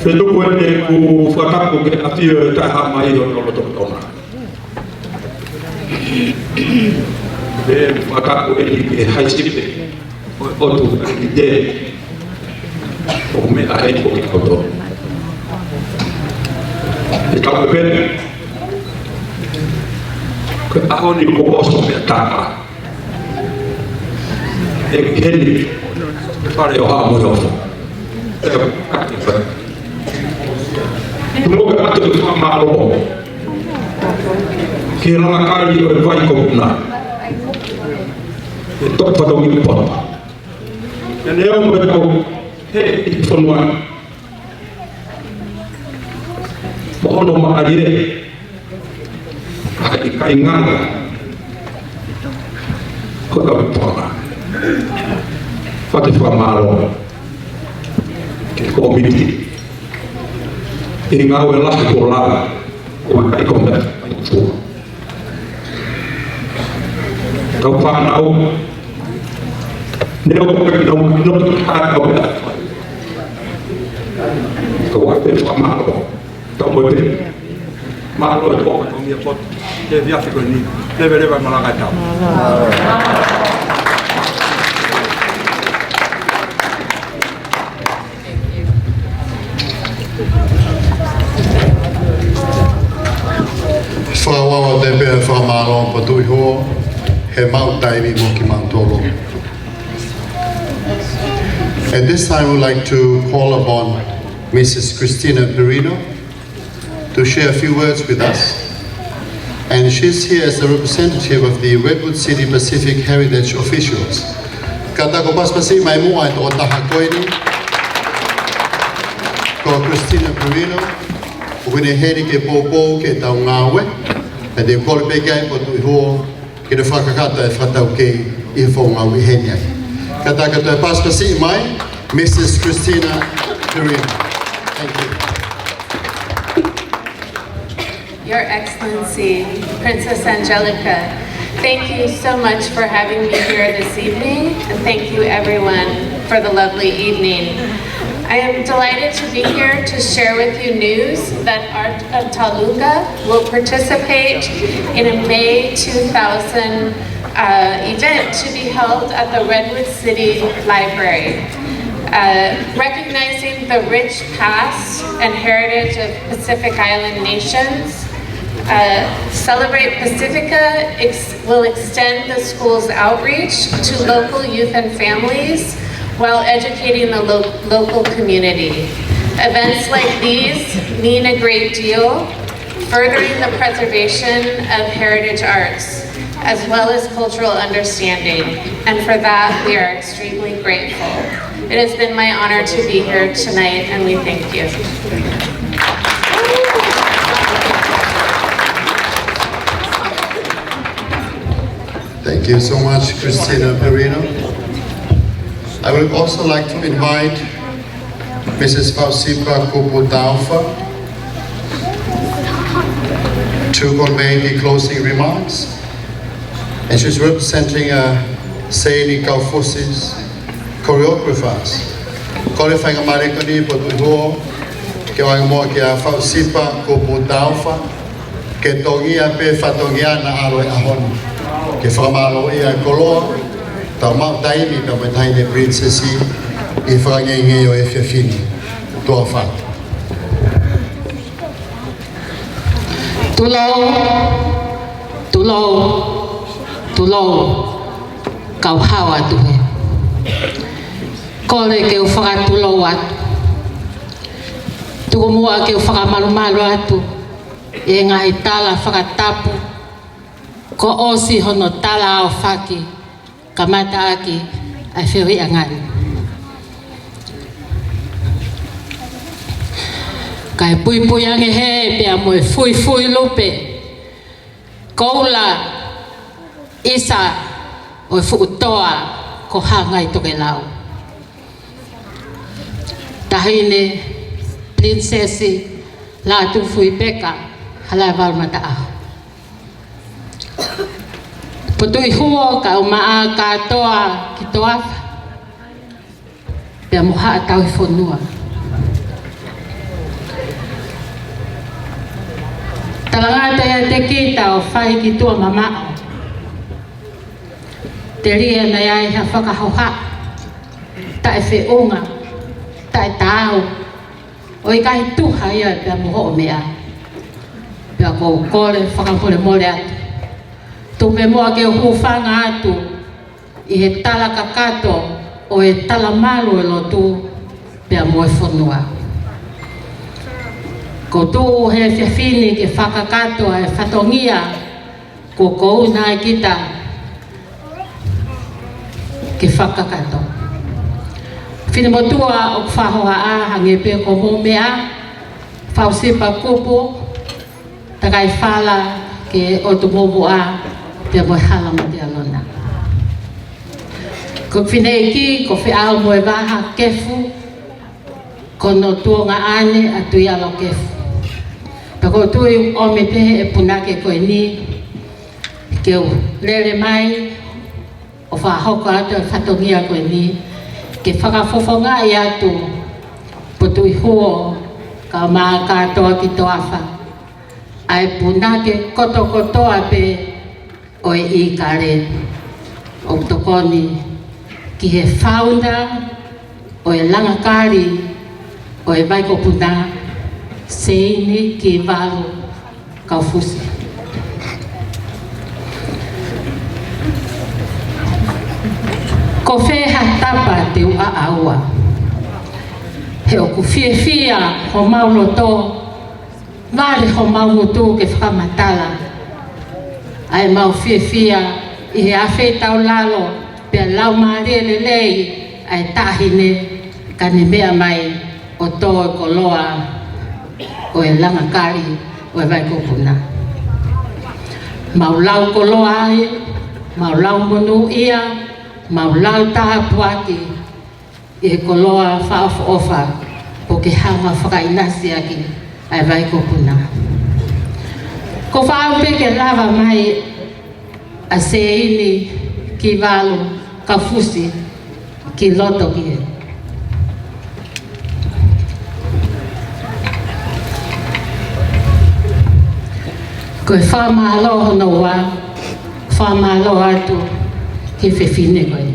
Fetu kuende ku whakaku ke atio e taha mai o nolo Tonga. E whakaku e li ke haisipe o tu ki te o mea e ko ki koto. E tau e pene ke aho ni ko oso mea taka. E ki heni whare o haa moi oso. E kaki whare. Tumoga atu ki whamaro ki Langakali o vai ko Puna e topa tongi pota e neo me kau he i whanua mohono maarire kai kai nganga ko ka pona whate whamaro ki komiti e ngau e lahi ko lava o kai komita i tua tau whanau neo kaki nau noto hara au ea kau a pe whamaro tau mo pe maro e toka tau mia pot te viafi koe ni lewe lewe malakai tau Whawawa te pēr whamaro pa tui hoa, he mau taimi mo ki Mantolo. At this time, I would like to call upon Mrs. Christina Perino to share a few words with us. And she's here as the representative of the Redwood City Pacific Heritage officials. Kata ko paspasi mai mua e tō taha koe ni, ko Christina Perino, Wine heri ke pōpō ke tau ngāwe, e te kore pekai po tui hoa, ke te whakakata e whatau kei i whau ngau i heni ai. Ka tā katoa paspasi mai, Mrs. Christina Perino. Thank you. Your Excellency, Princess Angelika, thank you so much for having me here this evening, and thank you everyone for the lovely evening. I am delighted to be here to share with you news that Art of Taluga will participate in a May 2000 event to be held at the Redwood City Library. Recognizing the rich past and heritage of Pacific Island nations, Celebrate Pacifica will extend the school's outreach to local youth and families while educating the local community. Events like these mean a great deal, furthering the preservation of heritage arts, as well as cultural understanding, and for that we are extremely grateful. It has been my honor to be here tonight, and we thank you. Thank you so much, Christina Perino. I would also like to invite Mrs. Pausipa Kuputaufa to convey the closing remarks. And she's representing Seini Kaufusi's choreographers. Qualifying a Marikoni Potuho, Kiwango Kia Pausipa Kuputaufa, Ketongia Pe Fatongia na Aloe Ahon, Kifamalo Ia Koloa, Tamau Taini, Tamataine Princessi, Ifrange Yo Efefini, Tuafa. Tulo, kau hawa tuhe. Kole ke ufaka tulo watu. Tukumua ke ufaka malu atu. E ngahi tala whaka tapu. Ko osi hono tala au whaki. Kamata aki ai whiwi angari. Kai pui ange he pia moe fui lupe. Paula isa o fukutoa ko hangai toke lau. Tahine prinsesi Lātūfuipeka Halaevalu mata'aho. Potui huo ka umaa katoa ki toafa. Pia moha atau fonua. Talangata ya te kita o whai ki tua mamao. Te ria na iai ha whakahauha. Tae whiunga. Tae tāu. O i kahi tuha ia pia moho o mea. Pia ko kore whakapole mole atu. Tupe moa ke hufanga atu. I he tala kakato o he tala malu e lotu. Pia moe whanua. Ko tū he whiawhini ke whakakato e whatongia ko kou nai kita ke whakakato. Whinemotua o whahoa a hange pe ko mōmea, whausipa kupu, takai whala ke o tu mōmu a pia moe hala mo te alona. Ko whineiki ko whiao moe waha kefu, ko no tuonga ane atu i alo kefu. Tako tui o me pehe e punake koe ni, ke o lere mai, o whahoko atu e whatongia koe ni, ke whakafofonga i atu, po tui huo, ka maa katoa ki toafa, ai punake kotoa pe o e i kare, o tokoni, ki he founder, o e Langakali, o e Vaiko Puna, Seini ki walu kaufusi. Ko wheha tapa te ua aua. He o ku whiawhia ho maulo tō. Wale ho maulo tō ke whakamatala. Ai mau whiawhia i he awhi tau lalo. Pea lau maare lelei ai tahine kane mea mai o tō e koloa. O e Langakali, o e Vaiko Puna. Maulau koloa ai, maulau monu ia, maulau taha puaki, i he koloa whaofa o ke hanga whakainasi aki ai Vaiko Puna. Ko whaopeke lava mai a Seini ki walu kaufusi ki loto ki he. Ko e whamalo hono wa, whamalo atu ki whiwhine koe.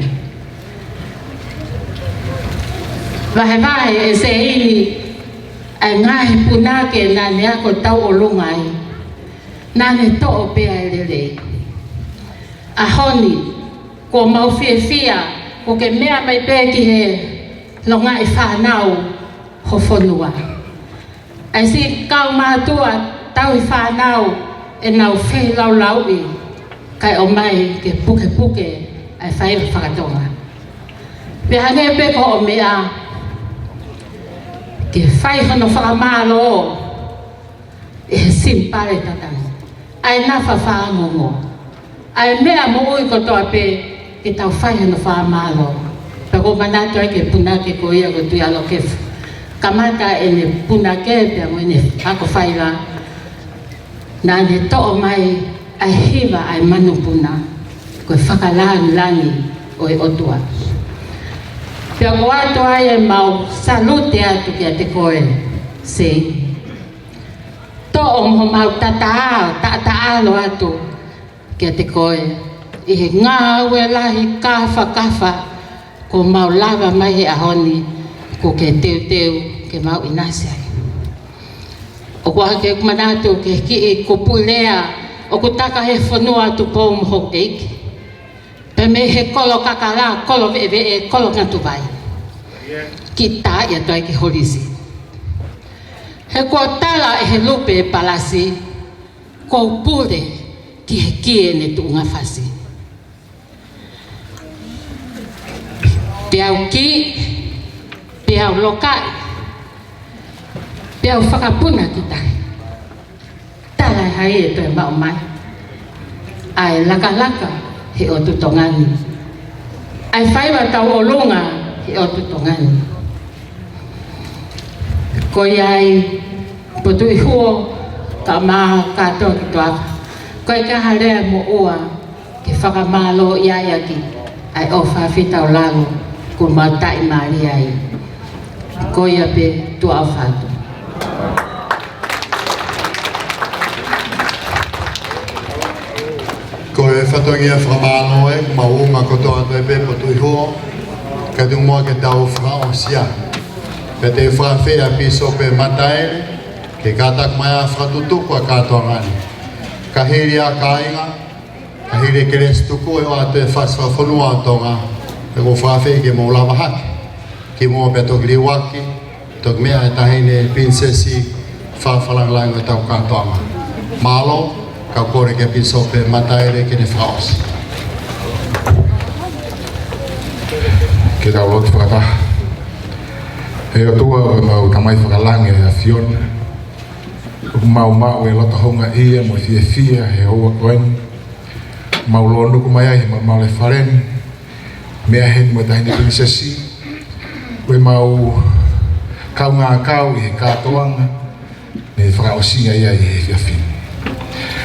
Wahe e Seini ai ngahi punake nane ako tau o lungai, nane to o pea e lele. A honi, ko mau whiawhia, ko ke mea mai pē ki he longa i whanau ho whanua. Ai si kau mātua tau i whanau, e nau whē lau i, kai o mai ke puke ai whai whakatonga. Me hange pe ko o mea, ke whai hono whakamalo, e simpare tatang. Ai nawha whaangongo. Ai mea mo ui kotoa pe, ke tau whai hono whakamalo. Pako manatu ai ke punake ko ia ko tui alo kefu. kamata e ne puna ke pe mo ne ako faila na ne to mai ai hiva ai manu puna ko whakalaan langi o e otua. Pea ko ato ai e mau salute atu kia te koe se. To o mo mau tataalo atu kia te koe. I he ngā ue lahi kafa ko mau lava mai he ahoni ko ke teu ke mau inasi ai. O kua ke manatu ke ki i ko pulea o ko taka he whanua tu pō mho eiki. Pe me he kolo kakala, kolo ve'e, kolo ngatu vai. Ki tā ia toi ki holisi. He kua tala e he lupe e palasi, ko pule ki he kie ne tu unga fasi. Piau ki, piau lokai, piau whakapuna ki tai. Tala e hai e toi mau mai. Ai laka, he o tutongani. Ai whaiwa tau o lunga, he o tutongani. Ko iai potui huo, ka maa kato ki toaka. Ko i ka harea mo ua, ke whakamalo iai aki, ai o whawhita o lago, ko mautai maari ai. Ko ia pe tua au whatu. Ko e whatongia whamano e, maunga kotoa tepe potui huo, ka tungmoa ke tau whakaosia. Pe te whawhea piso pe mataere, ke kātak mai a whatutuku a kātoa ngani. Ka hiri a kāinga, ka hiri ke res tuku e o a te whaswa whanua a Tonga, e ko whawhea ke mō lava haki. Ki mō pe tok liwaki, tok mea e tahine prinsesi whawhalanglango tau kātoa ngā. Malo, ka kore ke piso pe mataere ke ne whaos. Ke tau lotu whakataha. E o tua o mau tamai whakalange a Fiona. O mau e lota honga ia mo fia he hoa koen. Mau lono ku mai ai mau le wharen. Mea hen mo tahine prinsesi. Koe mau kau ngā kau i he kātoanga. Ne whakaosinga ia i he whiawhini.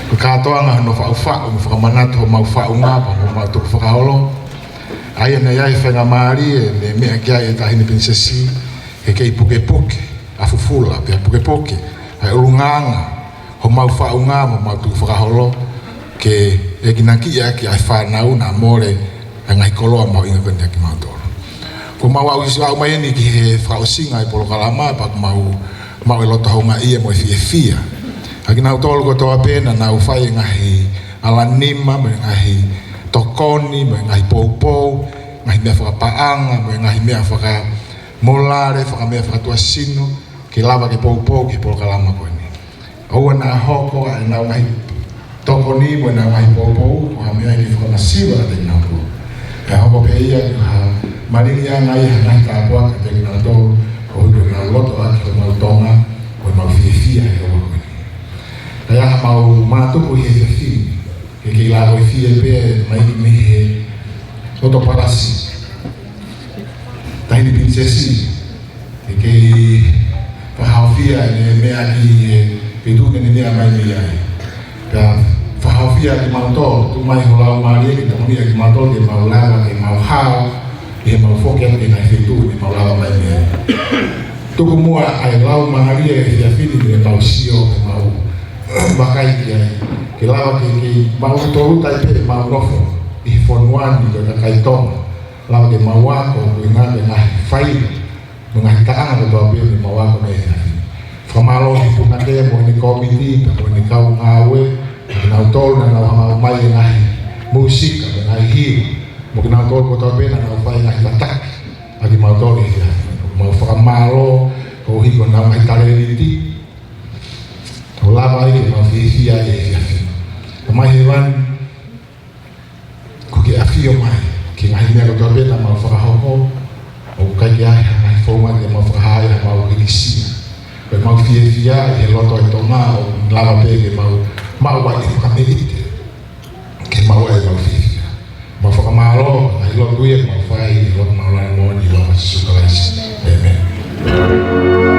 Ko kātoanga no whauwhau, mo whakamanatu ho mau whau ngāpa, mo mau tuku whakaholo. Aia nei ai whenga maari e me mea kia e tahine prinsesi. He kei puke, a fufula, pia puke, ai urunganga, ho mau whaunga, mo mau tuku whakaholo, ke e kinaki ia ki ai whanau na more, ai ngai koloa mau inga kwendia ki mau toro. Ko mau au isi au mai ni ki he whausinga i polo kalama, pak mau e loto honga ia mo e fia. Aki nau tolo ko toa pena, nau whai ngahi alanima, mo ngahi tokoni, mo ngahi pou, ngahi mea whakapaanga, mo ngahi mea molare whakamea whakatua sino ke lava ke pou ke polo kalama koe ni. Oua na hoko e nau ngai toko ni mo nau ngai pou ko hamea ki whakamasiwa te nau ko. E hoko pe ia ki ha maringi a ngai hanai kāpua ka te kina tō o hiko nau loto aki o mau Tonga o mau fia he oua koe ni. E aha mau mātuku i he whiawhini ke ki lāko i fia pēr mai ki mihi he loto parasi. Tahini prinsesi, e kei whahawhia e mea ki pitu ne mea mai mea e. Pea whahawhia ki mauto, tu mai ho lau maari ki tamonia ki mauto, ke mau lawa, ke mau hao, ke mau whokia ke ngai whitu, ke mau lawa mai mea e. Tuku mua ai lau maari e ki a whini ke mau sio, ke mau wakai ki ai. Ke lawa ke mau torutai pe, mau rofo, i whonuani ke kakai Tonga. Lau ke mawako ko ngā ke ngahi whaina, no ngahi taanga ko toa pio ke mawako me he ngahi. Whamalo ki puna kea mo ni komiti, mo ni kau ngāwe, mo nau tolu na nau hangau mai e ngahi musika, me ngahi hiu, mo ki nau tolu ko toa pena nau whai ngahi mataki, a ki mau tolu he ngahi. Mau whakamalo, ko hiko nau ngahi tareriti, o lava i ke mau whiwhia e he ngahi. Ka mai he wani, ko ke awhio mai. Ki ngahi mea kotoa pena mau whakahoko, o kai ki ahi ngahi whaunga ke mau whakahaya mau kirisia. Koe mau whiawhia e he loto e Tonga o lava pe ke mau wai e whakamerite, ke mau e mau whiawhia. Mau whakamalo, ngahi loto e mau whai, loto mau lana mōni, loto sukalaisi. Amen.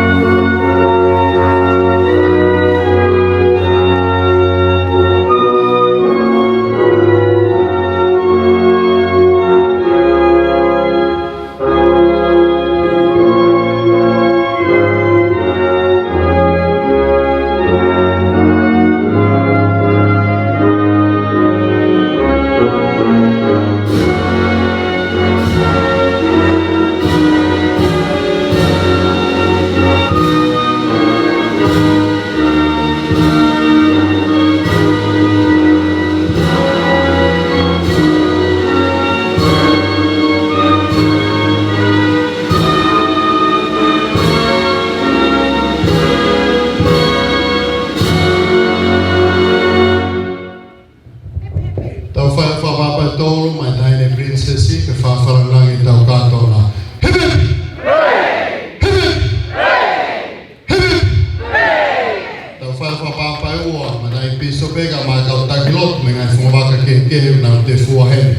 Lātūfuipeka ma kau takilot me ngai whamawaka ke na te fuaheni.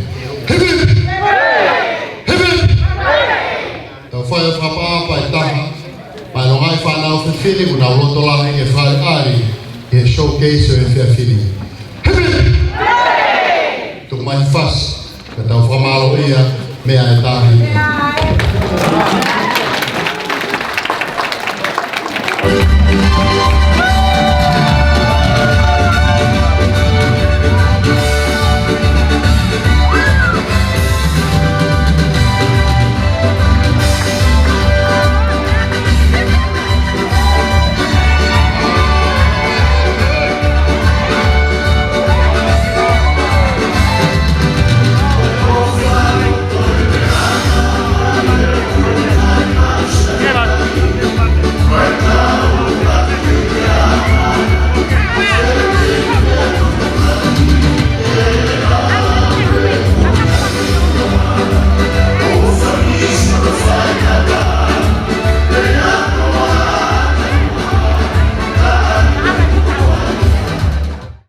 Hepe! Hepe! Tau whai o whapaapa I taha, pai no ngai whanau whiwhiri kuna uloto lahi e whai ari e showcase o e whiawhiri. Hepe! Tuk mai whas, ka tau whamalo ia mea e tahi.